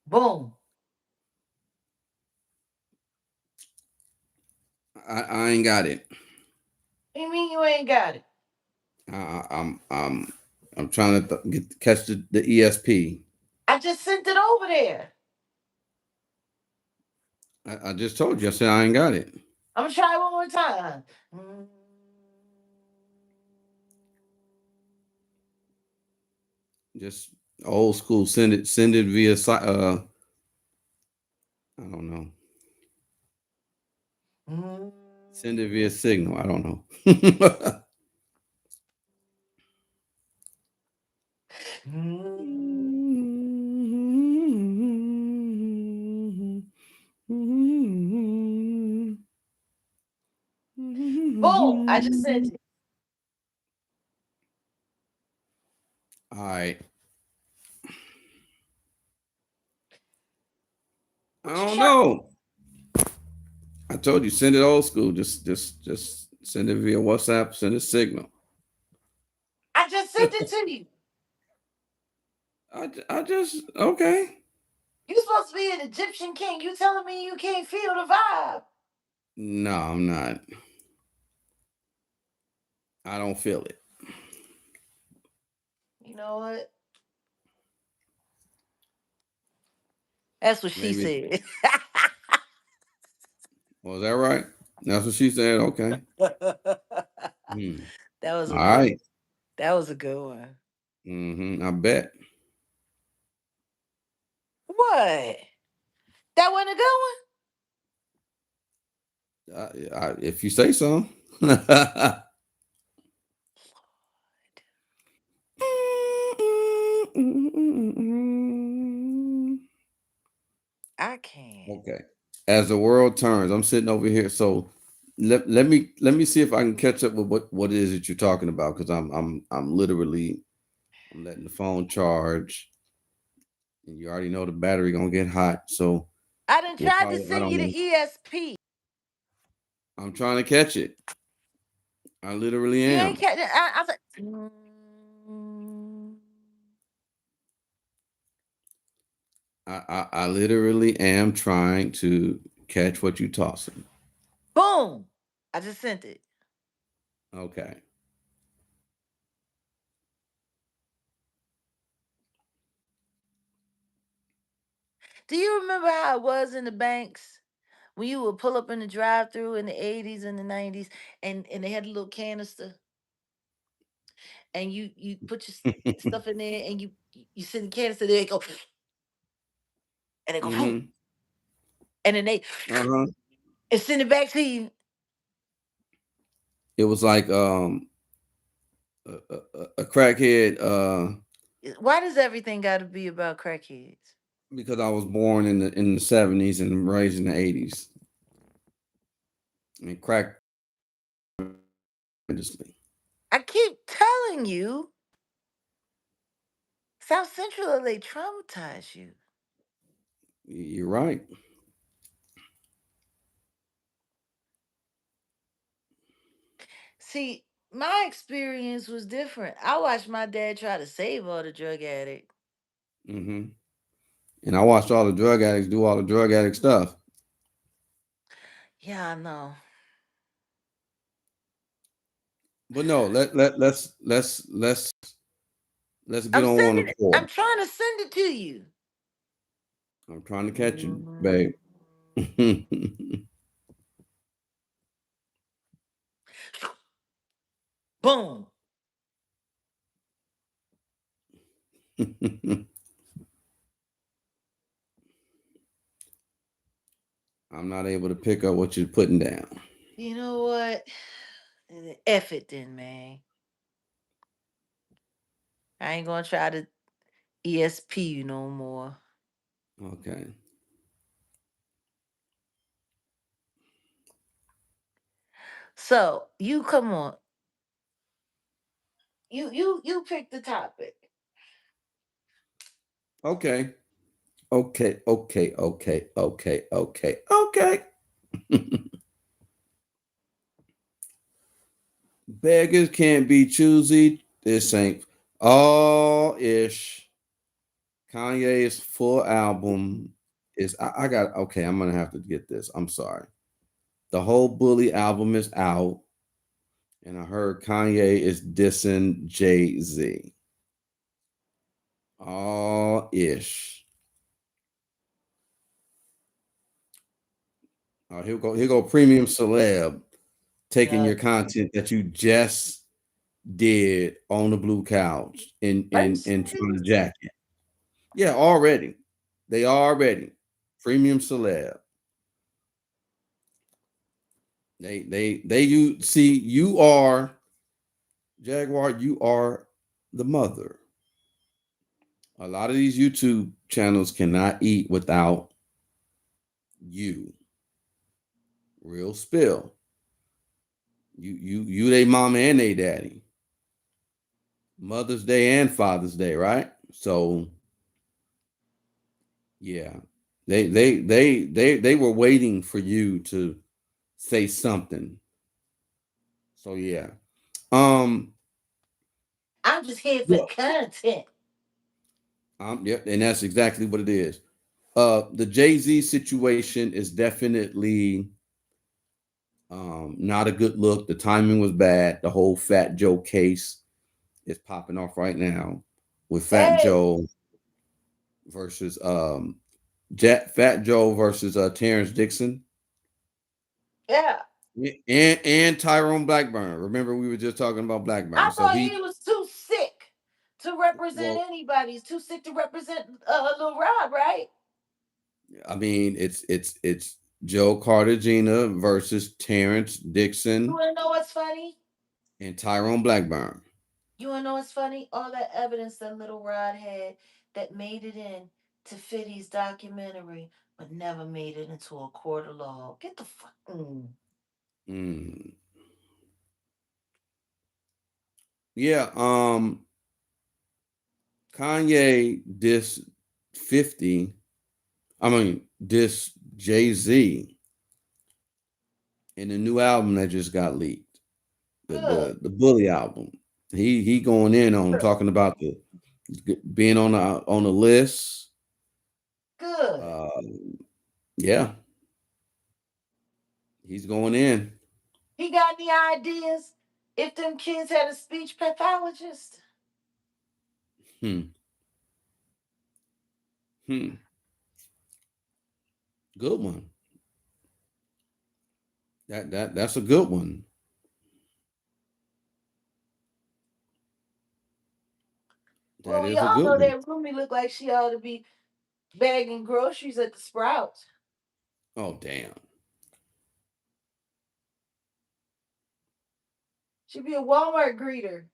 Boom. I ain't got it. What you mean you ain't got it? I'm trying to catch the ESP. I just sent it over there. I just told you. I said I ain't got it. I'm gonna try one more time. Just old school. Send it via. I don't know. Send it via signal. I don't know. Boom! I just sent it. All right. I don't know. I told you, send it old school. Just send it via WhatsApp. Send a signal. I just sent it to you. I just okay. You supposed to be an Egyptian king. You telling me you can't feel the vibe? No, I'm not. I don't feel it. You know what? That's what she Maybe. said. Was that right? That's what she said. Okay. That was All a good right. one. That was a good one. I bet. What? That wasn't a good If you say so. I can't. Okay. As the world turns, I'm sitting over here. So let me see if I can catch up with what it is that you're talking about, because I'm literally I'm letting the phone charge. And you already know the battery gonna get hot, so I done we'll tried to probably. I send don't you know. the ESP. I'm trying to catch it. I literally You ain't am. catching. I was like, I literally am trying to catch what you tossing. boom. I just sent it. Okay. Do you remember how it was in the banks when you would pull up in the drive-through in the 80s and the 90s, and they had a little canister, and you put your stuff in there, and you send the canister there, it go, and they go, Mm-hmm. and then they Uh-huh. and send it back to you. It was like a crackhead Why does everything got to be about crackheads? because I was born in the 70s and raised in the 80s. And crack tremendously. I keep telling you, South Central they traumatize you. You're right. See, my experience was different. I watched my dad try to save all the drug addicts. Mm-hmm. And I watched all the drug addicts do all the drug addict stuff. Yeah, I know. But no, let's get I'm on one sending it. accord. I'm trying to send it to you. I'm trying to catch you, babe. Boom. I'm not able to pick up what you're putting down. You know what? F it then, man. I ain't gonna try to ESP you no more. Okay. So you come on. You pick the topic. Okay. Okay. Okay. Okay. Okay. Okay. Okay. Beggars can't be choosy. This ain't all ish. Kanye's full album is. I got. Okay. I'm going to have to get this. I'm sorry. The whole Bully album is out. And I heard Kanye is dissing Jay-Z. All ish. Oh, here go premium celeb taking Uh, your content that you just did on the blue couch in are you in in trying to serious? jack it. Yeah, already. They already premium celeb. They you see you are Jaguar, you are the mother. A lot of these YouTube channels cannot eat without you. Real spill. You they mama and they daddy. Mother's Day and Father's Day, right? So yeah. They were waiting for you to say something. So yeah. Um I'm just here for yeah, content. yep, and that's exactly what it is. The Jay-Z situation is definitely not a good look. The timing was bad. The whole Fat Joe case is popping off right now with Fat Hey, Joe versus Fat Joe versus Terrence Dixon yeah. and Tyrone Blackburn. Remember, we were just talking about Blackburn. I So thought he, he was too sick to represent well, anybody. He's too sick to represent Lil Rod, right? I mean, it's Joe Cartagena versus Terrence You Dixon wanna know what's funny? and Tyrone Blackburn. You wanna know what's funny? All that evidence that Little Rod had that made it in to Fiddy's documentary, but never made it into a court of law. Get the fuck. Mm. Yeah, Kanye dissed 50. I mean, this Jay-Z in the new album that just got leaked, Good. the Bully album. He going in on talking about the being on the list. Good. Yeah, he's going in. He got any ideas if them kids had a speech pathologist? Hmm. Hmm. Good one. That's a good one. That Well, is a y'all good know one. that Rumi look like she ought to be bagging groceries at the Sprouts. Oh damn. She be a Walmart greeter.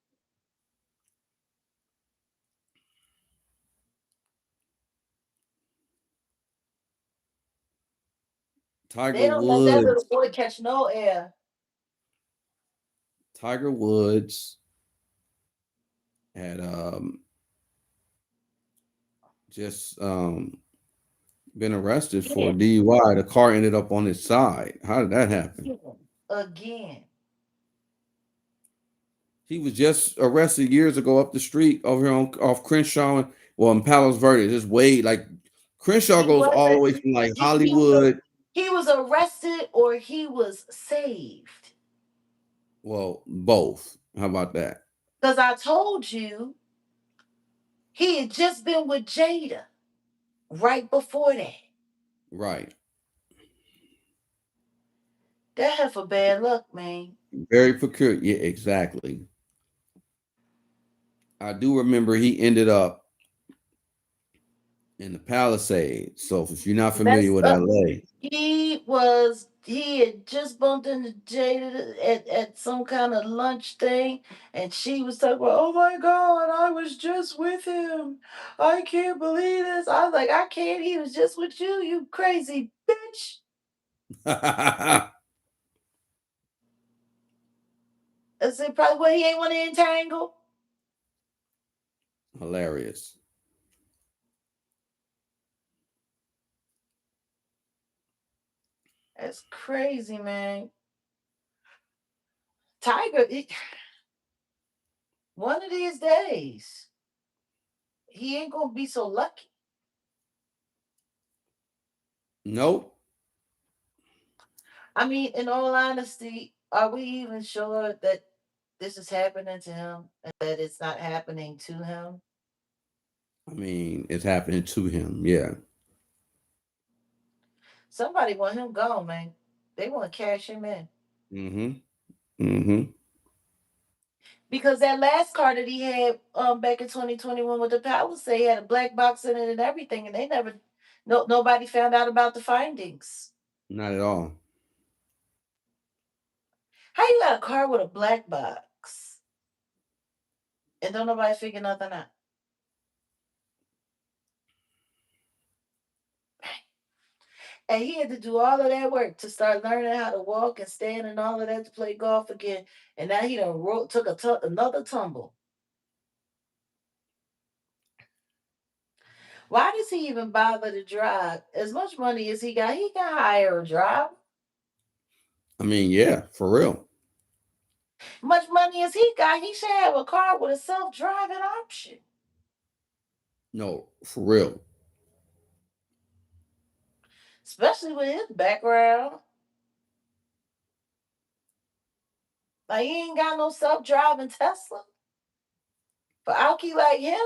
They Tiger don't let that little Woods. boy catch no air. Tiger Woods had just been arrested for Yeah. DUI. The car ended up on his side. How did that happen? Again. He was just arrested years ago up the street over here off Crenshaw, in Palos Verdes. Just way like Crenshaw He goes all the wasn't. way from like He was Hollywood. he was arrested or he was saved. Well, both. How about that? Because I told you he had just been with Jada right before that. Right. That had for bad luck, man. Very peculiar. Yeah, exactly. I do remember he ended up in the Palisades. So if you're not familiar Messed with up. LA, He had just bumped into Jada at some kind of lunch thing, and she was talking about, oh my God, I was just with him. I can't believe this. I was like, I can't. He was just with you, you crazy bitch. I said, probably what he ain't want to entangle. hilarious. That's crazy, man. Tiger, one of these days, he ain't gonna be so lucky. Nope. I mean, in all honesty, are we even sure that this is happening to him and that it's not happening to him? I mean, it's happening to him. Yeah. Somebody want him gone, man. They want to cash him in. Mm-hmm. Mm-hmm. Because that last car that he had back in 2021 with the Palisade had a black box in it and everything, and they never, nobody found out about the findings. Not at all. How you got a car with a black box and don't nobody figure nothing out? And he had to do all of that work to start learning how to walk and stand and all of that to play golf again. And now he done took another tumble. Why does he even bother to drive? As much money as he can hire a driver. I mean, yeah, for real. Much money as he should have a car with a self-driving option. No, for real. Especially with his background. Like he ain't got no self-driving Tesla. For Alki like him.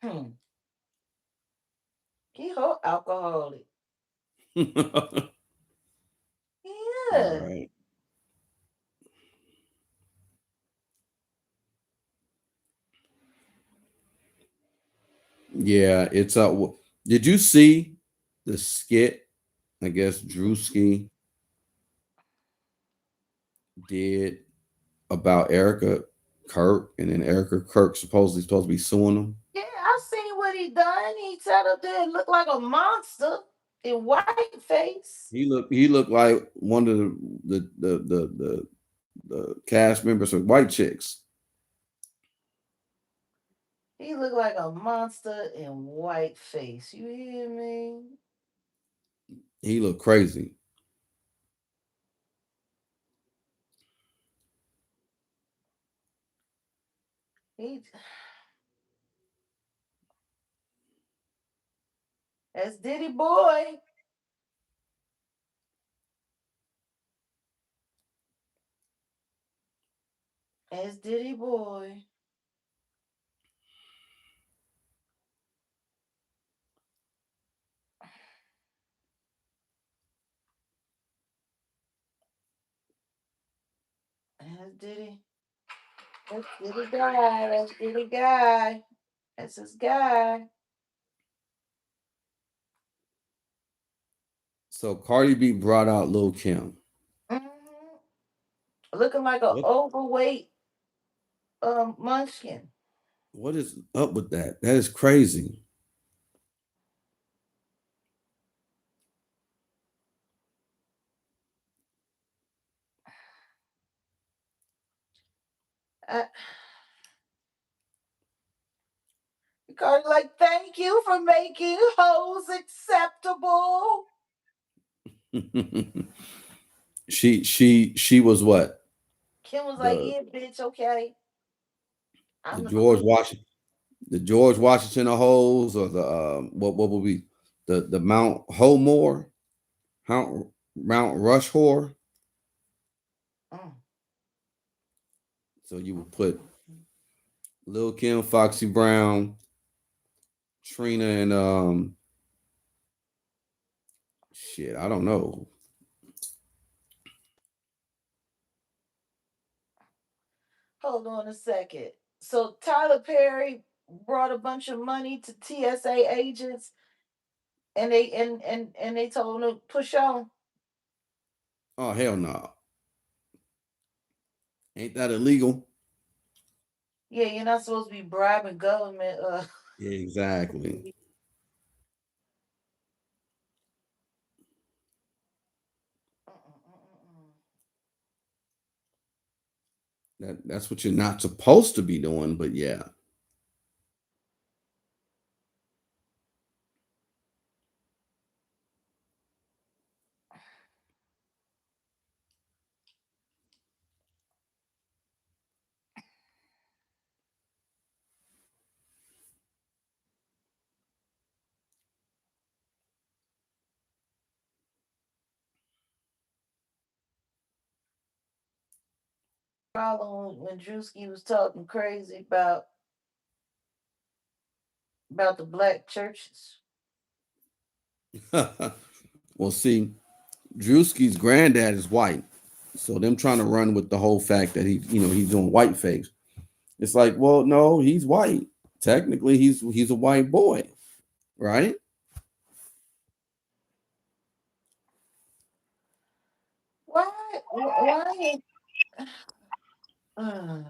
Hmm. He whole alcoholic. All Yeah. right. Yeah, it's did you see the skit? I guess Drewski did about Erica Kirk, and then Erica Kirk supposedly supposed to be suing him. Yeah, I seen what he done. He sat up there and looked like a monster in white face. He looked like one of the cast members of White Chicks. He looked like a monster in white face. You hear me? He looked crazy. He That's Diddy boy. That's Diddy boy. That's Diddy. That's Diddy guy. That's Diddy guy. That's his guy. So Cardi B brought out Lil Kim. Hmm. Looking like an What overweight munchkin. what is up with that? That is crazy. I, Cardi like, thank you for making hoes acceptable. she was what? Kim was like, The yeah, bitch, okay. the I'm the George queen. Washington the George Washington of hoes, or the what would be the Mount Homore, Mount Rushmore. Mm. So you would put Lil Kim, Foxy Brown, Trina, and shit, I don't know. Hold on a second. So Tyler Perry brought a bunch of money to TSA agents, and they told them to push on. Oh hell no. Ain't that illegal? Yeah, you're not supposed to be bribing government. Exactly. That's what you're not supposed to be doing, but yeah. Problem when Drewski was talking crazy about the black churches. Well, see, Drewski's granddad is white, so them trying to run with the whole fact that he's doing white face. It's like, well, no, he's white. Technically, he's a white boy, right? Why? Why? Uh,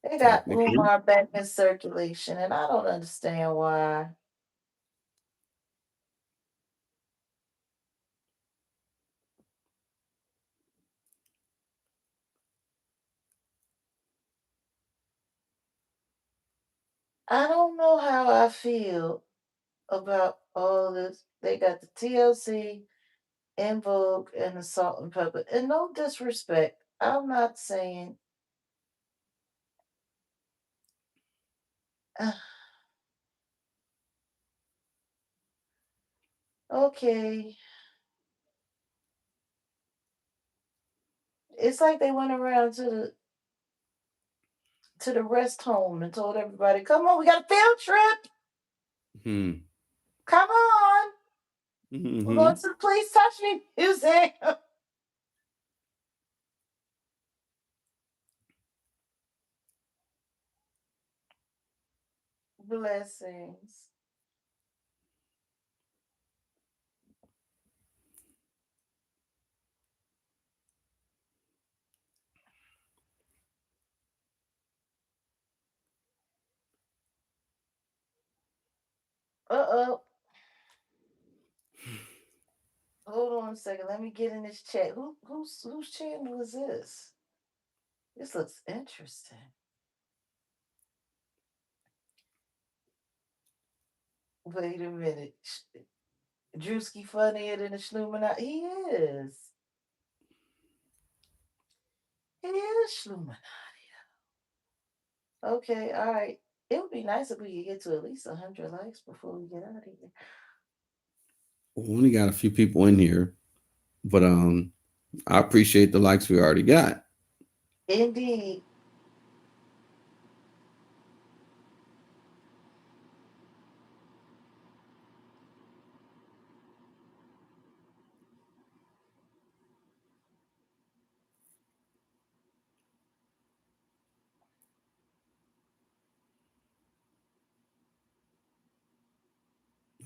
they got Technically. Umar back in circulation, and I don't understand why. I don't know how I feel about all this. They got the TLC, In Vogue, and the Salt and Pepper. And no disrespect, I'm not saying. Uh, okay, it's like they went around to the rest home and told everybody, "Come on, we got a field trip. Hmm. Come on, we're going Hmm. to the Please Touch Me Museum." Blessings. Uh-oh. Hold on a second. Let me get in this chat. Whose channel is this? This looks interesting. Wait a minute. Drewski funnier than the Schluminati. He is. He is Schluminati. Okay, all right. It would be nice if we could get to at least 100 likes before we get out of here. We only got a few people in here, but I appreciate the likes we already got. Indeed.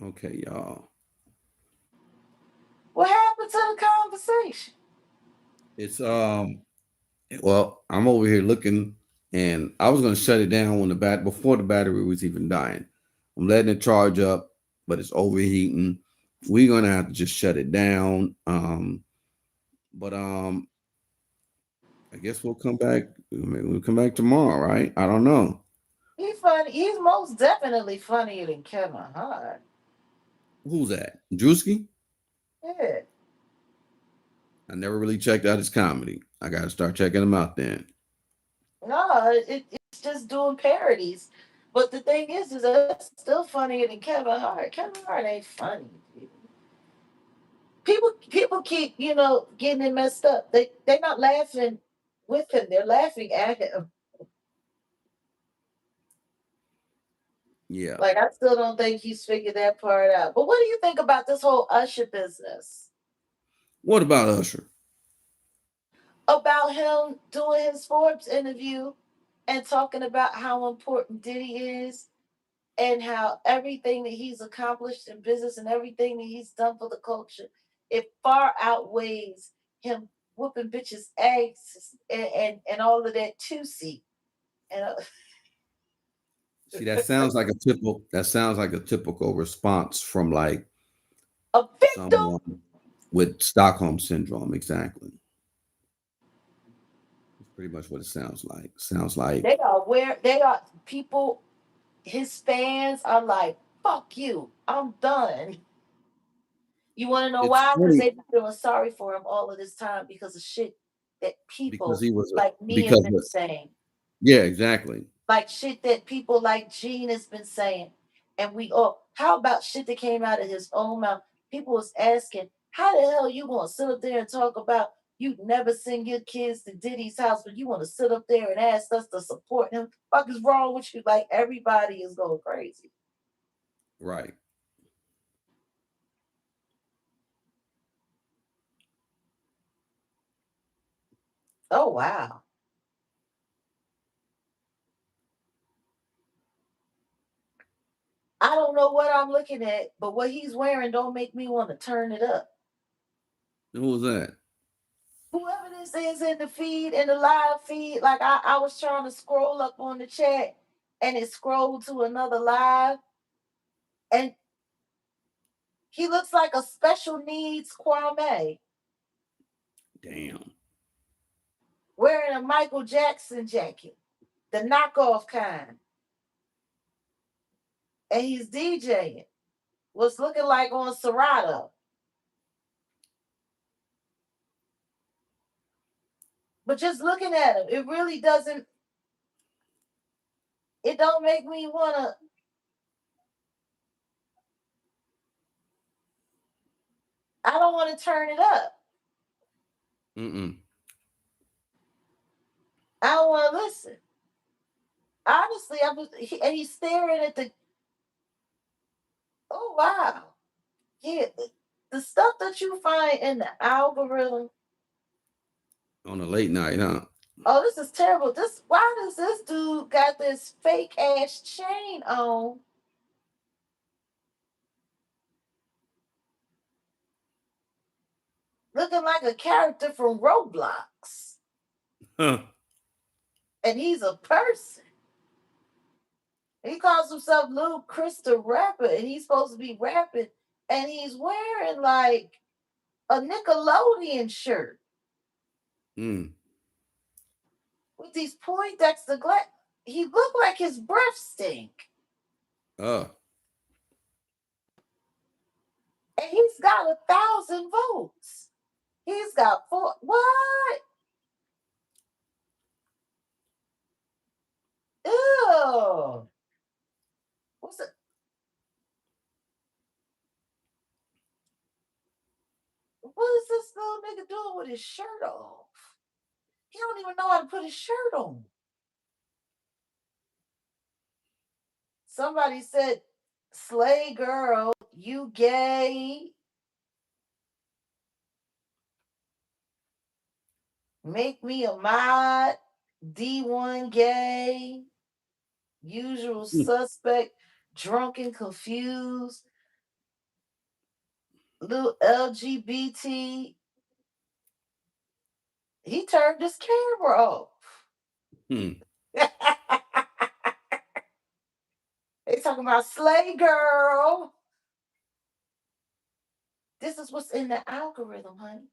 Okay, y'all. What happened to the conversation? It's well, I'm over here looking, and I was gonna shut it down when before the battery was even dying. I'm letting it charge up, but it's overheating. We're gonna have to just shut it down. But I guess we'll come back. We'll come back tomorrow, right? I don't know. He's funny. He's most definitely funnier than Kevin Hart. Who's that? Drewski? Yeah. I never really checked out his comedy. I gotta start checking him out then. No, it's just doing parodies. But the thing is that's still funnier than Kevin Hart. Kevin Hart ain't funny. People keep, getting it messed up. They're not laughing with him. They're laughing at him. Yeah. Like, I still don't think he's figured that part out. But what do you think about this whole Usher business? What about Usher? About him doing his Forbes interview and talking about how important Diddy is and how everything that he's accomplished in business and everything that he's done for the culture, it far outweighs him whooping bitches' eggs and all of that to see. And See, that sounds like a typical response from like a victim. someone with Stockholm syndrome. Exactly. It's pretty much what it sounds like. Sounds like They are people, his fans are like, fuck you, I'm done. You want to know it's why? Because funny they've been feeling sorry for him all of this time because of shit that because people he was like me have because been saying. yeah, exactly. Like shit that people like Gene has been saying. And how about shit that came out of his own mouth? People was asking, how the hell you gonna sit up there and talk about you'd never send your kids to Diddy's house, but you want to sit up there and ask us to support him? Fuck is wrong with you? Like everybody is going crazy. Right. Oh wow. I don't know what I'm looking at, but what he's wearing don't make me want to turn it up. Who was that? Whoever this is in the feed, in the live feed, like I was trying to scroll up on the chat and it scrolled to another live, and he looks like a special needs Kwame Damn. wearing a Michael Jackson jacket, the knockoff kind, and he's DJing. What's looking like on Serato. But just looking at him, it really doesn't. It don't make me wanna. I don't want to turn it up. Mm-mm. I don't want to listen. Honestly, and he's staring at the. Oh wow, yeah, the stuff that you find in the algorithm. On a late night, huh? Oh, this is terrible. Why does this dude got this fake ass chain on? Looking like a character from Roblox. Huh. And he's a person. He calls himself Little Chris the Rapper, and he's supposed to be rapping, and he's wearing like a Nickelodeon shirt Mm. with these Poindexter glass. He looked like his breath stink. Uh. And he's got 1,000 votes. He's got four. What? Ew. What's it? What is this little nigga doing with his shirt off? He don't even know how to put his shirt on. Somebody said, "Slay girl, you gay. Make me a mod. D1 gay. Usual Mm. suspect. Drunk and confused. Little LGBT." He turned his camera off. Hmm. They talking about slay girl. This is what's in the algorithm, honey.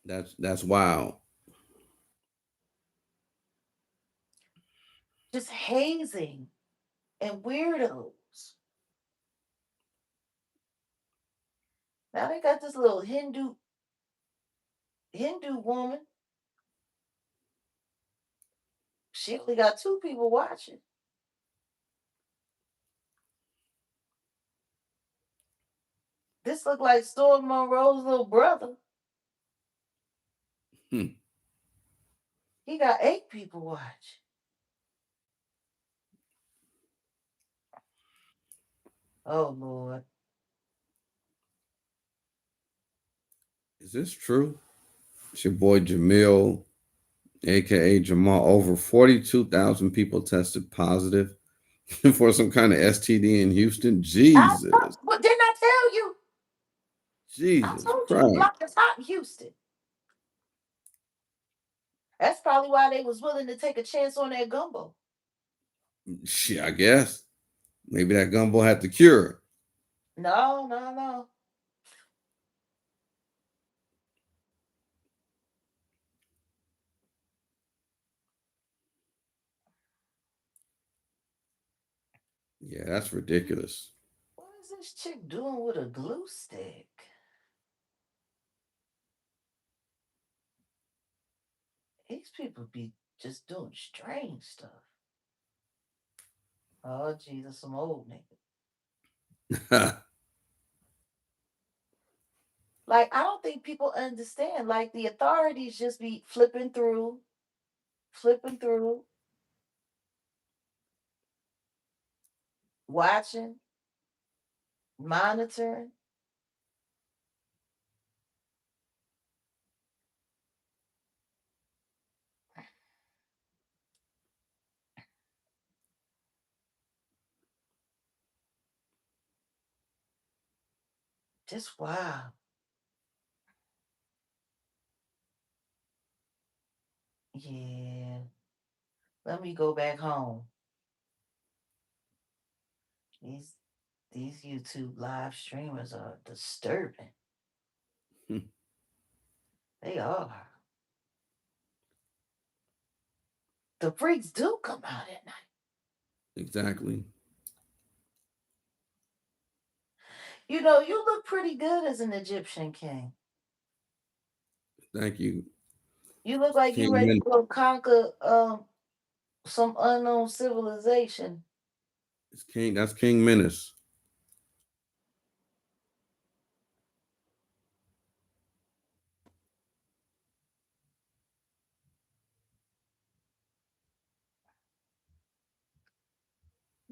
That's wild. Just hazing and weirdos. Now they got this little Hindu woman. She only got 2 people watching. This look like Storm Monroe's little brother. Hmm. He got 8 people watch. Oh Lord. Is this true? It's your boy Jamil, aka Jamal. Over 42,000 people tested positive for some kind of STD in Houston. Jesus. What didn't I tell you? I Jesus told you the Christ. block is hot in Houston. That's probably why they was willing to take a chance on that gumbo. Shit, I guess. Maybe that gumbo had the cure. No, no, no. Yeah, that's ridiculous. What is this chick doing with a glue stick? These people be just doing strange stuff. Oh Jesus, some old nigga. Like I don't think people understand. Like the authorities just be flipping through, watching, monitoring. Just wow. Yeah. Let me go back home. These these YouTube live streamers are disturbing. They are. The freaks do come out at night. Exactly. You know, you look pretty good as an Egyptian king. Thank you. You look like you King ready to Min. go conquer some unknown civilization. It's King. That's King Menace.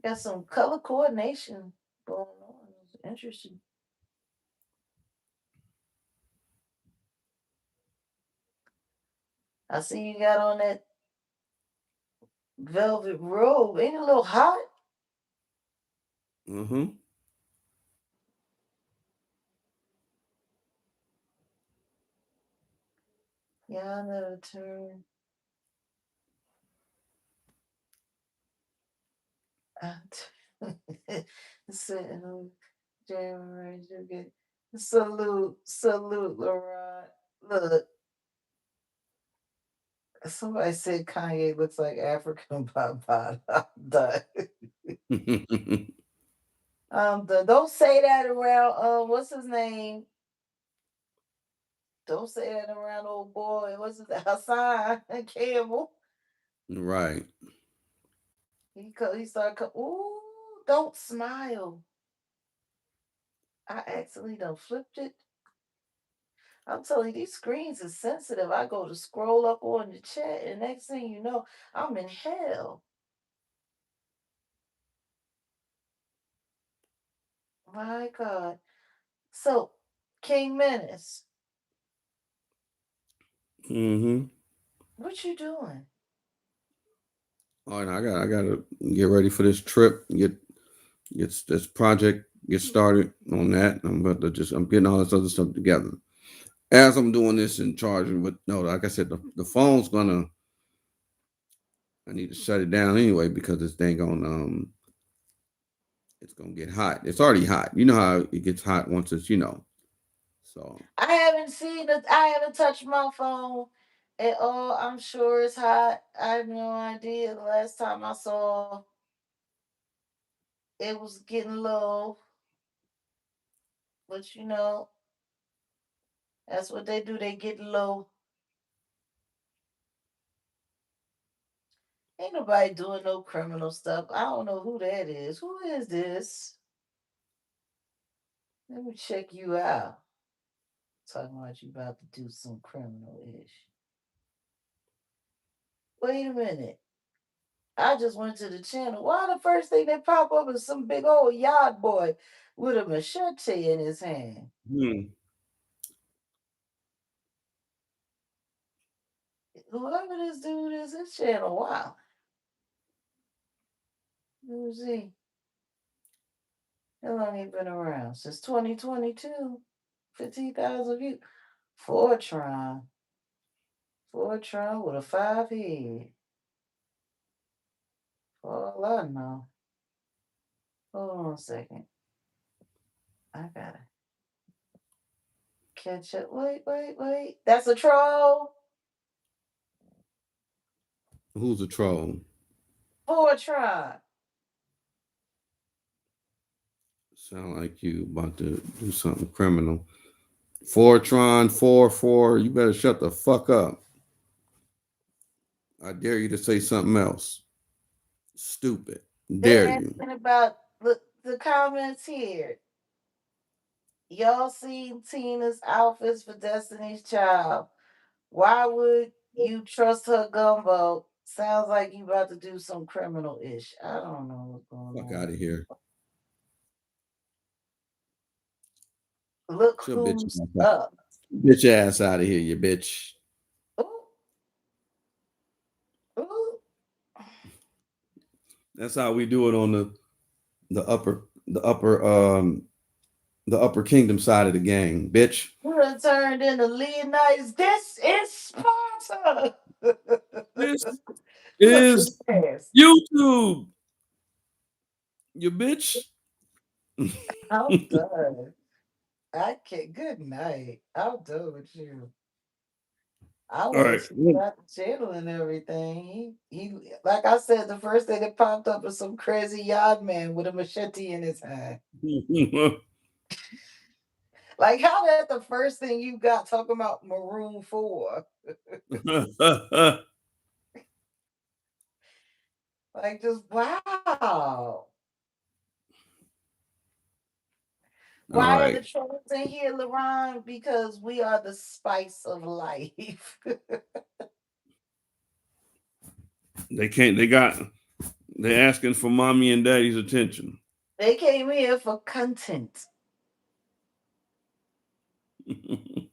Got some color coordination going on. It's interesting. I see you got on that velvet robe. Ain't it a little hot? Mm-hmm. Yeah, I never turn. Sitting January, you get salute, Laurent. Look, somebody said Kanye looks like African Baba. I'm done. I'm done. Don't say that around. What's his name? Don't say that around old boy. What's his Hassan Campbell? Right. He started. Ooh, don't smile. I accidentally done flipped it. I'm telling you, these screens is sensitive. I go to scroll up on the chat, and next thing you know, I'm in hell. My God. So, King Menace, Mm-hmm. what you doing? All right, I gotta get ready for this trip. Get this project get started on that. I'm getting all this other stuff together as I'm doing this and charging. But no, like I said, the phone's gonna. I need to shut it down anyway because this thing on it's gonna get hot. It's already hot. You know how it gets hot once it's So I haven't seen it. I haven't touched my phone at all. I'm sure it's hot. I have no idea. The last time I saw it was getting low, but that's what they do. They get low. Ain't nobody doing no criminal stuff. I don't know who that is. Who is this? Let me check you out. Talking about you about to do some criminal ish. Wait a minute. I just went to the channel. Why the first thing that pop up is some big old yard boy with a machete in his hand? hmm. Whoever this dude is, his channel, wow. Let me see. How long he been around? Since 2022. 15,000 views. Fortron. Fortron with a 5 head. For all I know. Hold on a second. I gotta catch up. Wait. That's a troll. Who's a troll? Fortron. Sound like you about to do something criminal. Fortron 44. You better shut the fuck up. I dare you to say something else. Stupid. They Dare you. asking about the comments here. Y'all seen Tina's outfits for Destiny's Child. Why would you trust her gumbo? Sounds like you about to do some criminal ish. I don't know what's going Fuck on. out of here. Look Your bitch who's ass out. up. Bitch ass out of here, you bitch. Ooh, ooh. That's how we do it on the upper the upper the upper kingdom side of the gang, bitch. You done turned into Leonidas. This is Sparta. This Look at is this. YouTube, you bitch. I'm done. I can't. Good night. I'm done with you. I All want to right. check out the channel and everything. Like I said, the first thing that popped up was some crazy yard man with a machete in his hand. Like, how that the first thing you got talking about Maroon 4? Like, just wow. All Why are the right. trolls in here, LaRon? Because we are the spice of life. They can't. They're asking for mommy and daddy's attention. They came here for content. The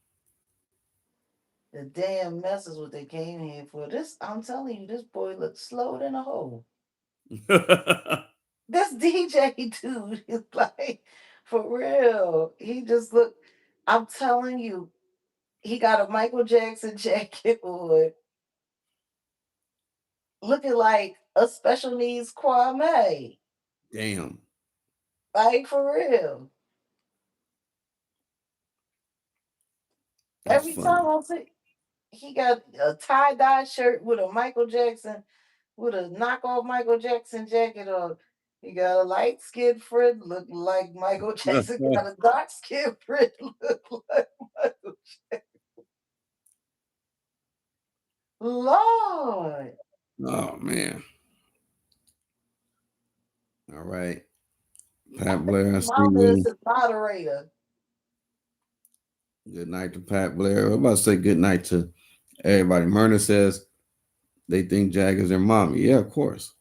damn mess is what they came here for. This, I'm telling you, this boy looks slow than a hole. This DJ dude is like, for real. He just look. I'm telling you, he got a Michael Jackson jacket on, looking like a special needs Kwame. Damn. Like for real. That's Every time funny. I see he got a tie-dye shirt with a Michael Jackson, with a knockoff Michael Jackson jacket on. He got a light skinned friend look like Michael Jackson. Got a dark skinned friend look like Michael. Lord. Oh man. All right. Pat I Blair, I think see Mama is you. the moderator. Good night to Pat Blair. I'm about to say good night to everybody. Myrna says they think Jag is their mommy. Yeah, of course.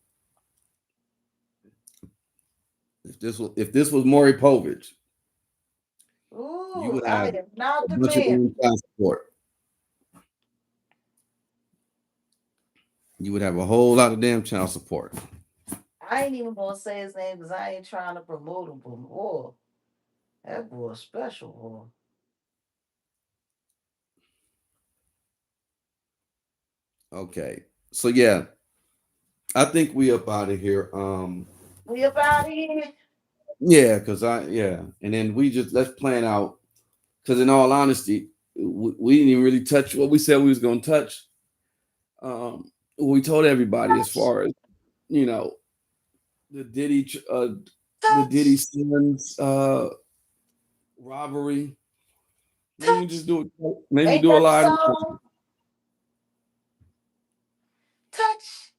If this was Maury Povich, you Ooh, would I have am not a the bunch of man. damn child support. You would have a whole lot of damn child support. I ain't even gonna say his name because I ain't trying to promote him. But boy, that boy special, boy. Okay. So yeah, I think we up out of here. We up out of here. Yeah, and then we just let's plan out. Because in all honesty, we didn't even really touch what we said we was gonna touch. We told everybody as Touch, far as you know the Diddy, the Diddy touch, sons robbery. Maybe we just touch. do it. Maybe we Ain't do a that the live. song? Touch.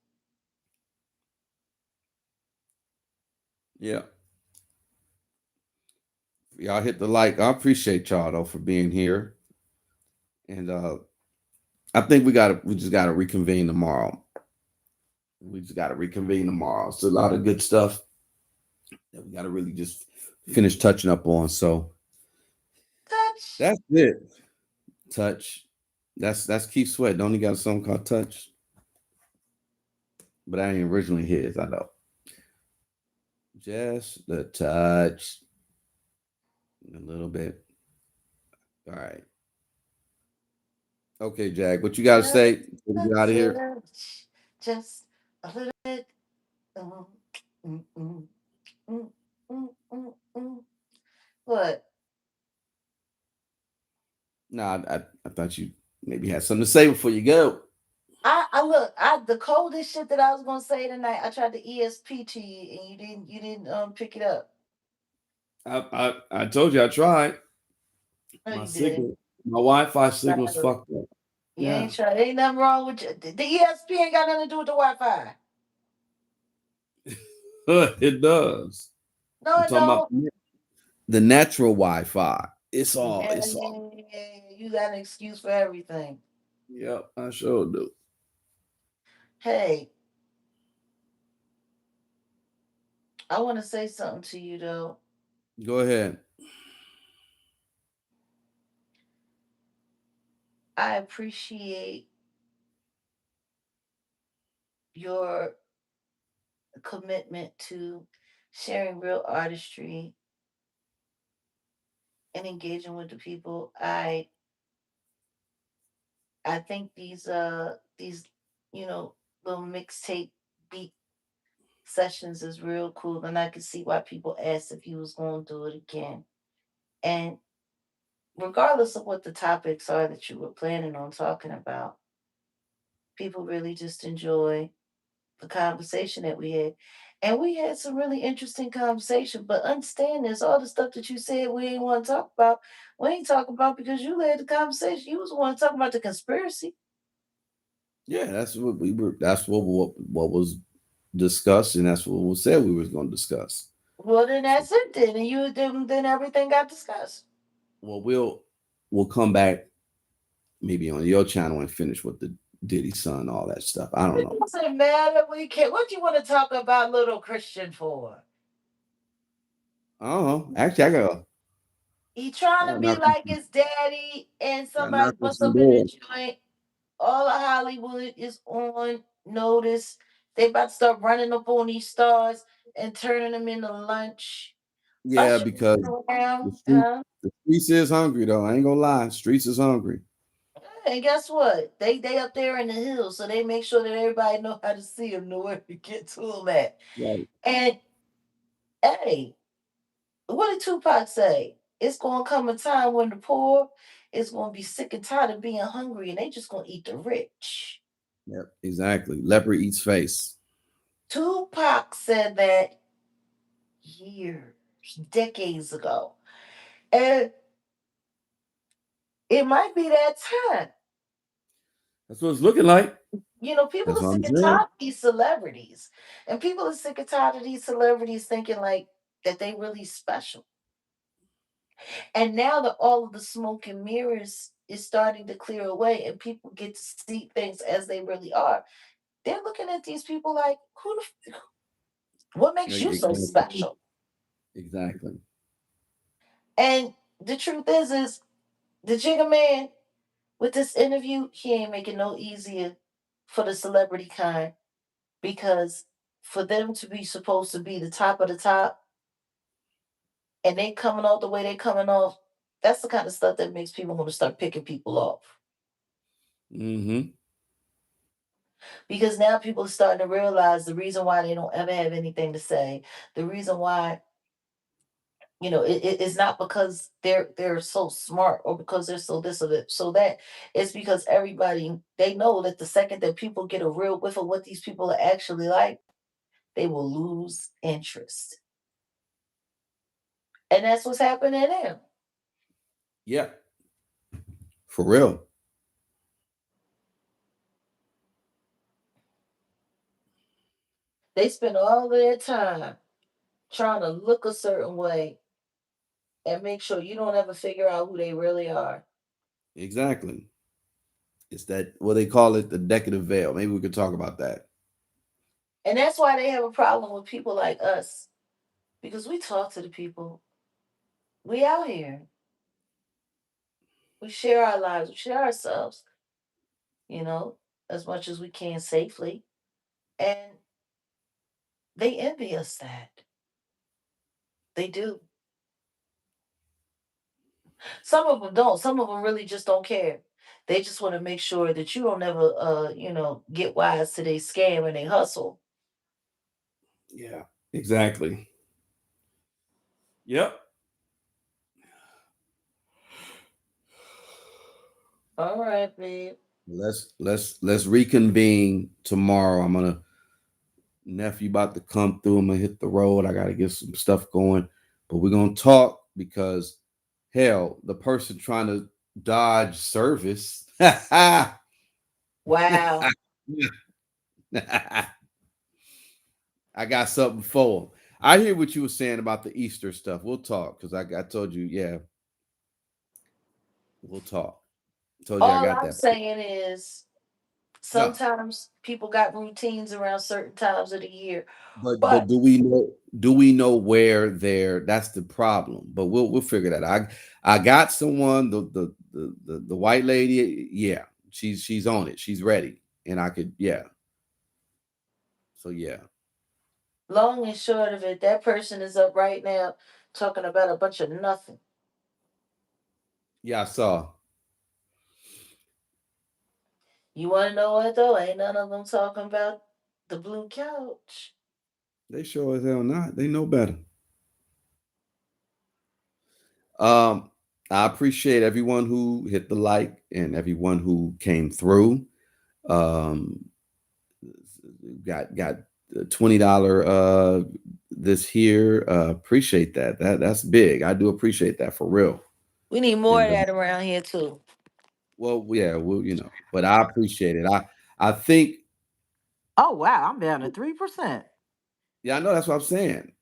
Yeah, y'all hit the like. I appreciate y'all though for being here, and I think we just gotta reconvene tomorrow. We just gotta reconvene tomorrow. It's a lot of good stuff that we gotta really just finish touching up on. So Touch. that's it. Touch. That's Keith Sweat. Don't he got a song called Touch? But that ain't originally his. I know. Just the touch. A little bit. All right. Okay, Jack. What you got to Just say before we a get out of here? touch. Just a little bit. Mm, mm, mm, mm, mm. What? Nah, I thought you maybe had something to say before you go. I look. The coldest shit that I was gonna say tonight. I tried to ESP to you, and you didn't pick it up. I told you I tried. No, My you didn't. signal, my Wi-Fi signal's fucked up. You Yeah. ain't tried. Ain't nothing wrong with you. The ESP ain't got nothing to do with the Wi-Fi. It does. No, I'm it talking about don't. the natural Wi-Fi. Yeah, It's all. yeah, yeah, yeah. You got an excuse for everything. Yep, I sure do. Hey, I want to say something to you though. Go ahead. I appreciate your commitment to sharing real artistry and engaging with the people. I think these little mixtape beat sessions is real cool, and I could see why people asked if you was going to do it again. And regardless of what the topics are that you were planning on talking about, people really just enjoy the conversation that we had. And we had some really interesting conversation, but understand this, all the stuff that you said we ain't want to talk about, we ain't talking about because you led the conversation. You was the one talking about the conspiracy. Yeah, that's what we were. That's what was discussed, and that's what we said we was going to discuss. Well, then that's it then. And then everything got discussed. Well, we'll come back maybe on your channel and finish with the Diddy son, all that stuff. I don't It know. doesn't matter. We can. What you want to talk about little Christian for? I don't know. Actually, He I trying got to be knocked like his daddy, and got somebody knocked on bust some up in the doors. joint. All of Hollywood is on notice. They about to start running up on these stars and turning them into lunch. Yeah, Usher because the around, street huh? the streets is hungry though. I ain't gonna lie. Streets is hungry. And guess what? They up there in the hills, so they make sure that everybody know how to see them, know where to get to them at. Right. And Hey, what did Tupac say? It's gonna come a time when the poor is gonna be sick and tired of being hungry, and they just gonna eat the rich. Yep, exactly. Leopard eats face. Tupac said that years, decades ago, and it might be that time. That's what it's looking like. People That's are what I'm sick and saying. tired of these celebrities, and people are sick and tired of these celebrities thinking like that they really special. And now that all of the smoke and mirrors is starting to clear away, and people get to see things as they really are, they're looking at these people like, what Yeah, makes you so exactly. special? Exactly. And the truth is the Jigga Man with this interview, he ain't making no easier for the celebrity kind, because for them to be supposed to be the top of the top and they coming off the way they coming off, that's the kind of stuff that makes people want to start picking people off. Mm-hmm. Because now people are starting to realize the reason why they don't ever have anything to say, the reason why, it's not because they're so smart or because they're so this or that, so that. It's because everybody, they know that the second that people get a real whiff of what these people are actually like, they will lose interest. And that's what's happening now. Yeah. For real. They spend all of their time trying to look a certain way and make sure you don't ever figure out who they really are. Exactly. It's that what they call it, the decadent veil. Maybe we could talk about that. And that's why they have a problem with people like us, because we talk to the people. We out here. We share our lives. We share ourselves, you know, as much as we can safely. And they envy us that. They do. Some of them don't. Some of them really just don't care. They just want to make sure that you don't ever, get wise to their scam and they hustle. Yeah. Exactly. Yep. All right, babe. Let's reconvene tomorrow. I'm gonna nephew about to come through. I'm gonna hit the road. I gotta get some stuff going. But we're gonna talk because hell, the person trying to dodge service. Wow. I got something for him. I hear what you were saying about the Easter stuff. We'll talk because I told you, yeah, we'll talk. Told you I All got I'm that. saying is Yeah, sometimes people got routines around certain times of the year. but But do we know where they're? That's the problem. But we'll figure that out. I got someone, the white lady. Yeah, she's on it. She's ready, and I could, yeah. So yeah, long and short of it, that person is up right now talking about a bunch of nothing. yeah. I saw. You want to know what though? Ain't none of them talking about the blue couch. They sure as hell not. They know better. I appreciate everyone who hit the like and everyone who came through. Um, got $20 this here. Appreciate that. That's big. I do appreciate that for real. We need more And of that around here too. well, yeah, well, but I appreciate it. I think, Oh wow, I'm down to 3%. yeah, I know that's what I'm saying.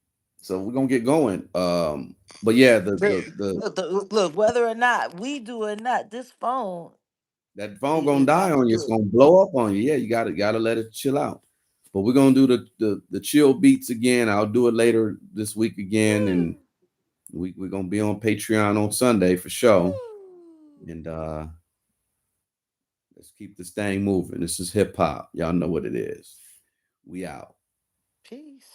So we're gonna get going. But yeah, the Look, whether or not we do or not, this phone that phone gonna is die on you. It's good. gonna blow up on you. Yeah, you gotta let it chill out. But we're gonna do the chill beats again. I'll do it later this week again, and we're gonna be on Patreon on Sunday for sure. And let's keep this thing moving. This is hip hop. Y'all know what it is. We out. Peace.